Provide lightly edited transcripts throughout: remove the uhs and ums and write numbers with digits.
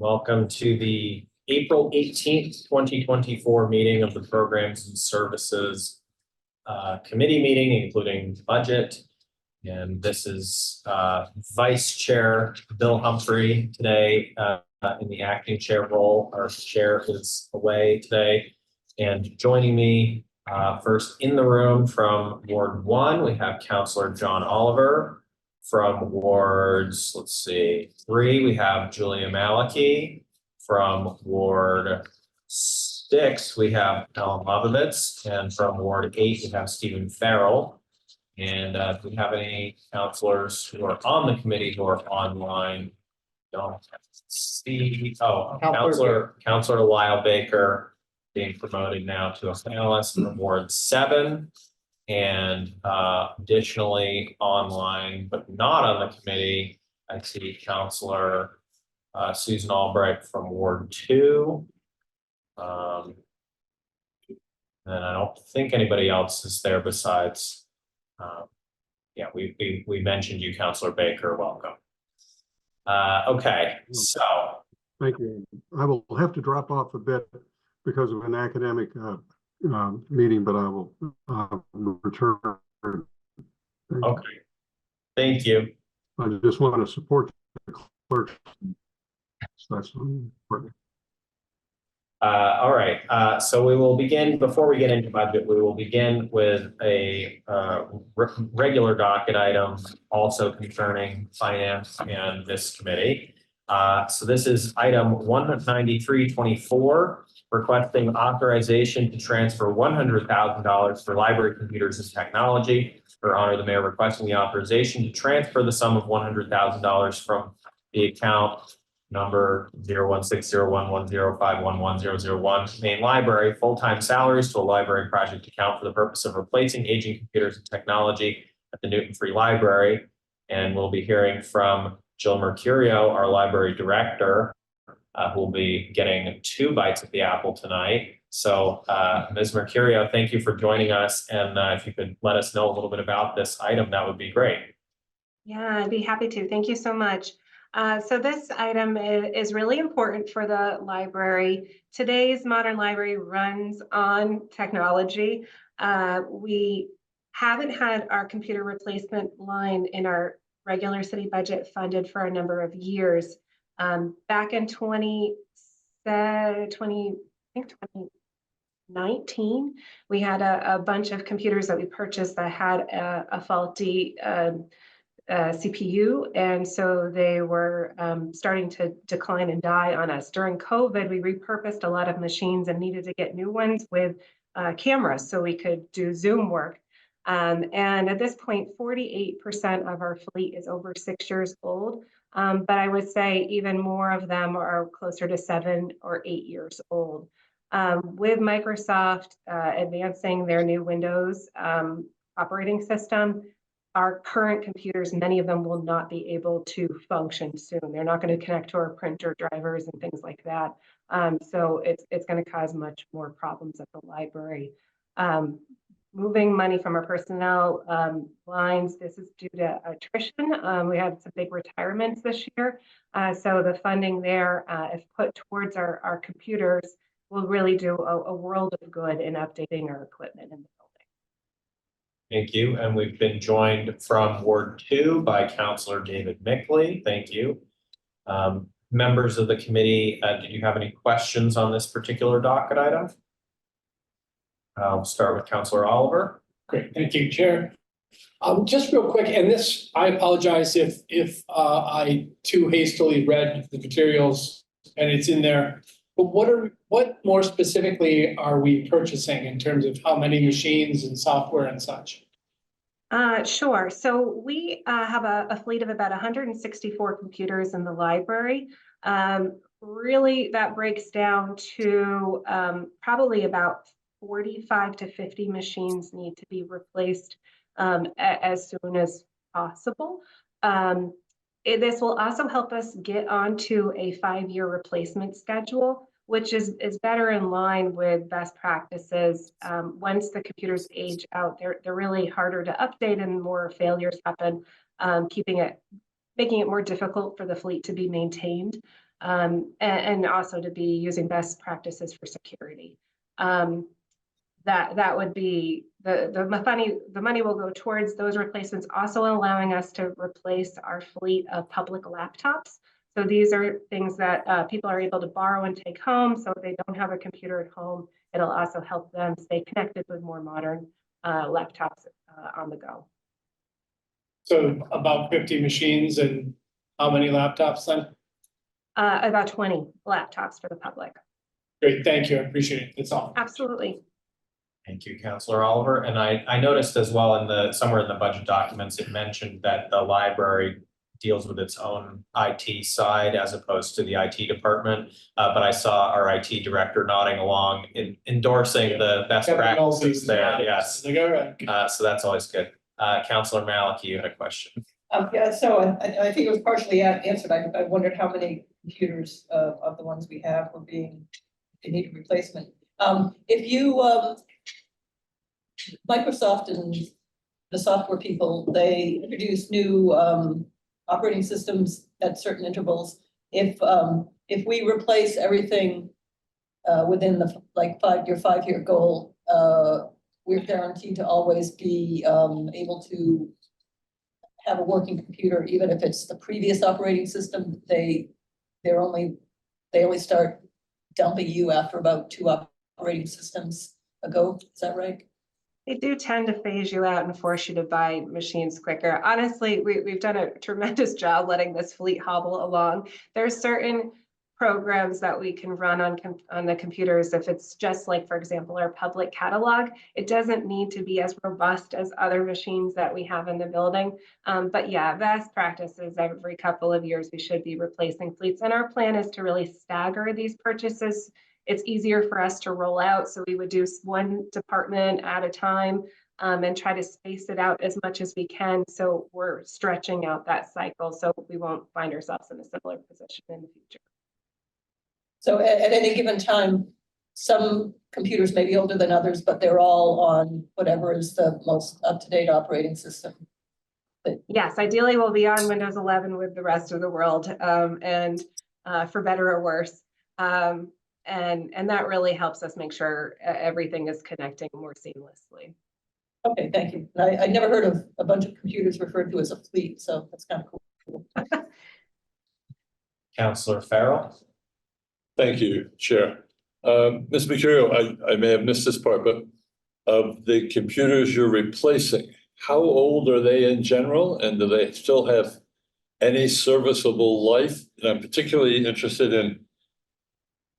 Welcome to the April 18th, 2024 meeting of the Programs and Services Committee meeting, including budget. And this is Vice Chair Bill Humphrey today in the acting chair role. Our chair is away today. And joining me first in the room from Ward 1, we have Councillor John Oliver. From wards, 3, we have Julia Malachy. From Ward 6, we have Alan Lovovitz. And from Ward 8, we have Stephen Farrell. And do we have any councilors who are on the committee who are online? Don't see. Oh, Councilor Lyle Baker being promoted now to a panelist from Ward 7. And additionally online, but not on the committee, I see Councilor Susan Albright from Ward 2. And I don't think anybody else is there besides, yeah, we mentioned you, Councilor Baker, welcome. Okay, so. Thank you. I will have to drop off a bit because of an academic meeting, but I will return. Okay, thank you. I just want to support the clerk. So that's important. All right, so we will begin, before we get into budget, we will begin with a regular docket item also concerning finance and this committee. So this is item 19324, requesting authorization to transfer $100,000 for library computers and technology. Her Honor, the Mayor requesting the authorization to transfer the sum of $100,000 from the account number 0160110511001 main library full-time salaries to a library project account for the purpose of replacing aging computers and technology at the Newton Free Library. And we'll be hearing from Jill Mercurio, our library director, who will be getting 2 bites at the apple tonight. So Ms. Mercurio, thank you for joining us. And if you could let us know a little bit about this item, that would be great. Yeah, I'd be happy to. Thank you so much. So this item is really important for the library. Today's modern library runs on technology. We haven't had our computer replacement line in our regular city budget funded for a number of years. Back in 2019, we had a bunch of computers that we purchased that had a faulty CPU, and so they were starting to decline and die on us. During COVID, we repurposed a lot of machines and needed to get new ones with cameras so we could do Zoom work. And at this point, 48% of our fleet is over 6 years old, but I would say even more of them are closer to 7 or 8 years old. With Microsoft advancing their new Windows operating system, our current computers, many of them will not be able to function soon. They're not going to connect to our printer drivers and things like that. So it's going to cause much more problems at the library. Moving money from our personnel lines, this is due to attrition. We had some big retirements this year. So the funding there, if put towards our computers, will really do a world of good in updating our equipment in the building. Thank you. And we've been joined from Ward 2 by Councilor David Mickley. Thank you. Members of the committee, did you have any questions on this particular docket item? I'll start with Councilor Oliver. Great, thank you, Chair. Just real quick, and this, I apologize if I too hastily read the materials and it's in there, but what more specifically are we purchasing in terms of how many machines and software and such? Sure. So we have a fleet of about 164 computers in the library. Really, that breaks down to probably about 45 to 50 machines need to be replaced as soon as possible. This will also help us get onto a 5-year replacement schedule, which is better in line with best practices. Once the computers age out, they're really harder to update and more failures happen, making it more difficult for the fleet to be maintained. and also to be using best practices for security. That would be the money will go towards those replacements, also allowing us to replace our fleet of public laptops. So these are things that people are able to borrow and take home. So if they don't have a computer at home, it'll also help them stay connected with more modern laptops on the go. So about 50 machines and how many laptops then? About 20 laptops for the public. Great, thank you, I appreciate it, that's all. Absolutely. Thank you, Counselor Oliver. And I noticed as well somewhere in the budget documents, it mentioned that the library deals with its own IT side as opposed to the IT department. But I saw our IT director nodding along, endorsing the best practices there. Yes. Like, all right. So that's always good. Counselor Malik, you had a question. Yeah, so I think it was partially answered. I wondered how many computers of the ones we have were in need of replacement. If you, Microsoft and the software people, they introduce new operating systems at certain intervals. If we replace everything within the your 5-year goal, we're guaranteed to always be able to have a working computer, even if it's the previous operating system. They only start dumping you after about 2 operating systems ago. Is that right? They do tend to phase you out and force you to buy machines quicker. Honestly, we've done a tremendous job letting this fleet hobble along. There's certain programs that we can run on the computers. If it's just like, for example, our public catalog, it doesn't need to be as robust as other machines that we have in the building. But yeah, best practices every couple of years, we should be replacing fleets. And our plan is to really stagger these purchases. It's easier for us to roll out. So we would do one department at a time and try to space it out as much as we can. So we're stretching out that cycle so we won't find ourselves in a similar position in the future. So at any given time, some computers may be older than others, but they're all on whatever is the most up-to-date operating system. Yes, ideally we'll be on Windows 11 with the rest of the world, and for better or worse. And that really helps us make sure everything is connecting more seamlessly. Okay, thank you. I never heard of a bunch of computers referred to as a fleet, so that's kind of cool. Counselor Farrell. Thank you, Chair. Ms. Mercurio, I may have missed this part, but of the computers you're replacing, how old are they in general? And do they still have any serviceable life? And I'm particularly interested in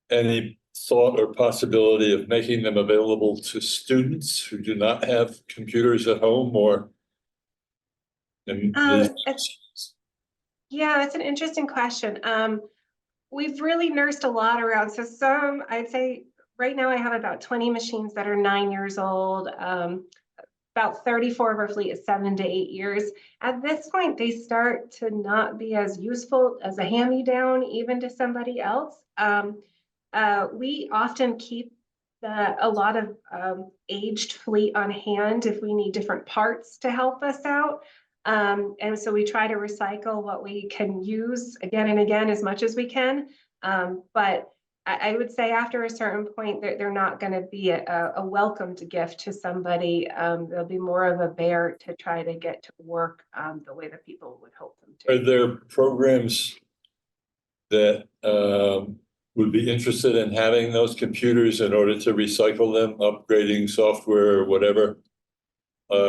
any thought or possibility of making them available to students who do not have computers at home or Yeah, it's an interesting question. We've really nursed a lot around. So I'd say right now I have about 20 machines that are 9 years old. About 34 of our fleet is 7 to 8 years. At this point, they start to not be as useful as a hand-me-down even to somebody else. We often keep a lot of aged fleet on hand if we need different parts to help us out. And so we try to recycle what we can use again and again as much as we can. But I would say after a certain point, they're not going to be a welcomed gift to somebody. They'll be more of a bear to try to get to work the way that people would hope them to. are there programs that would be interested in having those computers in order to recycle them, upgrading software or whatever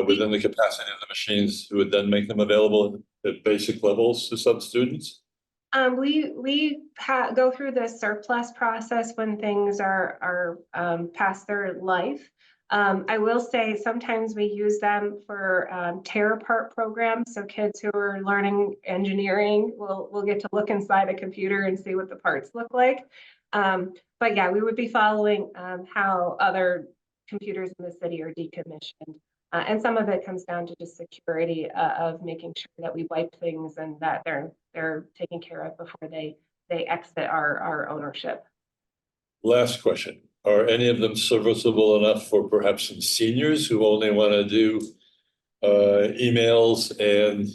within the capacity of the machines, who would then make them available at basic levels to some students? We go through the surplus process when things are past their life. I will say sometimes we use them for tear apart programs. So kids who are learning engineering will get to look inside a computer and see what the parts look like. But yeah, we would be following how other computers in the city are decommissioned. And some of it comes down to just security of making sure that we wipe things and that they're taken care of before they exit our ownership. Last question. Are any of them serviceable enough for perhaps some seniors who only want to do emails and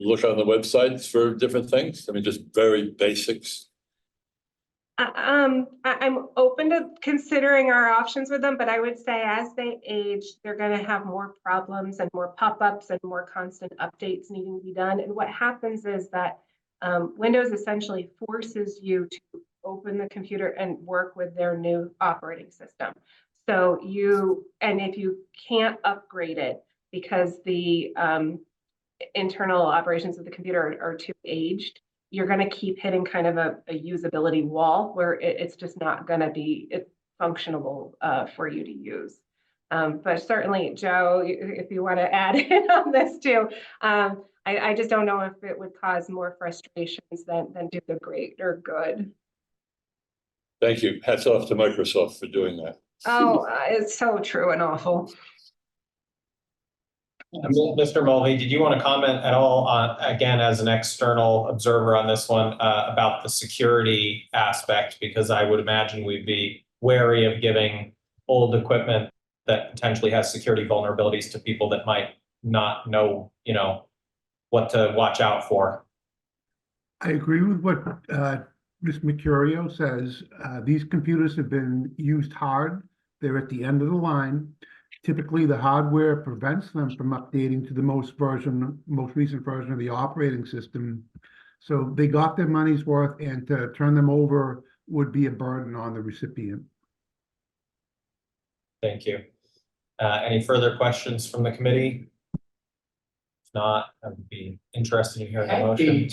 look on the websites for different things? I mean, just very basics. I'm open to considering our options with them, but I would say as they age, they're gonna have more problems and more pop-ups and more constant updates needing to be done. And what happens is that Windows essentially forces you to open the computer and work with their new operating system. So and if you can't upgrade it because the internal operations of the computer are too aged, you're going to keep hitting kind of a usability wall where it's just not going to be functionable for you to use. But certainly, Joe, if you want to add in on this too, I just don't know if it would cause more frustrations than do the greater good. Thank you. Hats off to Microsoft for doing that. Oh, it's so true and awful. Mr. Mulvey, did you want to comment at all on, again, as an external observer on this one, about the security aspect? Because I would imagine we'd be wary of giving old equipment that potentially has security vulnerabilities to people that might not know, what to watch out for. I agree with what Ms. Mercurio says. These computers have been used hard. They're at the end of the line. Typically, the hardware prevents them from updating to the most recent version of the operating system. So they got their money's worth, and to turn them over would be a burden on the recipient. Thank you. Any further questions from the committee? If not, I would be interested in hearing a motion.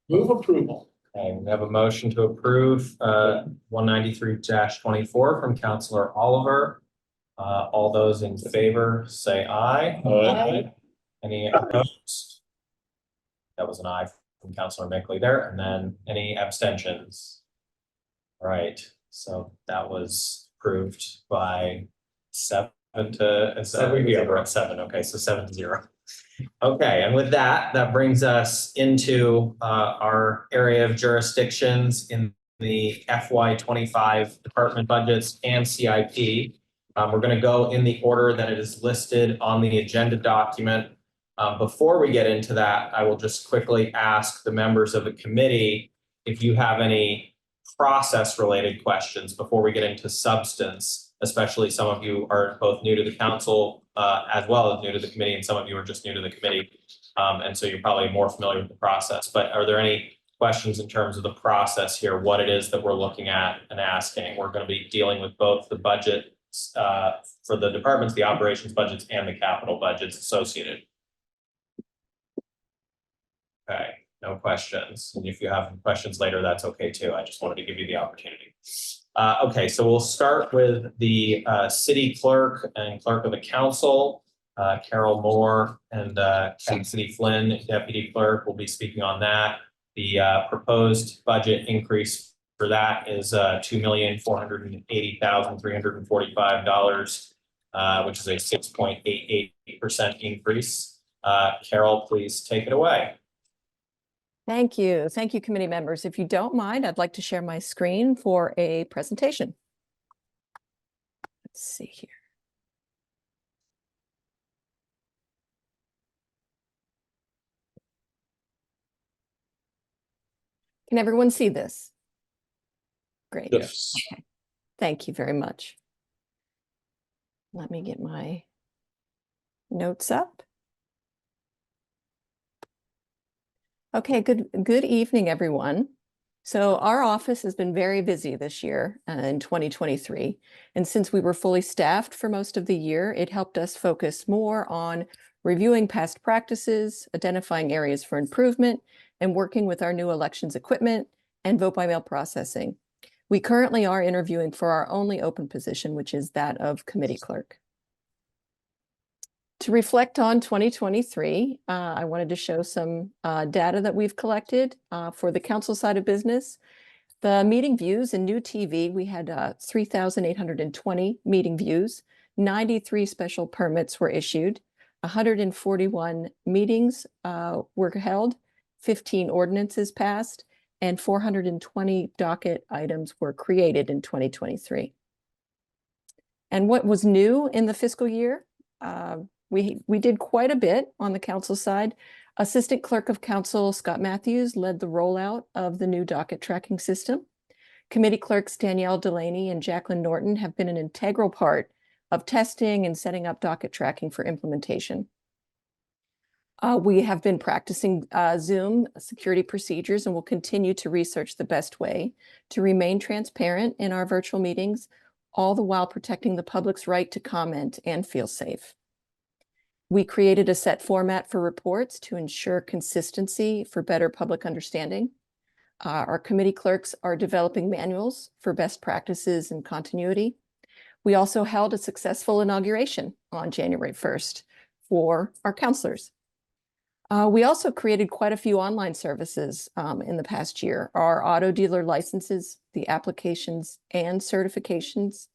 Move approval. Okay, we have a motion to approve 193-24 from Councilor Oliver. All those in favor say aye. Aye. Any opposed? That was an aye from Councilor Mickley there. And then any abstentions? All right, so that was approved by 7 to, we're at 7. Okay, so 7-0. Okay, and with that, that brings us into our area of jurisdictions in the FY25 department budgets and CIP. We're going to go in the order that it is listed on the agenda document. Before we get into that, I will just quickly ask the members of the committee if you have any process-related questions before we get into substance, especially some of you are both new to the council as well as new to the committee, and some of you are just new to the committee. And so you're probably more familiar with the process. But are there any questions in terms of the process here, what it is that we're looking at and asking? We're going to be dealing with both the budget for the departments, the operations budgets, and the capital budgets associated. Okay, no questions. And if you have questions later, that's okay too. I just wanted to give you the opportunity. Okay, so we'll start with the city clerk and clerk of the council. Carol Moore and Cassidy Flynn, deputy clerk, will be speaking on that. The proposed budget increase for that is $2,480,345, which is a 6.88% increase. Carol, please take it away. Thank you. Thank you, committee members. If you don't mind, I'd like to share my screen for a presentation. Let's see here. Can everyone see this? Great. Yes. Okay. Thank you very much. Let me get my notes up. Okay, good evening, everyone. So our office has been very busy this year in 2023. And since we were fully staffed for most of the year, it helped us focus more on reviewing past practices, identifying areas for improvement, and working with our new elections equipment and vote by mail processing. We currently are interviewing for our only open position, which is that of committee clerk. To reflect on 2023, I wanted to show some data that we've collected for the council side of business. The meeting views in new TV, we had 3,820 meeting views, 93 special permits were issued, 141 meetings were held, 15 ordinances passed, and 420 docket items were created in 2023. And what was new in the fiscal year? We did quite a bit on the council side. Assistant Clerk of Council Scott Matthews led the rollout of the new docket tracking system. Committee clerks Danielle Delaney and Jacqueline Norton have been an integral part of testing and setting up docket tracking for implementation. We have been practicing Zoom security procedures and will continue to research the best way to remain transparent in our virtual meetings, all the while protecting the public's right to comment and feel safe. We created a set format for reports to ensure consistency for better public understanding. Our committee clerks are developing manuals for best practices and continuity. We also held a successful inauguration on January 1st for our counselors. We also created quite a few online services in the past year. Our auto dealer licenses, the applications and certifications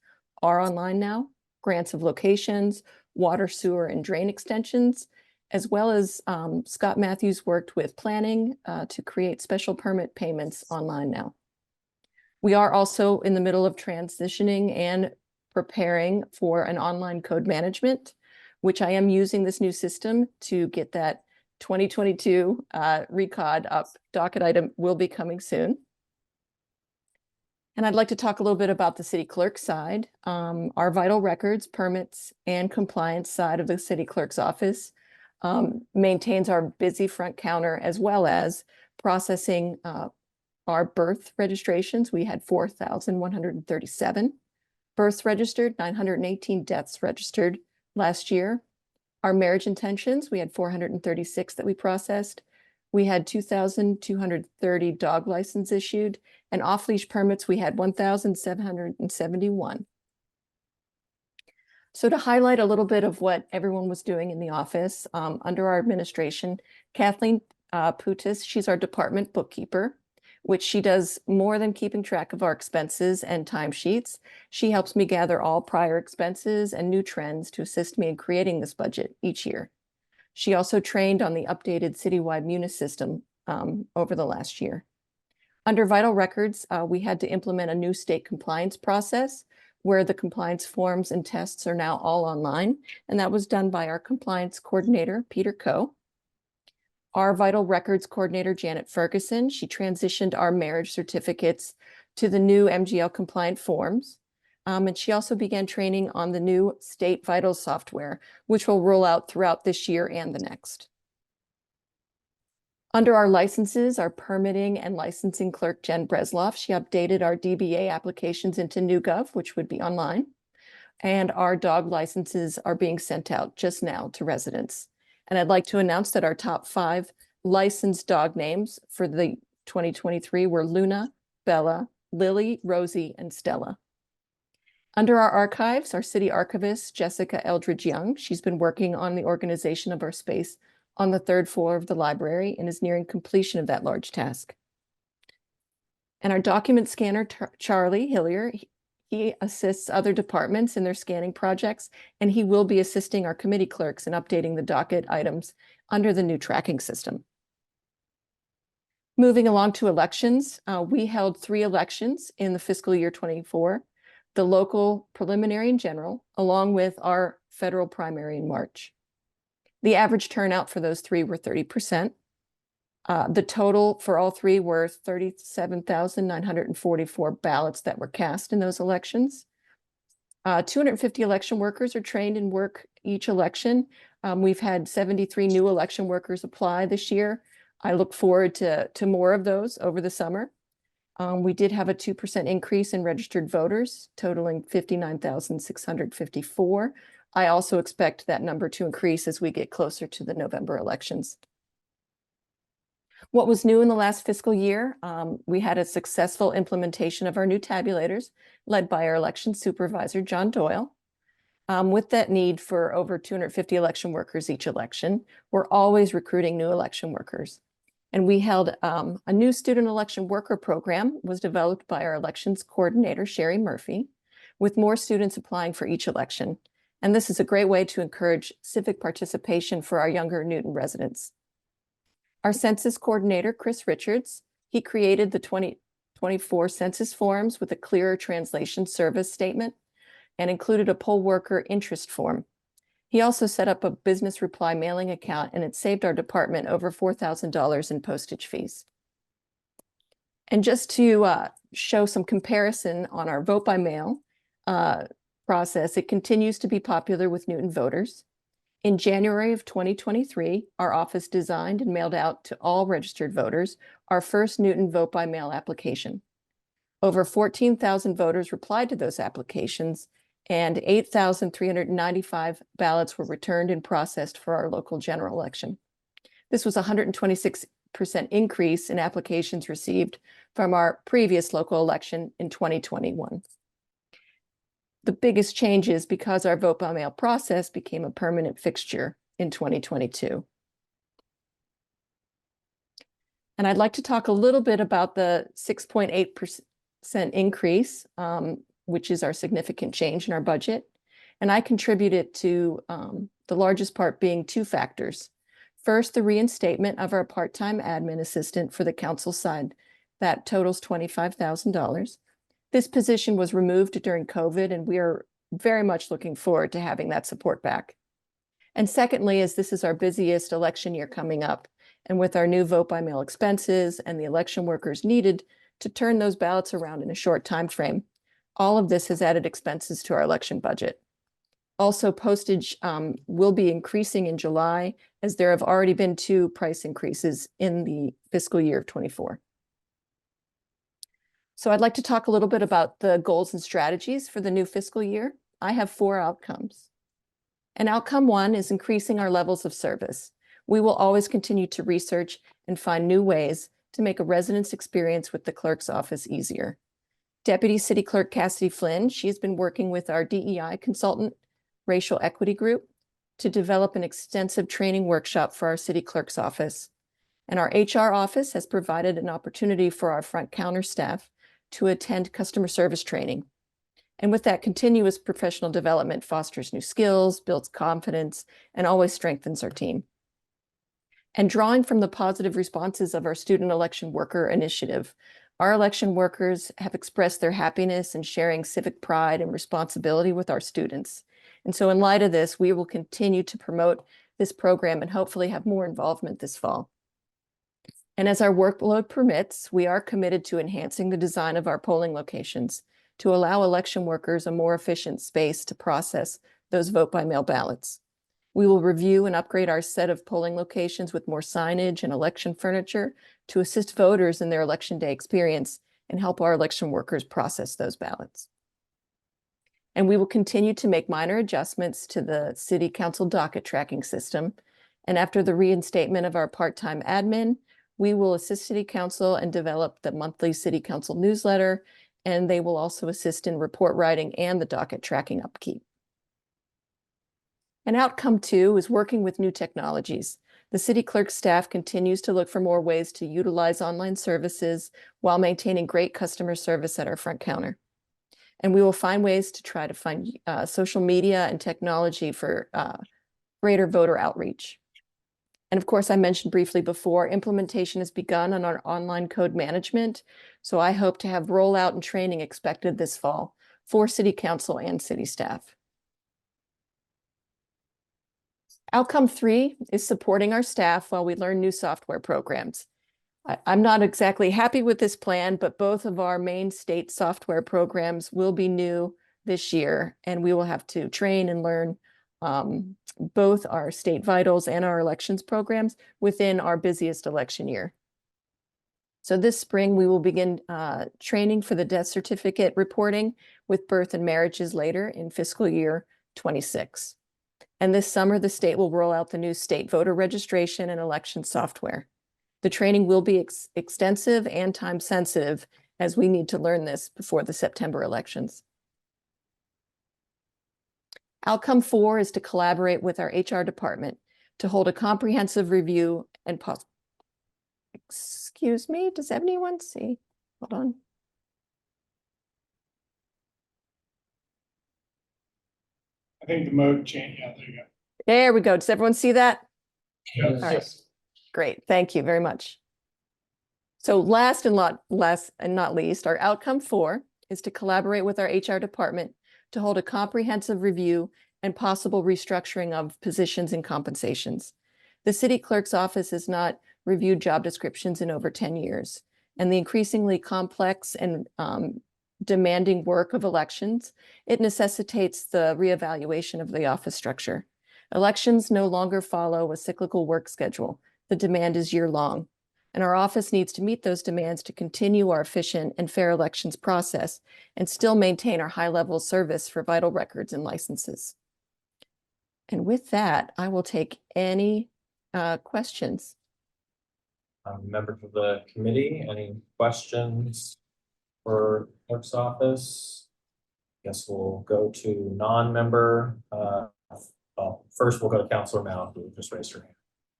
are online now. Grants of locations, water, sewer, and drain extensions, as well as Scott Matthews worked with planning to create special permit payments online now. We are also in the middle of transitioning and preparing for an online code management, which I am using this new system to get that 2022 RECOD up. Docket item will be coming soon. And I'd like to talk a little bit about the city clerk side. Our vital records, permits, and compliance side of the city clerk's office maintains our busy front counter, as well as processing our birth registrations. We had 4,137 births registered, 918 deaths registered last year. Our marriage intentions, we had 436 that we processed. We had 2,230 dog license issued, and off-leash permits, we had 1,771. So to highlight a little bit of what everyone was doing in the office, under our administration, Kathleen Putis, she's our department bookkeeper, which she does more than keeping track of our expenses and timesheets. She helps me gather all prior expenses and new trends to assist me in creating this budget each year. She also trained on the updated citywide Munis system over the last year. Under vital records, we had to implement a new state compliance process where the compliance forms and tests are now all online, and that was done by our compliance coordinator, Peter Coe. Our vital records coordinator, Janet Ferguson, she transitioned our marriage certificates to the new MGL compliant forms. And she also began training on the new state vital software, which will roll out throughout this year and the next. Under our licenses, our permitting and licensing clerk, Jen Bresloff, she updated our DBA applications into NewGov, which would be online. And our dog licenses are being sent out just now to residents. And I'd like to announce that our top 5 licensed dog names for the 2023 were Luna, Bella, Lily, Rosie, and Stella. Under our archives, our city archivist, Jessica Eldridge Young, she's been working on the organization of our space on the 3rd floor of the library and is nearing completion of that large task. And our document scanner, Charlie Hillier, he assists other departments in their scanning projects, and he will be assisting our committee clerks in updating the docket items under the new tracking system. Moving along to elections, we held 3 elections in the fiscal year 24, the local, preliminary, and general, along with our federal primary in March. The average turnout for those 3 were 30%. The total for all 3 were 37,944 ballots that were cast in those elections. 250 election workers are trained in work each election. We've had 73 new election workers apply this year. I look forward to more of those over the summer. We did have a 2% increase in registered voters, totaling 59,654. I also expect that number to increase as we get closer to the November elections. What was new in the last fiscal year? We had a successful implementation of our new tabulators led by our election supervisor, John Doyle. With that need for over 250 election workers each election, we're always recruiting new election workers. And we held a new student election worker program was developed by our elections coordinator, Sherry Murphy, with more students applying for each election. And this is a great way to encourage civic participation for our younger Newton residents. Our census coordinator, Chris Richards, he created the 2024 census forms with a clearer translation service statement and included a poll worker interest form. He also set up a business reply mailing account, and it saved our department over $4,000 in postage fees. And just to show some comparison on our vote by mail process, it continues to be popular with Newton voters. In January of 2023, our office designed and mailed out to all registered voters our first Newton vote by mail application. Over 14,000 voters replied to those applications, and 8,395 ballots were returned and processed for our local general election. This was a 126% increase in applications received from our previous local election in 2021. The biggest change is because our vote by mail process became a permanent fixture in 2022. And I'd like to talk a little bit about the 6.8% increase, which is our significant change in our budget. And I contributed to the largest part being two factors. First, the reinstatement of our part-time admin assistant for the council side. That totals $25,000. This position was removed during COVID, and we are very much looking forward to having that support back. And secondly, as this is our busiest election year coming up, and with our new vote by mail expenses and the election workers needed to turn those ballots around in a short time frame, all of this has added expenses to our election budget. Also, postage will be increasing in July, as there have already been 2 price increases in the fiscal year of 24. So I'd like to talk a little bit about the goals and strategies for the new fiscal year. I have 4 outcomes. And outcome 1 is increasing our levels of service. We will always continue to research and find new ways to make a resident's experience with the clerk's office easier. Deputy City Clerk Cassidy Flynn, she's been working with our DEI consultant, Racial Equity Group, to develop an extensive training workshop for our city clerk's office. And our HR office has provided an opportunity for our front counter staff to attend customer service training. And with that, continuous professional development fosters new skills, builds confidence, and always strengthens our team. And drawing from the positive responses of our student election worker initiative, our election workers have expressed their happiness in sharing civic pride and responsibility with our students. And so in light of this, we will continue to promote this program and hopefully have more involvement this fall. And as our workload permits, we are committed to enhancing the design of our polling locations to allow election workers a more efficient space to process those vote by mail ballots. We will review and upgrade our set of polling locations with more signage and election furniture to assist voters in their election day experience and help our election workers process those ballots. And we will continue to make minor adjustments to the city council docket tracking system. And after the reinstatement of our part-time admin, we will assist city council and develop the monthly city council newsletter, and they will also assist in report writing and the docket tracking upkeep. And outcome 2 is working with new technologies. The city clerk staff continues to look for more ways to utilize online services while maintaining great customer service at our front counter. And we will find ways to try to find social media and technology for greater voter outreach. And of course, I mentioned briefly before, implementation has begun on our online code management. So I hope to have rollout and training expected this fall for city council and city staff. Outcome 3 is supporting our staff while we learn new software programs. I'm not exactly happy with this plan, but both of our main state software programs will be new this year, and we will have to train and learn both our state vitals and our elections programs within our busiest election year. So this spring, we will begin training for the death certificate reporting with birth and marriages later in fiscal year 26. And this summer, the state will roll out the new state voter registration and election software. The training will be extensive and time sensitive, as we need to learn this before the September elections. Outcome 4 is to collaborate with our HR department to hold a comprehensive review and excuse me, does anyone see? Hold on. I think the mode changed. Yeah, there you go. There we go. Does everyone see that? Yes. All right. Great. Thank you very much. So last and not least, our outcome 4 is to collaborate with our HR department to hold a comprehensive review and possible restructuring of positions and compensations. The city clerk's office has not reviewed job descriptions in over 10 years, and the increasingly complex and demanding work of elections, it necessitates the reevaluation of the office structure. Elections no longer follow a cyclical work schedule. The demand is year-long, and our office needs to meet those demands to continue our efficient and fair elections process and still maintain our high-level service for vital records and licenses. And with that, I will take any questions. Members of the committee, any questions for clerk's office? Guess we'll go to non-member. Well, first we'll go to Councilor Mao, who just raised her hand.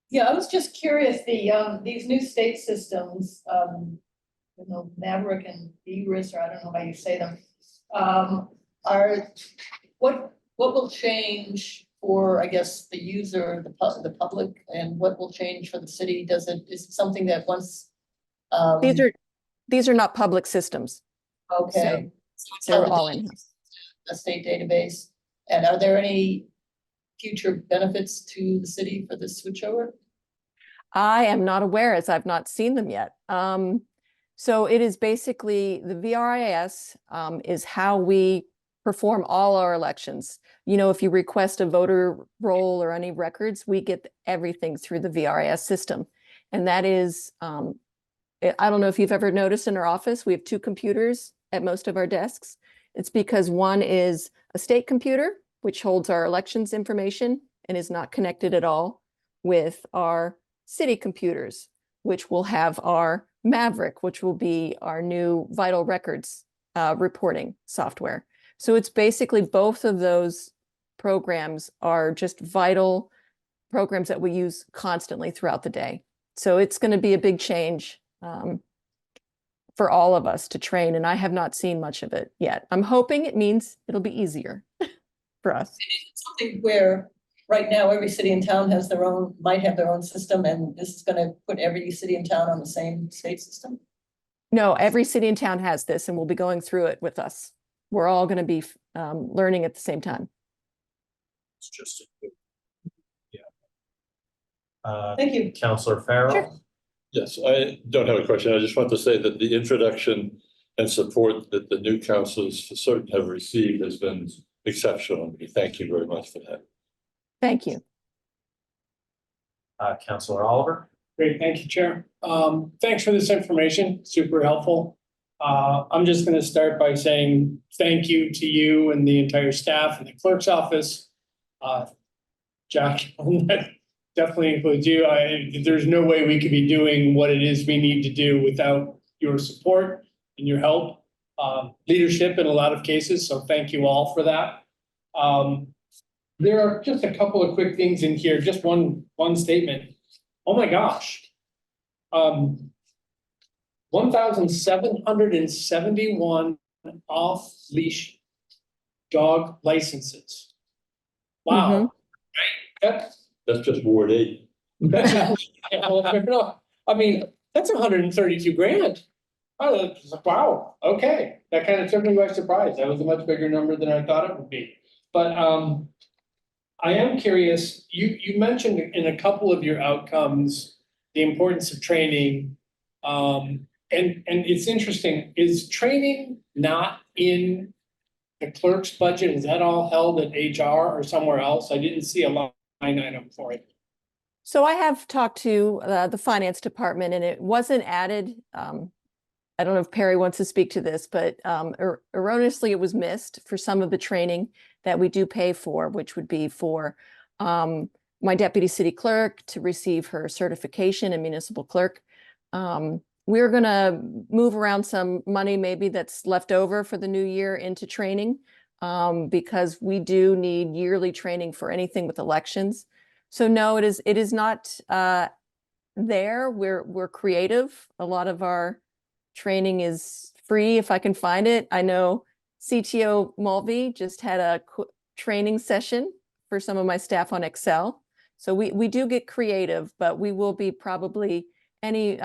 Yeah, I was just curious, these new state systems, Maverick and Eris, or I don't know how you say them, what will change for, I guess, the user, the public, and what will change for the city? Is it something that once? These are not public systems. Okay. So it's They're held all in in-house. a state database, and are there any future benefits to the city for this switchover? I am not aware, as I've not seen them yet. So it is basically the VRIS is how we perform all our elections. You know, if you request a voter roll or any records, we get everything through the VRIS system. And that is, I don't know if you've ever noticed in our office, we have 2 computers at most of our desks. It's because one is a state computer, which holds our elections information and is not connected at all with our city computers, which will have our Maverick, which will be our new vital records reporting software. So it's basically both of those programs are just vital programs that we use constantly throughout the day. So it's going to be a big change for all of us to train, and I have not seen much of it yet. I'm hoping it means it'll be easier for us. It's something where right now every city and town has might have their own system, and this is going to put every city and town on the same state system? No, every city and town has this, and we'll be going through it with us. We're all going to be learning at the same time. It's just, yeah. Thank you. Councilor Farrell. Sure. Yes, I don't have a question. I just want to say that the introduction and support that the new councils for certain have received has been exceptional. Thank you very much for that. Thank you. Councilor Oliver. Great, thank you, Chair. Thanks for this information, super helpful. I'm just gonna start by saying thank you to you and the entire staff and the clerk's office. Jack, that definitely includes you. There's no way we could be doing what it is we need to do without your support and your help, leadership in a lot of cases, so thank you all for that. There are just a couple of quick things in here, just one statement. Oh my gosh. 1,771 off-leash dog licenses. Wow. Right? That's just Ward 8. I mean, that's 132 grand. Oh, wow, okay. That kind of took me by surprise. That was a much bigger number than I thought it would be. But I am curious, you mentioned in a couple of your outcomes the importance of training. And it's interesting, is training not in the clerk's budget? Is that all held at HR or somewhere else? I didn't see a line item for it. So I have talked to the finance department, and it wasn't added. I don't know if Perry wants to speak to this, but erroneously it was missed for some of the training that we do pay for, which would be for my deputy city clerk to receive her certification in municipal clerk. We're going to move around some money maybe that's left over for the new year into training because we do need yearly training for anything with elections. So no, it is not there. We're creative. A lot of our training is free if I can find it. I know CTO Mulvey just had a training session for some of my staff on Excel. So we do get creative, but we will be probably any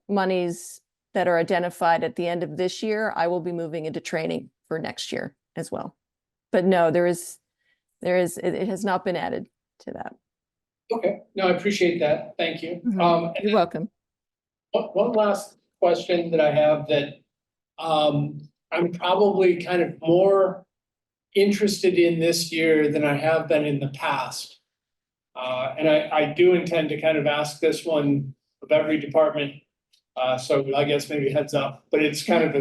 monies that are identified at the end of this year, I will be moving into training for next year as well. But no, there is it has not been added to that. Okay, no, I appreciate that. Thank you. Mhm. You're welcome. One last question that I have that I'm probably kind of more interested in this year than I have been in the past. And I do intend to kind of ask this one of every department. So I guess maybe heads up, but it's kind of a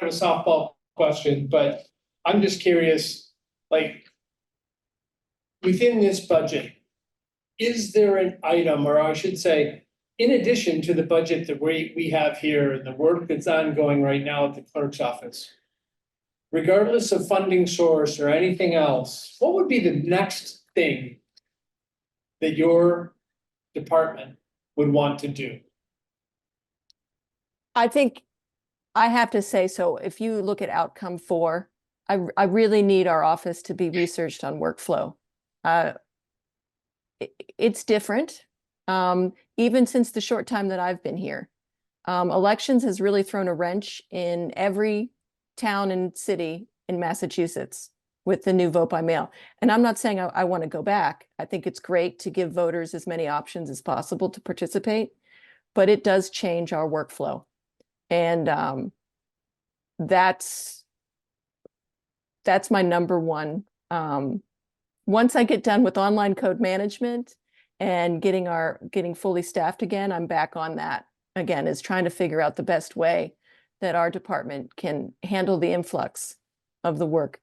softball question, but I'm just curious, like, within this budget, is there an item, or I should say, in addition to the budget that we have here and the work that's ongoing right now at the clerk's office, regardless of funding source or anything else, what would be the next thing that your department would want to do? I think I have to say, so if you look at outcome 4, I really need our office to be researched on workflow. It's different, even since the short time that I've been here. Elections has really thrown a wrench in every town and city in Massachusetts with the new vote by mail. And I'm not saying I want to go back. I think it's great to give voters as many options as possible to participate, but it does change our workflow. And that's my number one. Once I get done with online code management and getting fully staffed again, I'm back on that again, is trying to figure out the best way that our department can handle the influx of the work.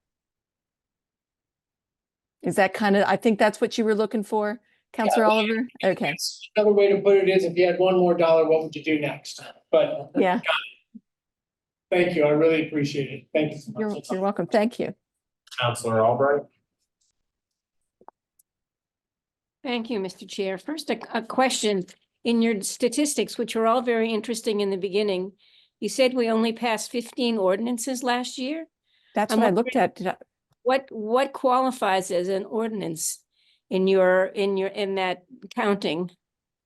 Is that I think that's what you were looking for, Counselor Oliver? Okay. Another way to put it is, if you had $1 more, what would you do next? But Yeah, thank you, I really appreciate it. Thank you so much. you're welcome. Thank you. Counselor Albright. Thank you, Mr. Chair. First, a question. In your statistics, which were all very interesting in the beginning, you said we only passed 15 ordinances last year. That's I'm what I looked at. What qualifies as an ordinance in that counting?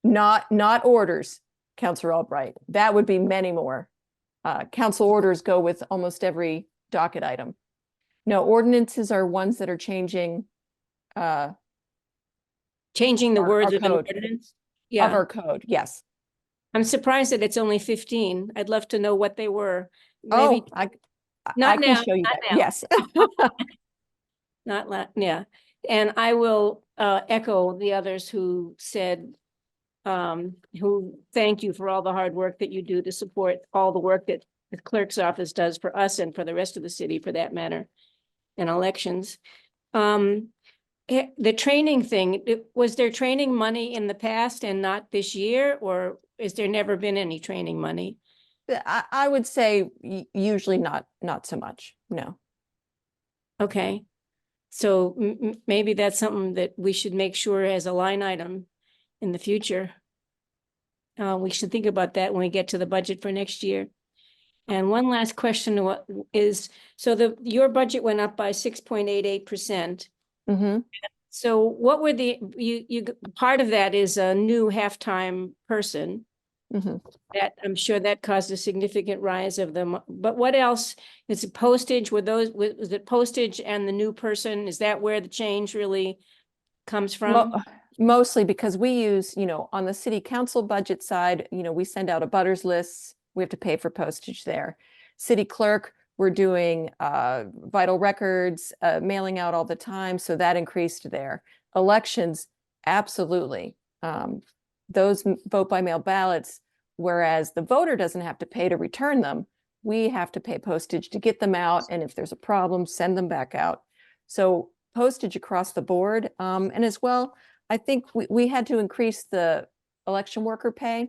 Not orders, Counselor Albright. That would be many more. Council orders go with almost every docket item. No, ordinances are ones that are changing Changing the Our words of an code. ordinance? of Yeah, our code. Yes. I'm surprised that it's only 15. I'd love to know what they were. Oh, Maybe I Not can now, show you not that. now. Yes. yeah. And I will echo the others who said, who thank you for all the hard work that you do to support all the work that the clerk's office does for us and for the rest of the city, for that matter, in elections. The training thing, was there training money in the past and not this year, or is there never been any training money? I would say usually not so much. No. Okay. So maybe that's something that we should make sure as a line item in the future. We should think about that when we get to the budget for next year. And one last question is, so your budget went up by 6.88%. Mm-hmm. So what were part of that is a new halftime person. Mm-hmm. That I'm sure that caused a significant rise of them. But what else? Is it postage? Was it postage and the new person? Is that where the change really comes from? Mostly because we use, on the city council budget side, we send out a butters list. We have to pay for postage there. City clerk, we're doing vital records, mailing out all the time. So that increased there. Elections, absolutely. Those vote by mail ballots, whereas the voter doesn't have to pay to return them, we have to pay postage to get them out. And if there's a problem, send them back out. So postage across the board. And as well, I think we had to increase the election worker pay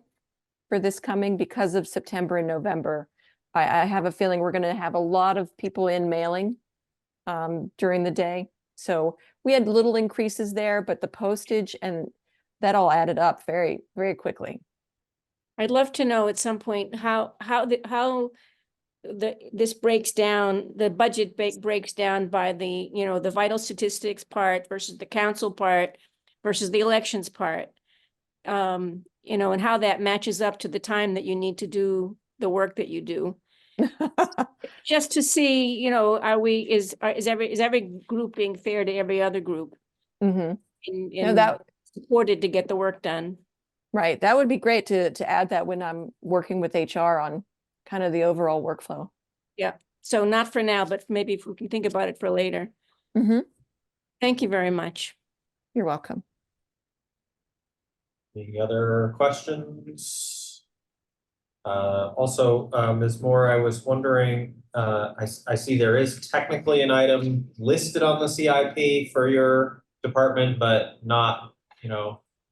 for this coming because of September and November. I have a feeling we're going to have a lot of people in mailing during the day. So we had little increases there, but the postage and that all added up very, very quickly. I'd love to know at some point how this breaks down, the budget breaks down by the vital statistics part versus the council part versus the elections part. And how that matches up to the time that you need to do the work that you do. Just to see, you know, is every group being fair to every other group Mhm. and No, that, supported to get the work done? right, that would be great to add that when I'm working with HR on kind of the overall workflow. Yeah, so not for now, but maybe if we can think about it for later. Mhm. Thank you very much. You're welcome. Any other questions? Also, Ms. Moore, I was wondering, I see there is technically an item listed on the CIP for your department, but not,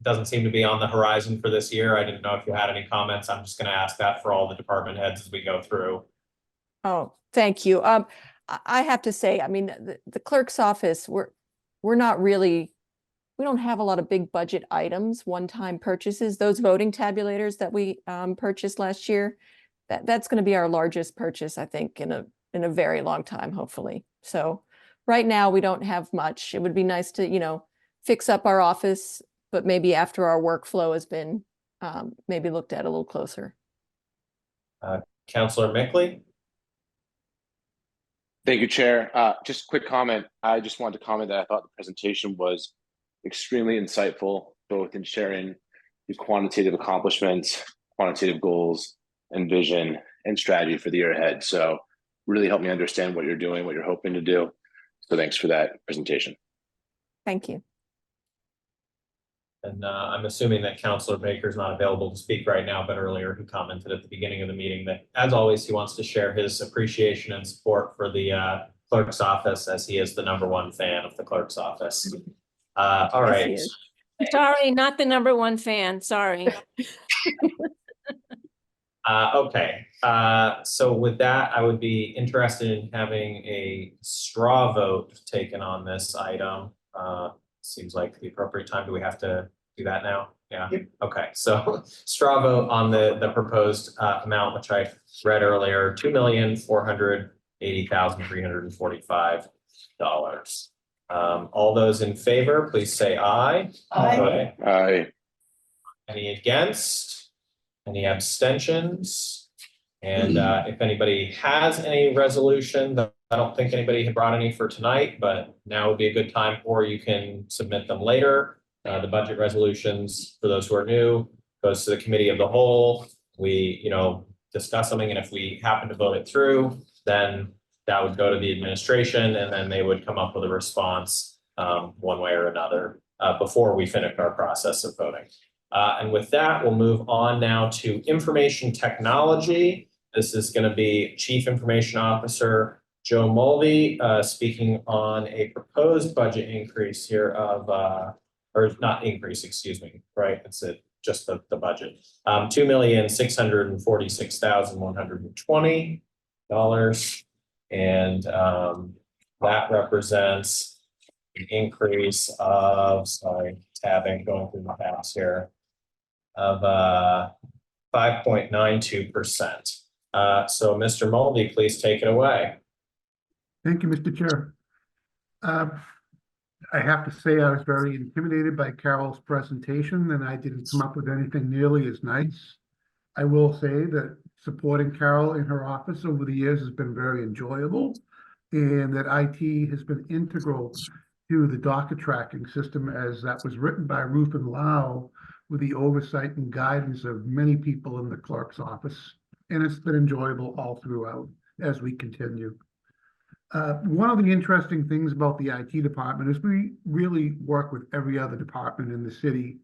doesn't seem to be on the horizon for this year. I didn't know if you had any comments. I'm just gonna ask that for all the department heads as we go through. Oh, thank you. I have to say, I mean, the clerk's office, we're not really, we don't have a lot of big budget items, one-time purchases. Those voting tabulators that we purchased last year, that's going to be our largest purchase, I think, in a very long time, hopefully. So right now we don't have much. It would be nice to, fix up our office, but maybe after our workflow has been maybe looked at a little closer. Counselor Mickley? Thank you, Chair. Just a quick comment. I just wanted to comment that I thought the presentation was extremely insightful, both in sharing the quantitative accomplishments, quantitative goals, and vision and strategy for the year ahead. So really helped me understand what you're doing, what you're hoping to do. So thanks for that presentation. Thank you. And I'm assuming that Counselor Baker's not available to speak right now, but earlier he commented at the beginning of the meeting that, as always, he wants to share his appreciation and support for the clerk's office, as he is the #1 fan of the clerk's office. All Yes, he right. is. Sorry, not the #1 fan, sorry. Okay, so with that, I would be interested in having a straw vote taken on this item. Seems like the appropriate time. Do we have to do that now? Yeah, okay, so straw vote on the proposed amount, which I read earlier, $2,480,345. All those in favor, please say aye. Aye. Aye. Any against? Any abstentions? And if anybody has any resolution, I don't think anybody had brought any for tonight, but now would be a good time, or you can submit them later. The budget resolutions, for those who are new, goes to the committee of the whole. We, discuss something, and if we happen to vote it through, then that would go to the administration, and then they would come up with a response one way or another before we finish our process of voting. And with that, we'll move on now to information technology. This is going to be Chief Information Officer Joe Mulvey speaking on a proposed budget increase here of, or not increase, excuse me, right? It's just the budget. $2,646,120. And that represents an increase of, going through the tabs here, of 5.92%. So Mr. Mulvey, please take it away. Thank you, Mr. Chair. I have to say I was very intimidated by Carol's presentation, and I didn't come up with anything nearly as nice. I will say that supporting Carol in her office over the years has been very enjoyable, and that IT has been integral to the docket tracking system, as that was written by Ruth and Lau with the oversight and guidance of many people in the clerk's office. And it's been enjoyable all throughout as we continue. One of the interesting things about the IT department is we really work with every other department in the city.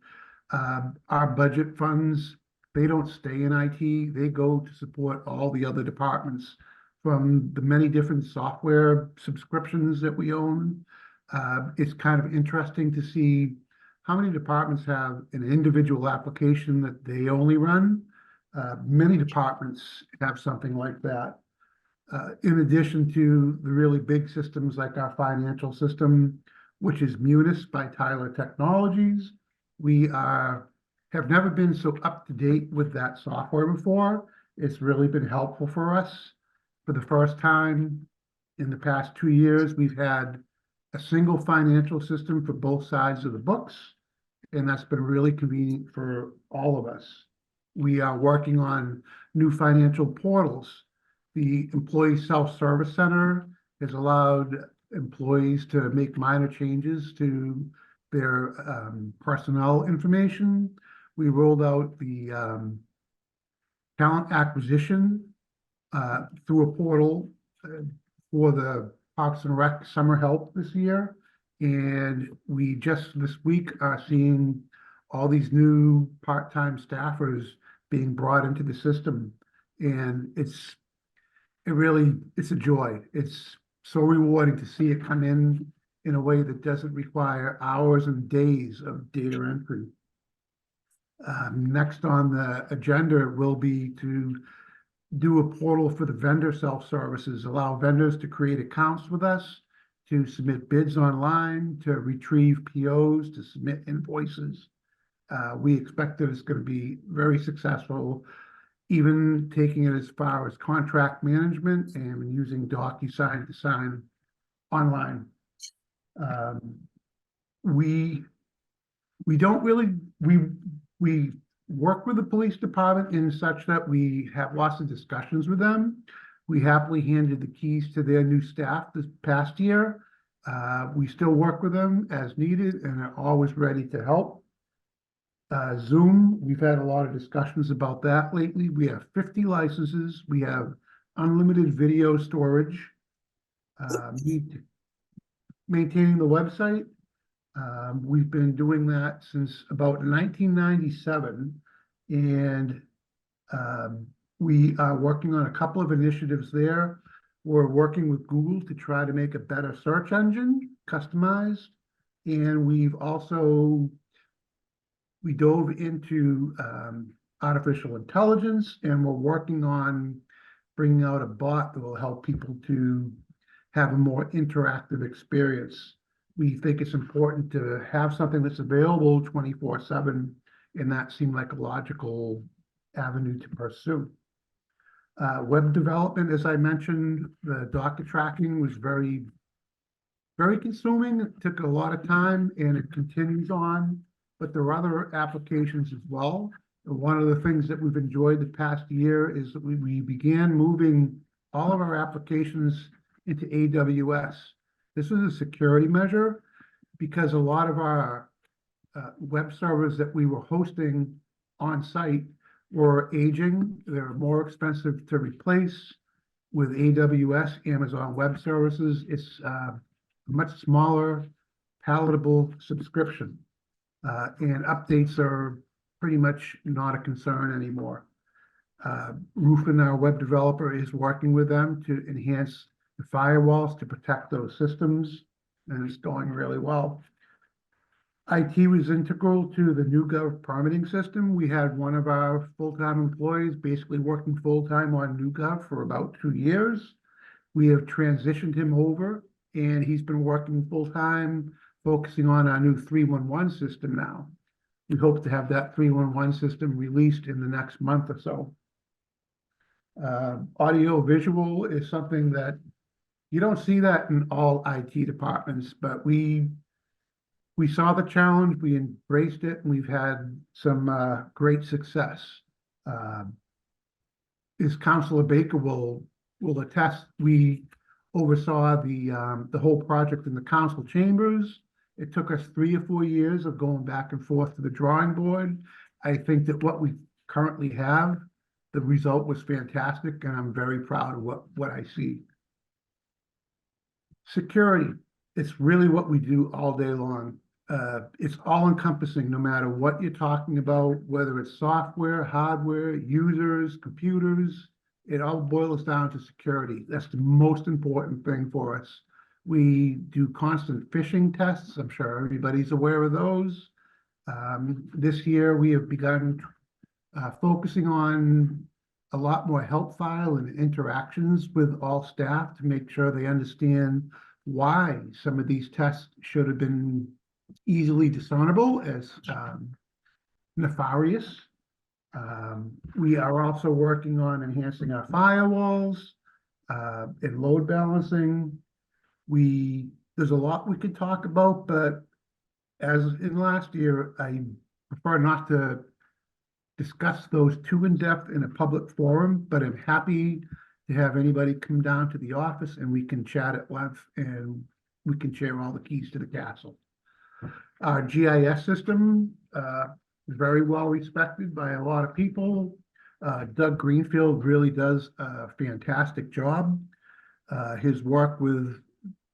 Our budget funds, they don't stay in IT. They go to support all the other departments, from the many different software subscriptions that we own. It's kind of interesting to see how many departments have an individual application that they only run. Many departments have something like that. In addition to the really big systems like our financial system, which is Munis by Tyler Technologies, we have never been so up to date with that software before. It's really been helpful for us. For the first time in the past 2 years, we've had a single financial system for both sides of the books, and that's been really convenient for all of us. We are working on new financial portals. The Employee Self-Service Center has allowed employees to make minor changes to their personnel information. We rolled out the talent acquisition through a portal for the Parks and Rec summer help this year. And we just this week are seeing all these new part-time staffers being brought into the system. And it's a joy. It's so rewarding to see it come in a way that doesn't require hours and days of data entry. Next on the agenda will be to do a portal for the vendor self-services, allow vendors to create accounts with us, to submit bids online, to retrieve POs, to submit invoices. We expect that it's going to be very successful, even taking it as far as contract management and using DocuSign to sign online. We don't really, we work with the police department in such that we have lots of discussions with them. We happily handed the keys to their new staff this past year. We still work with them as needed and are always ready to help. Zoom, we've had a lot of discussions about that lately. We have 50 licenses. We have unlimited video storage. Maintaining the website. We've been doing that since about 1997, and we are working on a couple of initiatives there. We're working with Google to try to make a better search engine, customized, and we dove into artificial intelligence, and we're working on bringing out a bot that will help people to have a more interactive experience. We think it's important to have something that's available 24/7, and that seemed like a logical avenue to pursue. Web development, as I mentioned, the docket tracking was very, very consuming. It took a lot of time, and it continues on, but there are other applications as well. And one of the things that we've enjoyed the past year is that we began moving all of our applications into AWS. This is a security measure because a lot of our web servers that we were hosting on site were aging. They're more expensive to replace. With AWS, Amazon Web Services, it's a much smaller, palatable subscription. And updates are pretty much not a concern anymore. Rufin, our web developer, is working with them to enhance the firewalls to protect those systems, and it's going really well. IT was integral to the NewGov permitting system. We had one of our full-time employees basically working full-time on NewGov for about 2 years. We have transitioned him over, and he's been working full-time, focusing on our new 311 system now. We hope to have that 311 system released in the next month or so. Audio visual is something that you don't see that in all IT departments, but we saw the challenge, we embraced it, and we've had some great success. As Councilor Baker will attest, we oversaw the whole project in the council chambers. It took us 3 or 4 years of going back and forth to the drawing board. I think that what we currently have, the result was fantastic, and I'm very proud of what I see. Security, it's really what we do all day long. It's all encompassing, no matter what you're talking about, whether it's software, hardware, users, computers, it all boils down to security. That's the most important thing for us. We do constant phishing tests. I'm sure everybody's aware of those. This year, we have begun focusing on a lot more help file and interactions with all staff to make sure they understand why some of these tests should have been easily discernible as nefarious. We are also working on enhancing our firewalls and load balancing. There's a lot we could talk about, but as in last year, I prefer not to discuss those too in depth in a public forum, but I'm happy to have anybody come down to the office and we can chat at length and we can share all the keys to the castle. Our GIS system is very well respected by a lot of people. Doug Greenfield really does a fantastic job. His work with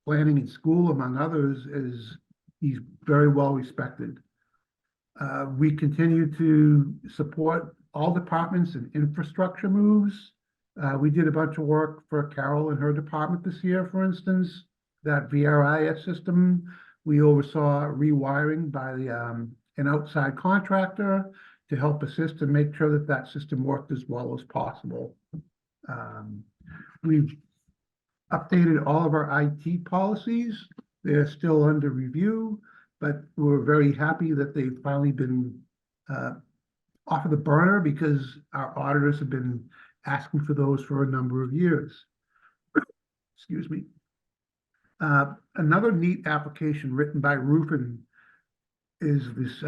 planning in school, among others, he's very well respected. We continue to support all departments and infrastructure moves. We did a bunch of work for Carol and her department this year, for instance. That VRIS system, we oversaw rewiring by an outside contractor to help assist and make sure that that system worked as well as possible. We've updated all of our IT policies. They're still under review, but we're very happy that they've finally been off of the burner because our auditors have been asking for those for a number of years. Excuse me. Another neat application written by Rufin is this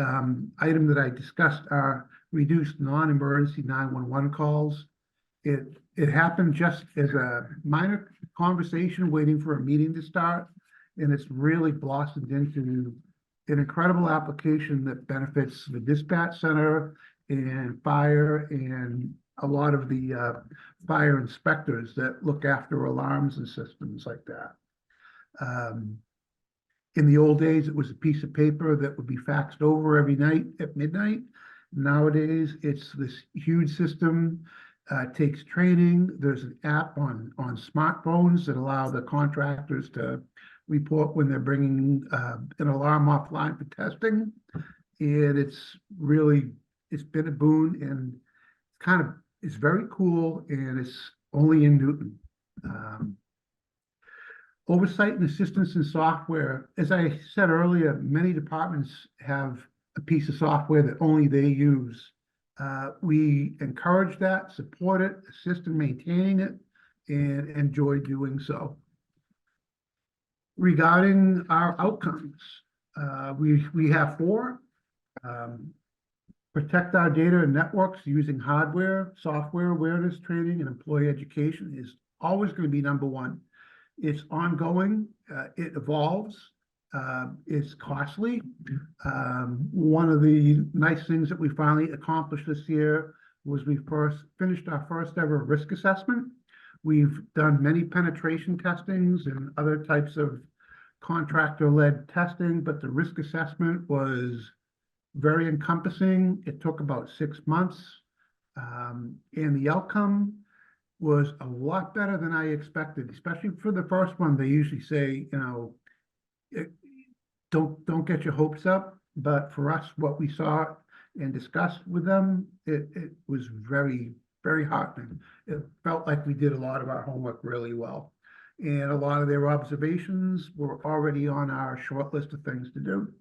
item that I discussed, our reduced non-emergency 911 calls. It happened just as a minor conversation waiting for a meeting to start, and it's really blossomed into an incredible application that benefits the dispatch center and fire and a lot of the fire inspectors that look after alarms and systems like that. In the old days, it was a piece of paper that would be faxed over every night at midnight. Nowadays, it's this huge system. Takes training. There's an app on smartphones that allow the contractors to report when they're bringing an alarm offline for testing. And it's been a boon, and it's very cool, and it's only in Newton. Oversight and assistance in software. As I said earlier, many departments have a piece of software that only they use. We encourage that, support it, assist in maintaining it, and enjoy doing so. Regarding our outcomes, we have 4. Protect our data and networks using hardware, software awareness training, and employee education is always going to be number 1. It's ongoing, it evolves, it's costly. One of the nice things that we finally accomplished this year was we finished our first ever risk assessment. We've done many penetration testings and other types of contractor-led testing, but the risk assessment was very encompassing. It took about 6 months, and the outcome was a lot better than I expected, especially for the first one. They usually say, don't get your hopes up. But for us, what we saw and discussed with them, it was very, very heartening. It felt like we did a lot of our homework really well. And a lot of their observations were already on our short list of things to do.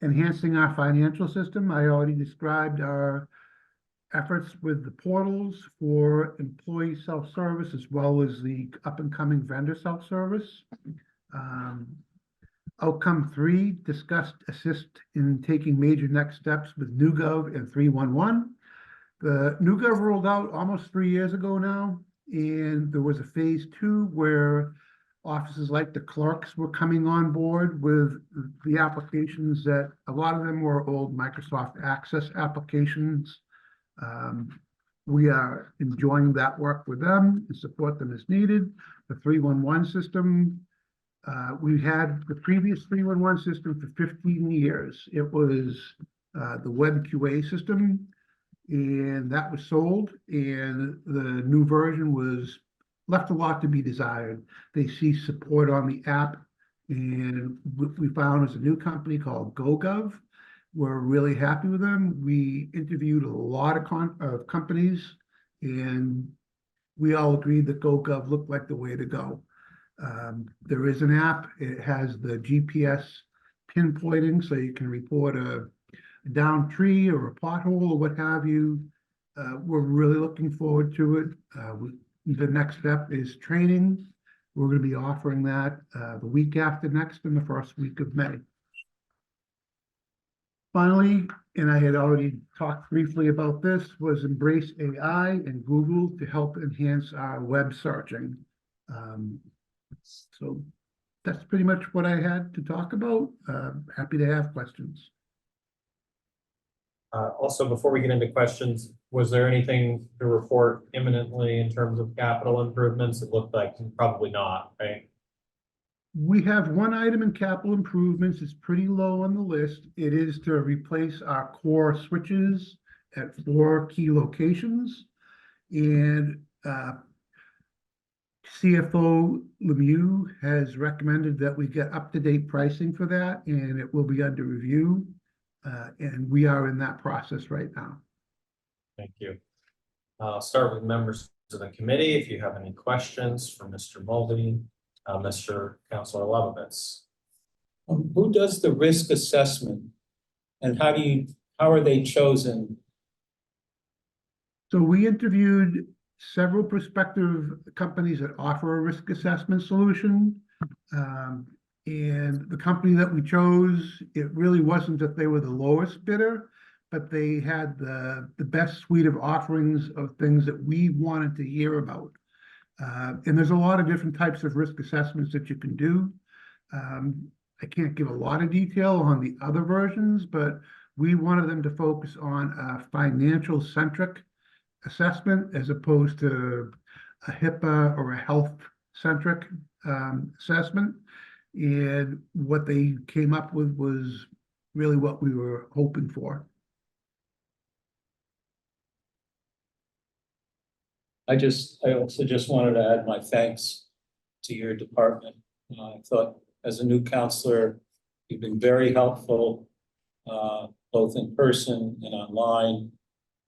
Enhancing our financial system. I already described our efforts with the portals for employee self-service as well as the up-and-coming vendor self-service. Outcome 3, discussed assist in taking major next steps with NewGov and 311. The NewGov rolled out almost 3 years ago now, and there was a phase 2 where offices like the clerks were coming on board with the applications that a lot of them were old Microsoft Access applications. We are enjoying that work with them and support them as needed. The 311 system, we had the previous 311 system for 15 years. It was the web QA system, and that was sold, and the new version was left a lot to be desired. They see support on the app, and what we found is a new company called GoGov. We're really happy with them. We interviewed a lot of companies, and we all agreed that GoGov looked like the way to go. There is an app. It has the GPS pinpointing, so you can report a downed tree or a pothole or what have you. We're really looking forward to it. The next step is training. We're going to be offering that the week after next in the first week of May. Finally, and I had already talked briefly about this, was embrace AI and Google to help enhance our web searching. So that's pretty much what I had to talk about. Happy to have questions. Also, before we get into questions, was there anything to report imminently in terms of capital improvements? It looked like probably not, right? We have one item in capital improvements. It's pretty low on the list. It is to replace our core switches at 4 key locations. And CFO Lemieux has recommended that we get up-to-date pricing for that, and it will be under review. And we are in that process right now. Thank you. I'll start with members of the committee. If you have any questions for Mr. Mulvey, Mr. Counselor Lovovitz. Who does the risk assessment and how are they chosen? So we interviewed several prospective companies that offer a risk assessment solution. And the company that we chose, it really wasn't that they were the lowest bidder, but they had the best suite of offerings of things that we wanted to hear about. And there's a lot of different types of risk assessments that you can do. I can't give a lot of detail on the other versions, but we wanted them to focus on a financial centric assessment as opposed to a HIPAA or a health centric assessment. And what they came up with was really what we were hoping for. I also just wanted to add my thanks to your department. I thought as a new counselor, you've been very helpful, both in person and online.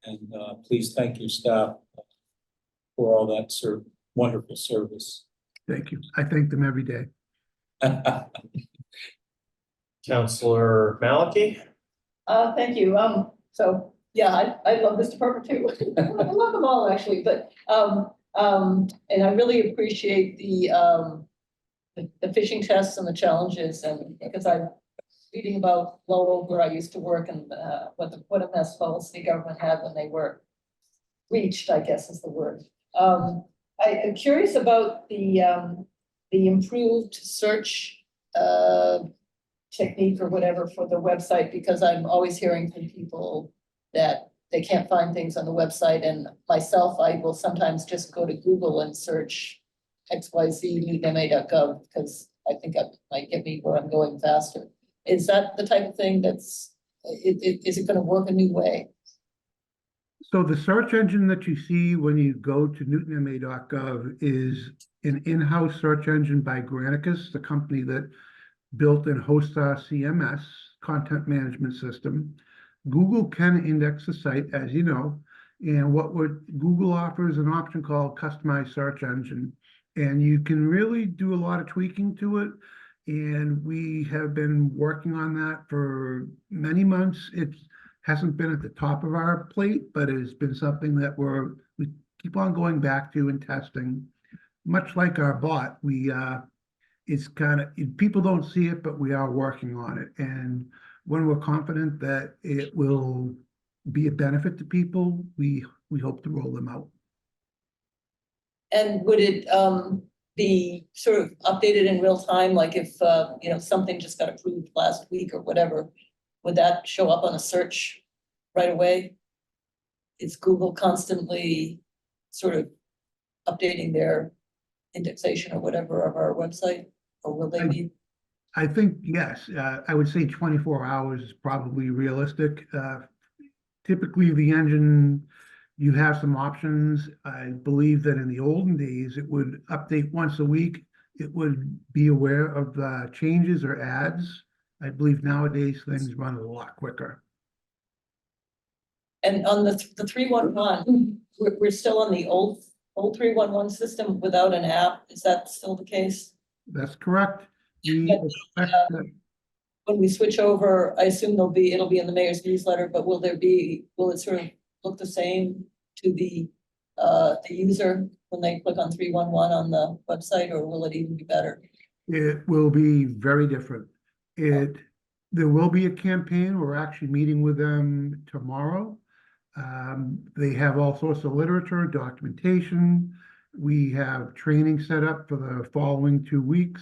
And please thank your staff for all that wonderful service. Thank you. I thank them every day. Counselor Malachy? Thank you. So yeah, I love this department too. I love them all actually, but and I really appreciate the phishing tests and the challenges, and because I'm reading about Lowell where I used to work and what a mess policy government had when they were reached, I guess is the word. I am curious about the improved search technique or whatever for the website, because I'm always hearing from people that they can't find things on the website, and myself, I will sometimes just go to Google and search xyz.newtonma.gov because I think it might get me where I'm going faster. Is that the type of thing is it going to work a new way? So the search engine that you see when you go to newtonma.gov is an in-house search engine by Granicus, the company that built and hosts our CMS, content management system. Google can index the site, as you know, and Google offers an option called customized search engine, and you can really do a lot of tweaking to it. And we have been working on that for many months. It hasn't been at the top of our plate, but it has been something that we keep on going back to and testing. Much like our bot, it's kind of, people don't see it, but we are working on it. And when we're confident that it will be a benefit to people, we hope to roll them out. And would it be sort of updated in real time? Like if something just got approved last week or whatever, would that show up on a search right away? Is Google constantly sort of updating their indexation or whatever of our website, or will they be? I think, yes, I would say 24 hours is probably realistic. Typically the engine, you have some options. I believe that in the olden days, it would update once a week. It would be aware of changes or ads. I believe nowadays things run a lot quicker. And on the 311, we're still on the old 311 system without an app. Is that still the case? That's correct. We expect that. When we switch over, I assume it'll be in the mayor's newsletter, but will it sort of look the same to the user when they click on 311 on the website, or will it even be better? It will be very different. There will be a campaign. We're actually meeting with them tomorrow. They have all sorts of literature, documentation. We have training set up for the following 2 weeks.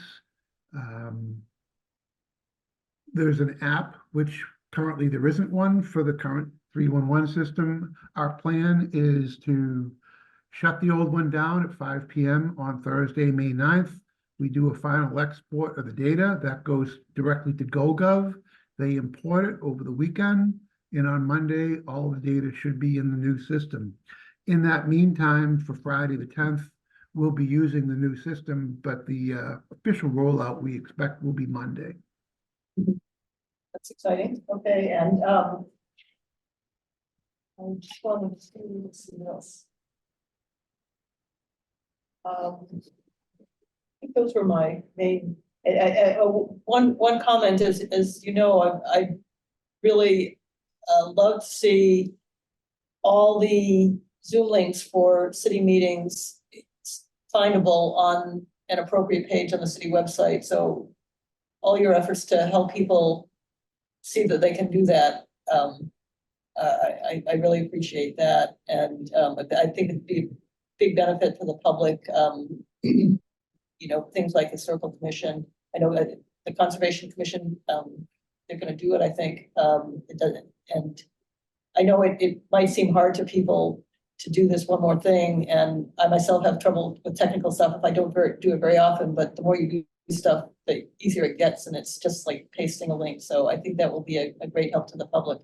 There's an app, which currently there isn't one for the current 311 system. Our plan is to shut the old one down at 5 p.m. on Thursday, May 9th. We do a final export of the data that goes directly to GoGov. They import it over the weekend, and on Monday, all of the data should be in the new system. In that meantime, for Friday the 10th, we'll be using the new system, but the official rollout we expect will be Monday. That's exciting. Okay, and I just wanted to see what else. I think those were my main. One comment is, as you know, I really love to see all the Zoom links for city meetings findable on an appropriate page on the city website. So all your efforts to help people see that they can do that. I really appreciate that. And I think it'd be a big benefit to the public. You know, things like Historical Commission. I know that the Conservation Commission, they're going to do it, I think. It doesn't, and I know it might seem hard to people to do this one more thing. And I myself have trouble with technical stuff if I don't do it very often, but the more you do stuff, the easier it gets, and it's just like pasting a link. So I think that will be a great help to the public.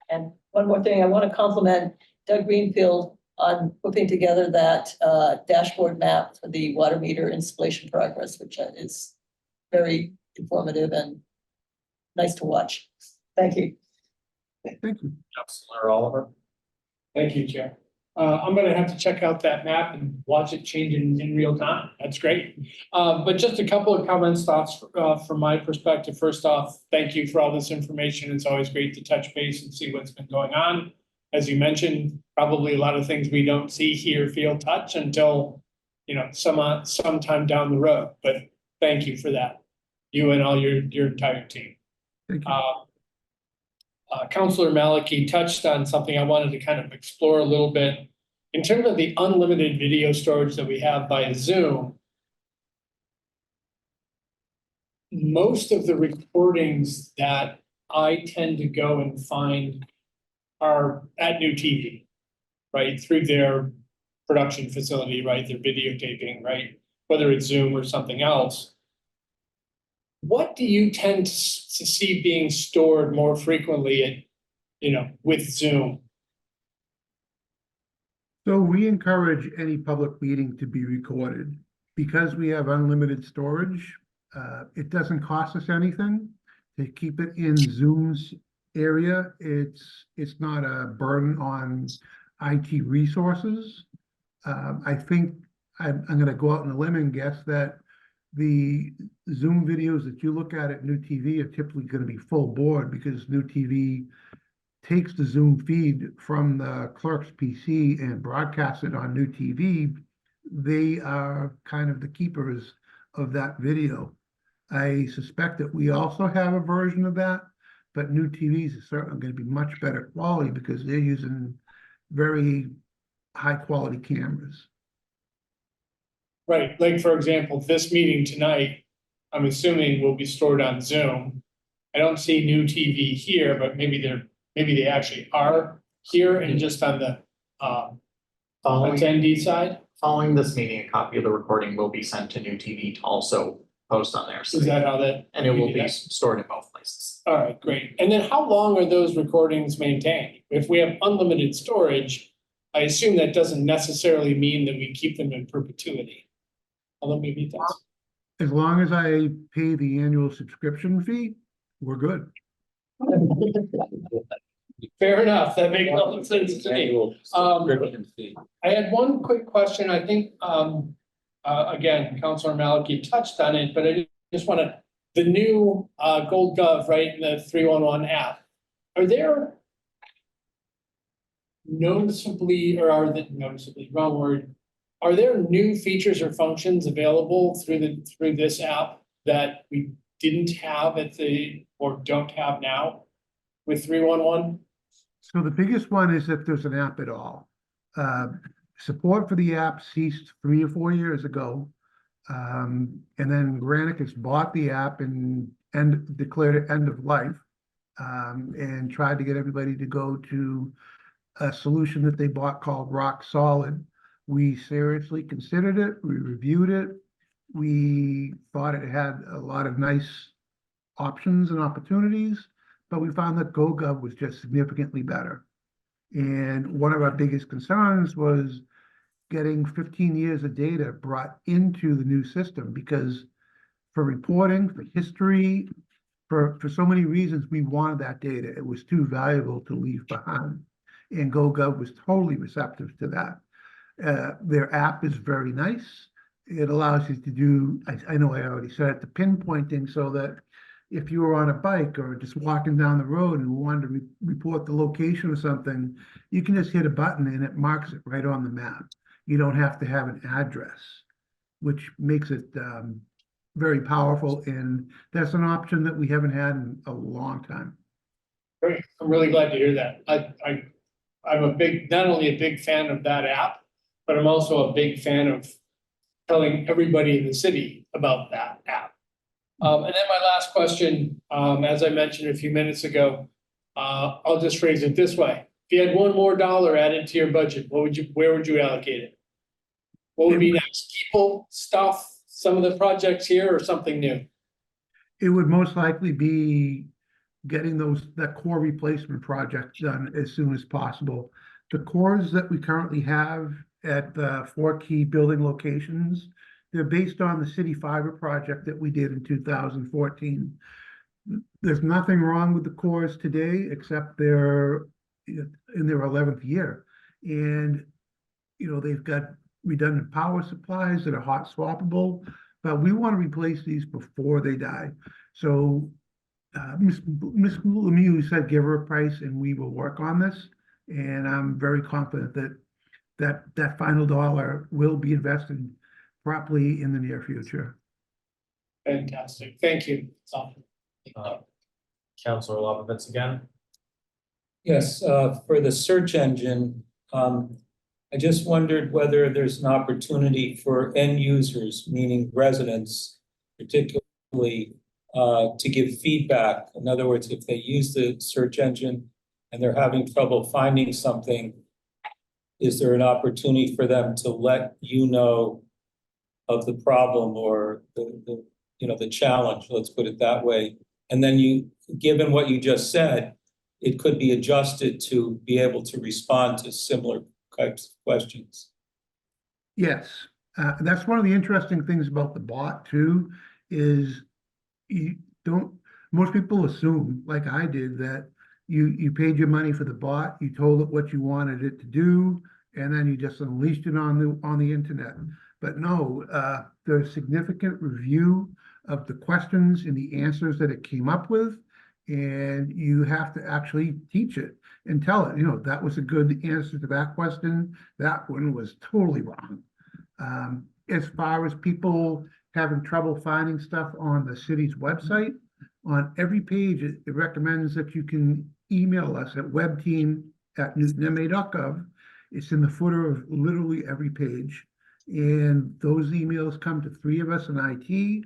And one more thing, I want to compliment Doug Greenfield on putting together that dashboard map for the water meter installation progress, which is very informative and nice to watch. Thank you. Thank you. Councilor Oliver. Thank you, Chair. I'm gonna have to check out that map and watch it change in real time. That's great. But just a couple of comments, thoughts from my perspective. First off, thank you for all this information. It's always great to touch base and see what's been going on. As you mentioned, probably a lot of things we don't see, hear, feel, touch until, you know, sometime down the road. But thank you for that, you and all your entire team. Thank you. Councilor Maliki touched on something I wanted to kind of explore a little bit. In terms of the unlimited video storage that we have by Zoom, most of the recordings that I tend to go and find are at New TV, right? Through their production facility, right? Their videotaping, right? Whether it's Zoom or something else. What do you tend to see being stored more frequently with Zoom? So we encourage any public meeting to be recorded. Because we have unlimited storage, it doesn't cost us anything to keep it in Zoom's area. It's not a burden on IT resources. I think I'm going to go out on a limb and guess that the Zoom videos that you look at New TV are typically going to be full board, because New TV takes the Zoom feed from the clerk's PC and broadcasts it on New TV. They are kind of the keepers of that video. I suspect that we also have a version of that, but New TVs is certainly going to be much better quality because they're using very high quality cameras. Right, like for example, this meeting tonight, I'm assuming will be stored on Zoom. I don't see New TV here, but maybe they actually are here and just on the attendee side. Following this meeting, a copy of the recording will be sent to New TV to also post on their site. Is that how that? And it will be stored in both places. All right, great. And then how long are those recordings maintained? If we have unlimited storage, I assume that doesn't necessarily mean that we keep them in perpetuity. Although maybe it does. As long as I pay the annual subscription fee, we're good. Fair enough. That makes a lot of sense to me. I had one quick question. I think, again, Councilor Maliki touched on it, but I just want to, the new GoldGov, right, in the 311 app, are there noticeably, or are they noticeably, wrong word, are there new features or functions available through this app that we didn't have or don't have now with 311? So the biggest one is if there's an app at all. Support for the app ceased 3 or 4 years ago. And then Granicus bought the app and declared it end of life. And tried to get everybody to go to a solution that they bought called Rock Solid. We seriously considered it, we reviewed it. We thought it had a lot of nice options and opportunities, but we found that GoGov was just significantly better. And one of our biggest concerns was getting 15 years of data brought into the new system, because for reporting, for history, for so many reasons, we wanted that data. It was too valuable to leave behind. And GoGov was totally receptive to that. Their app is very nice. It allows you to do, I know I already said it, the pinpointing, so that if you were on a bike or just walking down the road and wanted to report the location of something, you can just hit a button and it marks it right on the map. You don't have to have an address, which makes it very powerful. And that's an option that we haven't had in a long time. Great, I'm really glad to hear that. I'm not only a big fan of that app, but I'm also a big fan of telling everybody in the city about that app. And then my last question, as I mentioned a few minutes ago, I'll just phrase it this way. If you had $1 more added to your budget, where would you allocate it? What would be next? People, stuff, some of the projects here, or something new? It would most likely be getting that core replacement project done as soon as possible. The cores that we currently have at the 4 key building locations, they're based on the city fiber project that we did in 2014. There's nothing wrong with the cores today, except they're in their 11th year. And, they've got redundant power supplies that are hot swappable, but we want to replace these before they die. So Ms. Lemieux said give her a price and we will work on this. And I'm very confident that final dollar will be invested properly in the near future. Fantastic, thank you. Councilor Lovovitz again. Yes, for the search engine, I just wondered whether there's an opportunity for end users, meaning residents, particularly, to give feedback. In other words, if they use the search engine and they're having trouble finding something, is there an opportunity for them to let you know of the problem or the challenge, let's put it that way. And then given what you just said, it could be adjusted to be able to respond to similar types of questions. Yes, that's one of the interesting things about the bot too, is most people assume, like I did, that you paid your money for the bot, you told it what you wanted it to do, and then you just unleashed it on the internet. But no, there's significant review of the questions and the answers that it came up with, and you have to actually teach it and tell it, that was a good answer to that question. That one was totally wrong. As far as people having trouble finding stuff on the city's website, on every page, it recommends that you can email us at webteam@newtonma.gov. It's in the footer of literally every page. And those emails come to 3 of us in IT.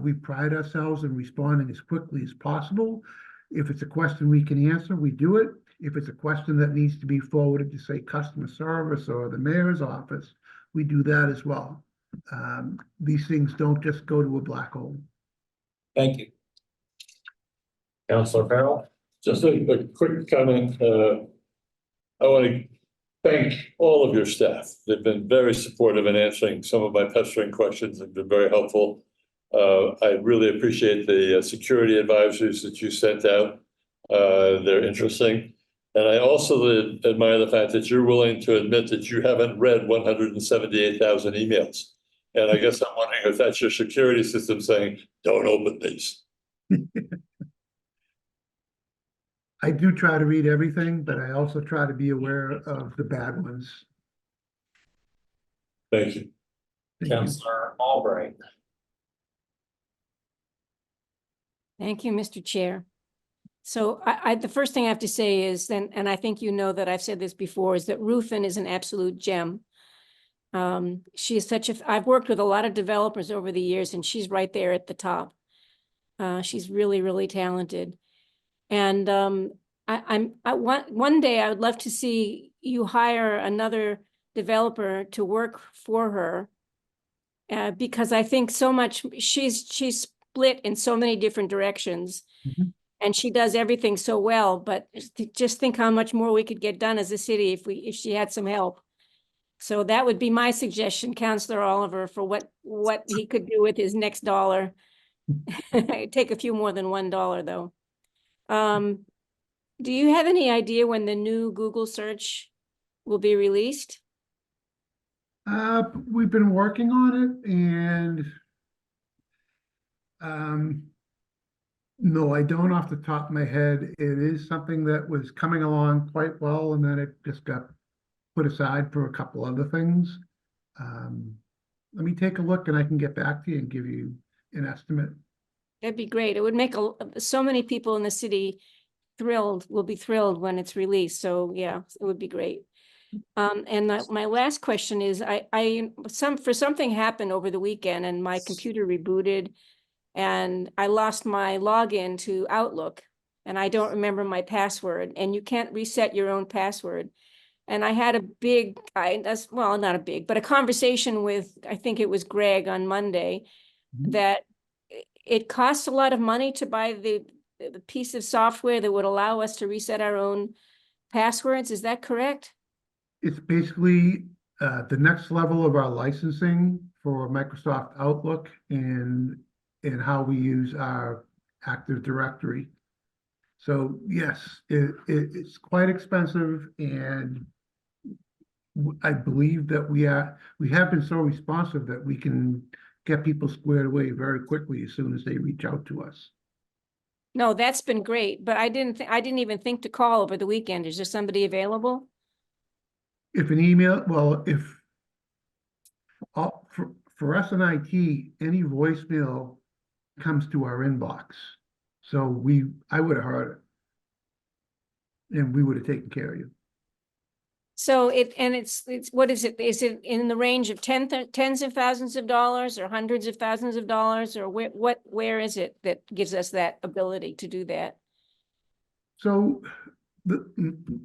We pride ourselves in responding as quickly as possible. If it's a question we can answer, we do it. If it's a question that needs to be forwarded to, say, customer service or the mayor's office, we do that as well. These things don't just go to a black hole. Thank you. Councilor Farrell. Just a quick comment. I want to thank all of your staff. They've been very supportive in answering some of my pestering questions and been very helpful. I really appreciate the security advisories that you sent out. They're interesting. And I also admire the fact that you're willing to admit that you haven't read 178,000 emails. And I guess I'm wondering if that's your security system saying, don't open these. I do try to read everything, but I also try to be aware of the bad ones. Thank you. Thank you. Councilor Albright. Thank you, Mr. Chair. So the first thing I have to say is, and I think you know that I've said this before, is that Ruthin is an absolute gem. She is I've worked with a lot of developers over the years, and she's right there at the top. She's really, really talented. And one day I would love to see you hire another developer to work for her. Because I think so much, she's split in so many different directions. Mhm. And she does everything so well, but just think how much more we could get done as a city if she had some help. So that would be my suggestion, Councillor Oliver, for what he could do with his next dollar. Take a few more than $1 though. Do you have any idea when the new Google search will be released? We've been working on it, and no, I don't off the top of my head. It is something that was coming along quite well, and then it just got put aside for a couple other things. Let me take a look, and I can get back to you and give you an estimate. That'd be great. It would make so many people in the city will be thrilled when it's released. So yeah, it would be great. And my last question is, something happened over the weekend and my computer rebooted and I lost my login to Outlook and I don't remember my password, and you can't reset your own password. And I had not a big, but a conversation with, I think it was Greg on Monday, that it costs a lot of money to buy the piece of software that would allow us to reset our own passwords. Is that correct? It's basically the next level of our licensing for Microsoft Outlook and how we use our Active Directory. So yes, it's quite expensive, and I believe that we have been so responsive that we can get people squared away very quickly as soon as they reach out to us. No, that's been great, but I didn't even think to call over the weekend. Is there somebody available? If an email, well, for us in IT, any voicemail comes to our inbox. So I would have heard it, and we would have taken care of you. So it's what is it? Is it in the range of tens of thousands of dollars or hundreds of thousands of dollars, or where is it that gives us that ability to do that? So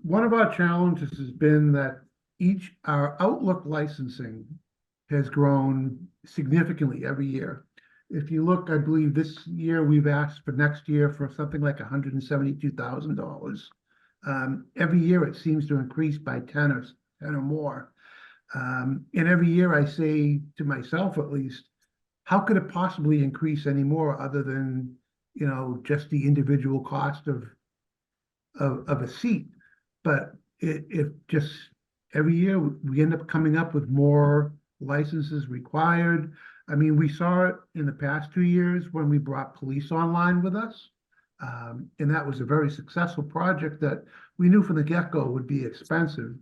one of our challenges has been that our Outlook licensing has grown significantly every year. If you look, I believe this year we've asked for next year for something like $172,000. Every year it seems to increase by 10 or more. And every year I say to myself, at least, how could it possibly increase any more other than, just the individual cost of a seat? But it just, every year we end up coming up with more licenses required. I mean, we saw it in the past 2 years when we brought police online with us. And that was a very successful project that we knew from the get-go would be expensive.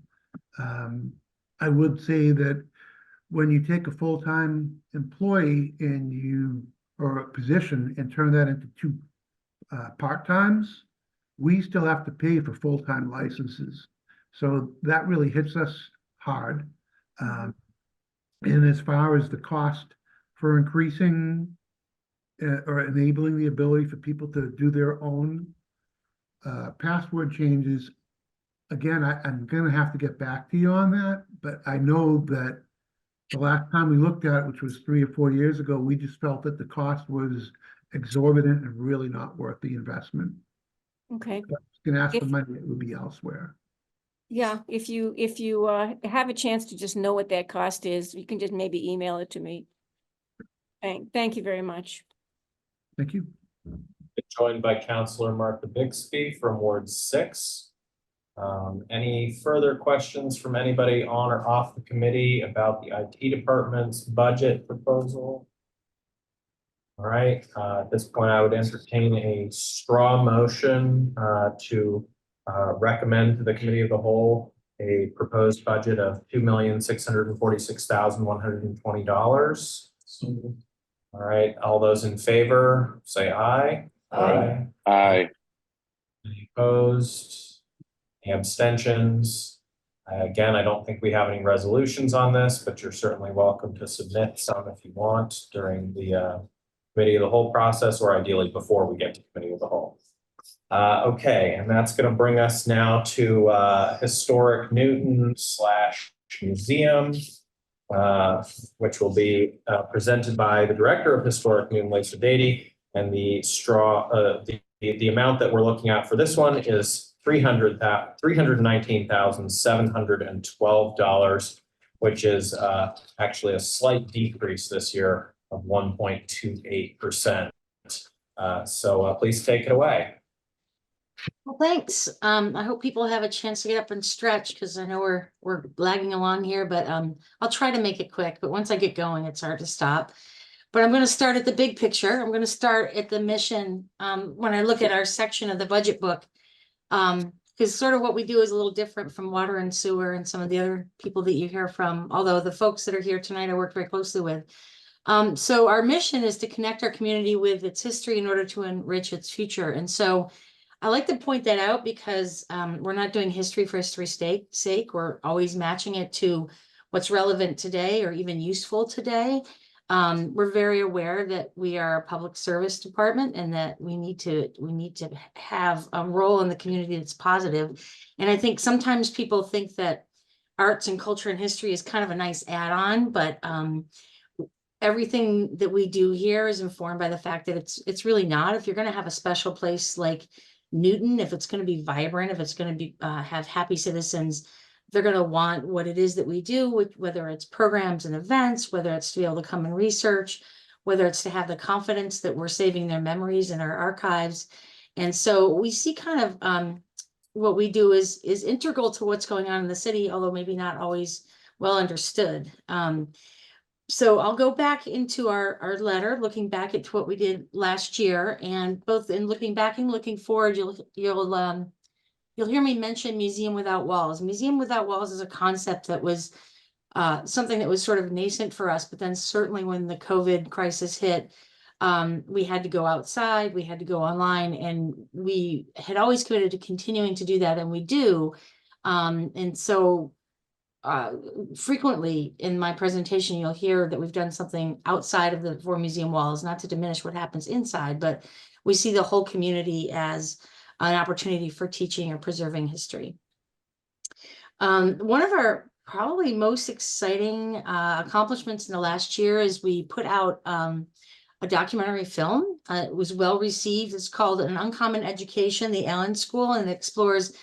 I would say that when you take a full-time employee or a position and turn that into 2 part-times, we still have to pay for full-time licenses. So that really hits us hard. And as far as the cost for increasing or enabling the ability for people to do their own password changes, again, I'm going to have to get back to you on that. But I know that the last time we looked at it, which was 3 or 4 years ago, we just felt that the cost was exorbitant and really not worth the investment. Okay. If I was going to ask for money, it would be elsewhere. Yeah, if you have a chance to just know what that cost is, you can just maybe email it to me. Thank you very much. Thank you. Joined by Councillor Martha Bixby from Ward 6. Any further questions from anybody on or off the committee about the IT department's budget proposal? All right, at this point, I would entertain a straw motion to recommend to the committee of the whole a proposed budget of $2,646,120. All right, all those in favor, say aye. Aye. Aye. Any opposed? Any abstentions? Again, I don't think we have any resolutions on this, but you're certainly welcome to submit some if you want during the committee of the whole process, or ideally before we get to committee of the whole. Okay, and that's gonna bring us now to Historic Newton / museum, which will be presented by the Director of Historic Newton, Lisa Beatty, and the amount that we're looking at for this one is $319,712, which is actually a slight decrease this year of 1.28%. So please take it away. Well, thanks. I hope people have a chance to get up and stretch because I know we're lagging along here, but I'll try to make it quick. But once I get going, it's hard to stop. But I'm going to start at the big picture. I'm going to start at the mission. When I look at our section of the budget book, because sort of what we do is a little different from water and sewer and some of the other people that you hear from, although the folks that are here tonight I work very closely with. So our mission is to connect our community with its history in order to enrich its future. And so I like to point that out because we're not doing history for history's sake. We're always matching it to what's relevant today or even useful today. We're very aware that we are a public service department and that we need to have a role in the community that's positive. And I think sometimes people think that arts and culture and history is kind of a nice add-on, but everything that we do here is informed by the fact that it's really not. If you're going to have a special place like Newton, if it's going to be vibrant, if it's going to be have happy citizens, they're going to want what it is that we do, whether it's programs and events, whether it's to be able to come and research, whether it's to have the confidence that we're saving their memories in our archives. And so we see kind of what we do is integral to what's going on in the city, although maybe not always well understood. So I'll go back into our letter, looking back at what we did last year, and both in looking back and looking forward, you'll hear me mention Museum Without Walls. Museum Without Walls is a concept that was something that was sort of nascent for us, but then certainly when the COVID crisis hit, we had to go outside, we had to go online, and we had always committed to continuing to do that, and we do. And so frequently in my presentation, you'll hear that we've done something outside of the four museum walls, not to diminish what happens inside, but we see the whole community as an opportunity for teaching or preserving history. One of our probably most exciting accomplishments in the last year is we put out a documentary film. It was well received. It's called An Uncommon Education, the Allen School, and it explores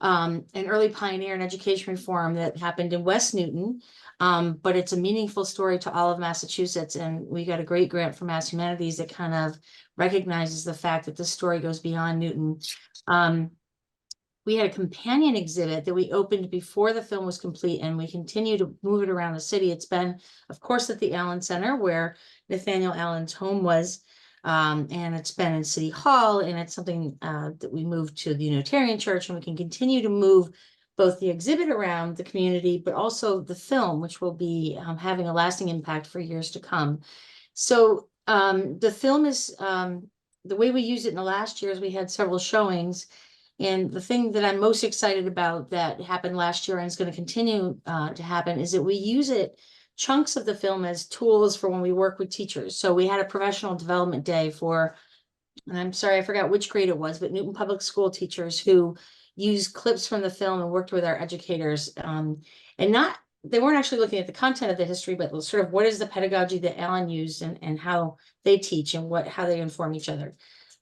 an early pioneer in education reform that happened in West Newton. But it's a meaningful story to all of Massachusetts. And we got a great grant from Mass Humanities that kind of recognizes the fact that this story goes beyond Newton. We had a companion exhibit that we opened before the film was complete, and we continue to move it around the city. It's been, of course, at the Allen Center where Nathaniel Allen's home was. And it's been in City Hall, and it's something that we moved to the Unitarian Church, and we can continue to move both the exhibit around the community, but also the film, which will be having a lasting impact for years to come. So the film is, the way we used it in the last year is we had several showings. And the thing that I'm most excited about that happened last year and is going to continue to happen is that we use chunks of the film as tools for when we work with teachers. So we had a professional development day for, and I'm sorry, I forgot which grade it was, but Newton Public School teachers who used clips from the film and worked with our educators. And they weren't actually looking at the content of the history, but sort of what is the pedagogy that Allen used and how they teach and how they inform each other.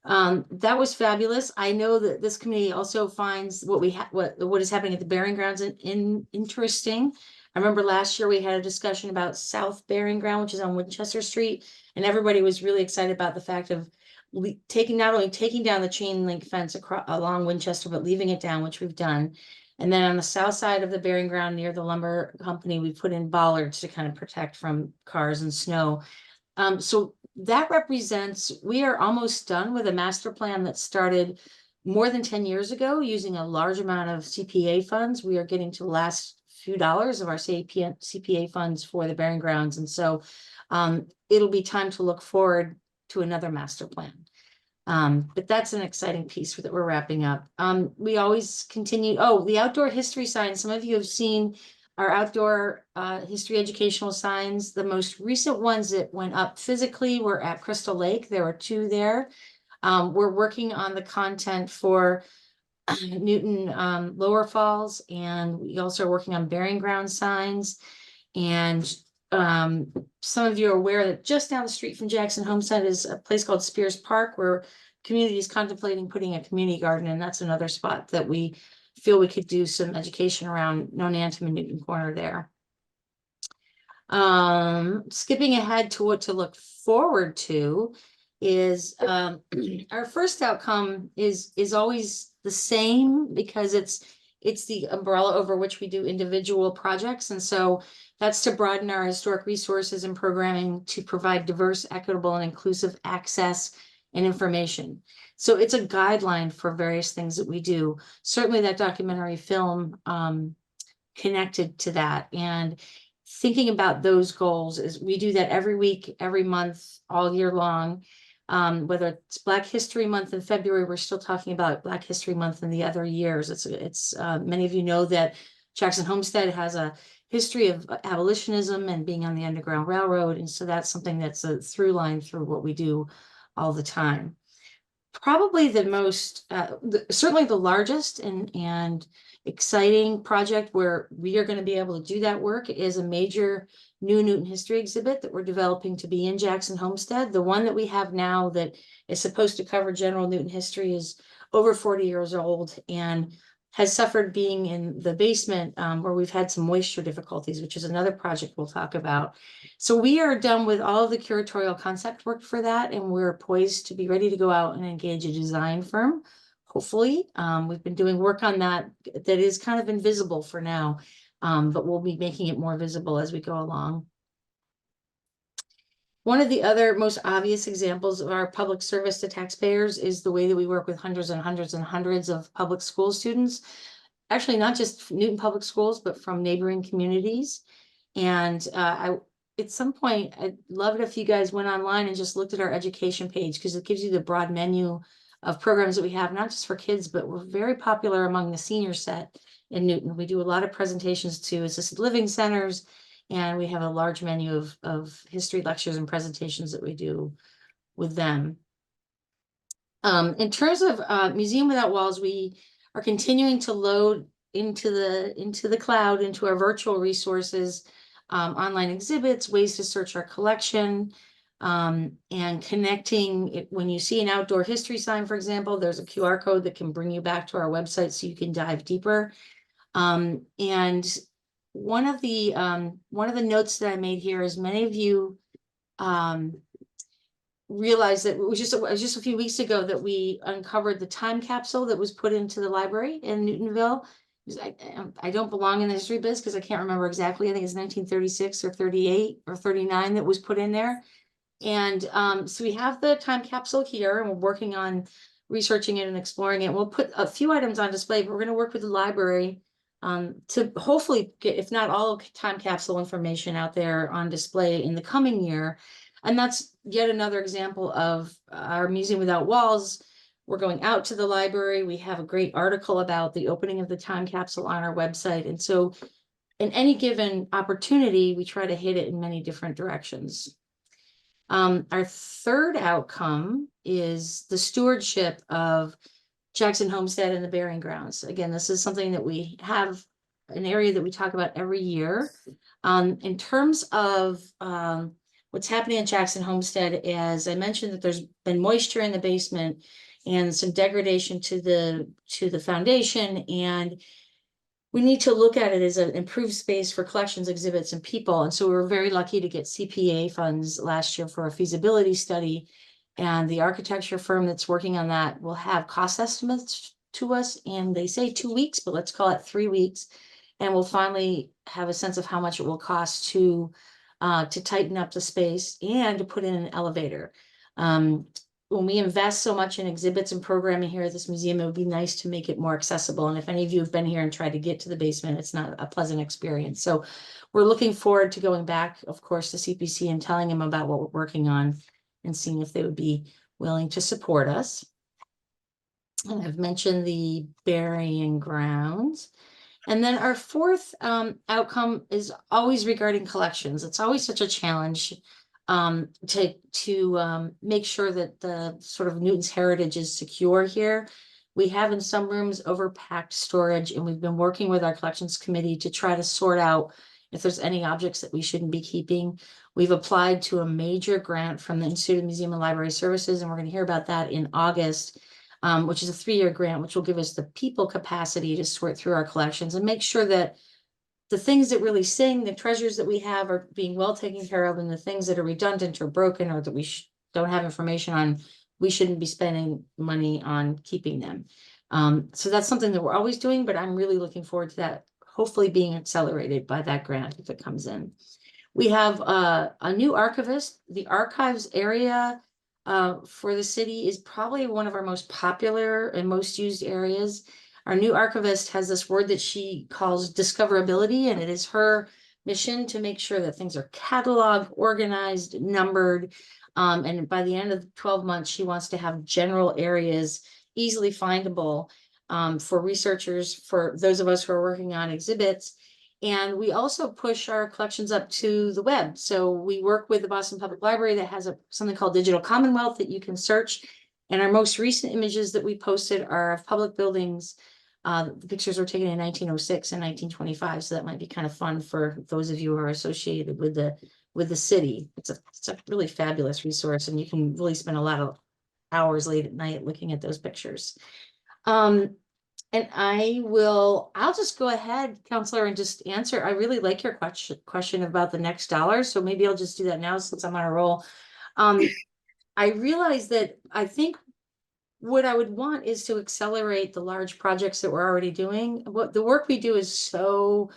That was fabulous. I know that this committee also finds what is happening at the Burying Grounds interesting. I remember last year we had a discussion about South Burying Ground, which is on Winchester Street, and everybody was really excited about the fact of not only taking down the chain link fence along Winchester, but leaving it down, which we've done. And then on the south side of the Burying Ground near the lumber company, we put in bollards to kind of protect from cars and snow. So that represents, we are almost done with a master plan that started more than 10 years ago using a large amount of CPA funds. We are getting to the last few dollars of our CPA funds for the Burying Grounds. And so it'll be time to look forward to another master plan. But that's an exciting piece that we're wrapping up. We always continue, oh, the outdoor history signs. Some of you have seen our outdoor history educational signs. The most recent ones that went up physically were at Crystal Lake. There were 2 there. We're working on the content for Newton Lower Falls, and we also are working on Burying Ground signs. And some of you are aware that just down the street from Jackson Homestead is a place called Spears Park, where community is contemplating putting a community garden, and that's another spot that we feel we could do some education around Nonantum and Newton Corner there. Skipping ahead to what to look forward to is our first outcome is always the same, because it's the umbrella over which we do individual projects. And so that's to broaden our historic resources and programming to provide diverse, equitable, and inclusive access and information. So it's a guideline for various things that we do. Certainly that documentary film connected to that. And thinking about those goals is we do that every week, every month, all year long. Whether it's Black History Month in February, we're still talking about Black History Month in the other years. It's many of you know that Jackson Homestead has a history of abolitionism and being on the Underground Railroad. And so that's something that's a through line through what we do all the time. Probably the most, certainly the largest and exciting project where we are going to be able to do that work is a major new Newton history exhibit that we're developing to be in Jackson Homestead. The one that we have now that is supposed to cover general Newton history is over 40 years old and has suffered being in the basement where we've had some moisture difficulties, which is another project we'll talk about. So we are done with all of the curatorial concept work for that, and we're poised to be ready to go out and engage a design firm. Hopefully, we've been doing work on that is kind of invisible for now, but we'll be making it more visible as we go along. One of the other most obvious examples of our public service to taxpayers is the way that we work with hundreds and hundreds and hundreds of public school students. Actually, not just Newton Public Schools, but from neighboring communities. And at some point, I'd love it if you guys went online and just looked at our education page, because it gives you the broad menu of programs that we have, not just for kids, but we're very popular among the senior set in Newton. We do a lot of presentations to assisted living centers, and we have a large menu of history lectures and presentations that we do with them. In terms of Museum Without Walls, we are continuing to load into the cloud, into our virtual resources, online exhibits, ways to search our collection, and connecting it. When you see an outdoor history sign, for example, there's a QR code that can bring you back to our website so you can dive deeper. And one of the notes that I made here is many of you realized that it was just a few weeks ago that we uncovered the time capsule that was put into the library in Newtonville. I don't belong in the history biz because I can't remember exactly. I think it's 1936 or 38 or 39 that was put in there. And so we have the time capsule here, and we're working on researching it and exploring it. We'll put a few items on display, but we're going to work with the library to hopefully get, if not all time capsule information out there on display in the coming year. And that's yet another example of our Museum Without Walls. We're going out to the library. We have a great article about the opening of the time capsule on our website. And so in any given opportunity, we try to hit it in many different directions. Our third outcome is the stewardship of Jackson Homestead and the Burying Grounds. Again, this is something that we have an area that we talk about every year. In terms of what's happening at Jackson Homestead, as I mentioned, that there's been moisture in the basement and some degradation to the foundation, and we need to look at it as an improved space for collections, exhibits, and people. And so we were very lucky to get CPA funds last year for a feasibility study. And the architecture firm that's working on that will have cost estimates to us. And they say 2 weeks, but let's call it 3 weeks. And we'll finally have a sense of how much it will cost to tighten up the space and to put in an elevator. When we invest so much in exhibits and programming here at this museum, it would be nice to make it more accessible. And if any of you have been here and tried to get to the basement, it's not a pleasant experience. So we're looking forward to going back, of course, to CPC and telling them about what we're working on and seeing if they would be willing to support us. And I've mentioned the burying grounds. And then our fourth outcome is always regarding collections. It's always such a challenge to make sure that the sort of Newton's heritage is secure here. We have in some rooms overpacked storage, and we've been working with our collections committee to try to sort out if there's any objects that we shouldn't be keeping. We've applied to a major grant from the Institute of Museum and Library Services, and we're going to hear about that in August, which is a 3-year grant, which will give us the people capacity to sort through our collections and make sure that the things that really sing, the treasures that we have are being well taken care of, and the things that are redundant or broken or that we don't have information on, we shouldn't be spending money on keeping them. So that's something that we're always doing, but I'm really looking forward to that hopefully being accelerated by that grant if it comes in. We have a new archivist. The archives area for the city is probably one of our most popular and most used areas. Our new archivist has this word that she calls discoverability, and it is her mission to make sure that things are cataloged, organized, numbered. And by the end of 12 months, she wants to have general areas easily findable for researchers, for those of us who are working on exhibits. And we also push our collections up to the web. So we work with the Boston Public Library that has something called Digital Commonwealth that you can search. And our most recent images that we posted are of public buildings. The pictures were taken in 1906 and 1925. So that might be kind of fun for those of you who are associated with the city. It's a really fabulous resource, and you can really spend a lot of hours late at night looking at those pictures. And I'll just go ahead, Counselor, and just answer. I really like your question about the next dollar. So maybe I'll just do that now since I'm on a roll. I realize that I think what I would want is to accelerate the large projects that we're already doing. What the work we do is so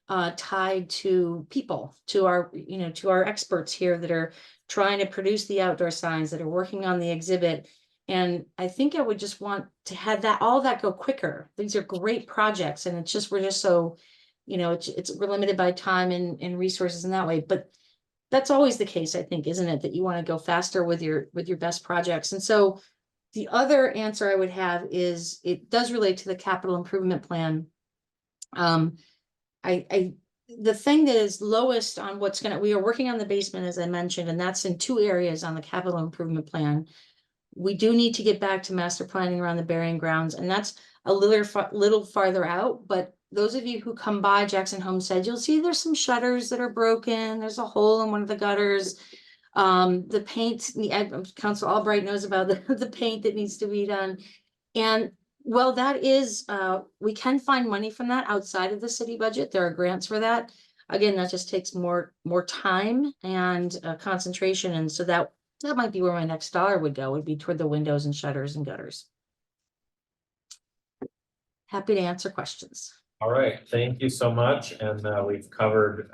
tied to people, to our experts here that are trying to produce the outdoor signs, that are working on the exhibit. And I think I would just want to have all that go quicker. These are great projects, and we're just so, we're limited by time and resources in that way. But that's always the case, I think, isn't it? That you want to go faster with your best projects. And so the other answer I would have is it does relate to the capital improvement plan. The thing that is lowest on we are working on the basement, as I mentioned, and that's in 2 areas on the capital improvement plan. We do need to get back to master planning around the burying grounds, and that's a little farther out. But those of you who come by Jackson Homestead, you'll see there's some shutters that are broken. There's a hole in one of the gutters. The paint, Councilor Albright knows about the paint that needs to be done. And well, that is, we can find money from that outside of the city budget. There are grants for that. Again, that just takes more time and concentration. And so that might be where my next dollar would go, would be toward the windows and shutters and gutters. Happy to answer questions. All right, thank you so much. And we've covered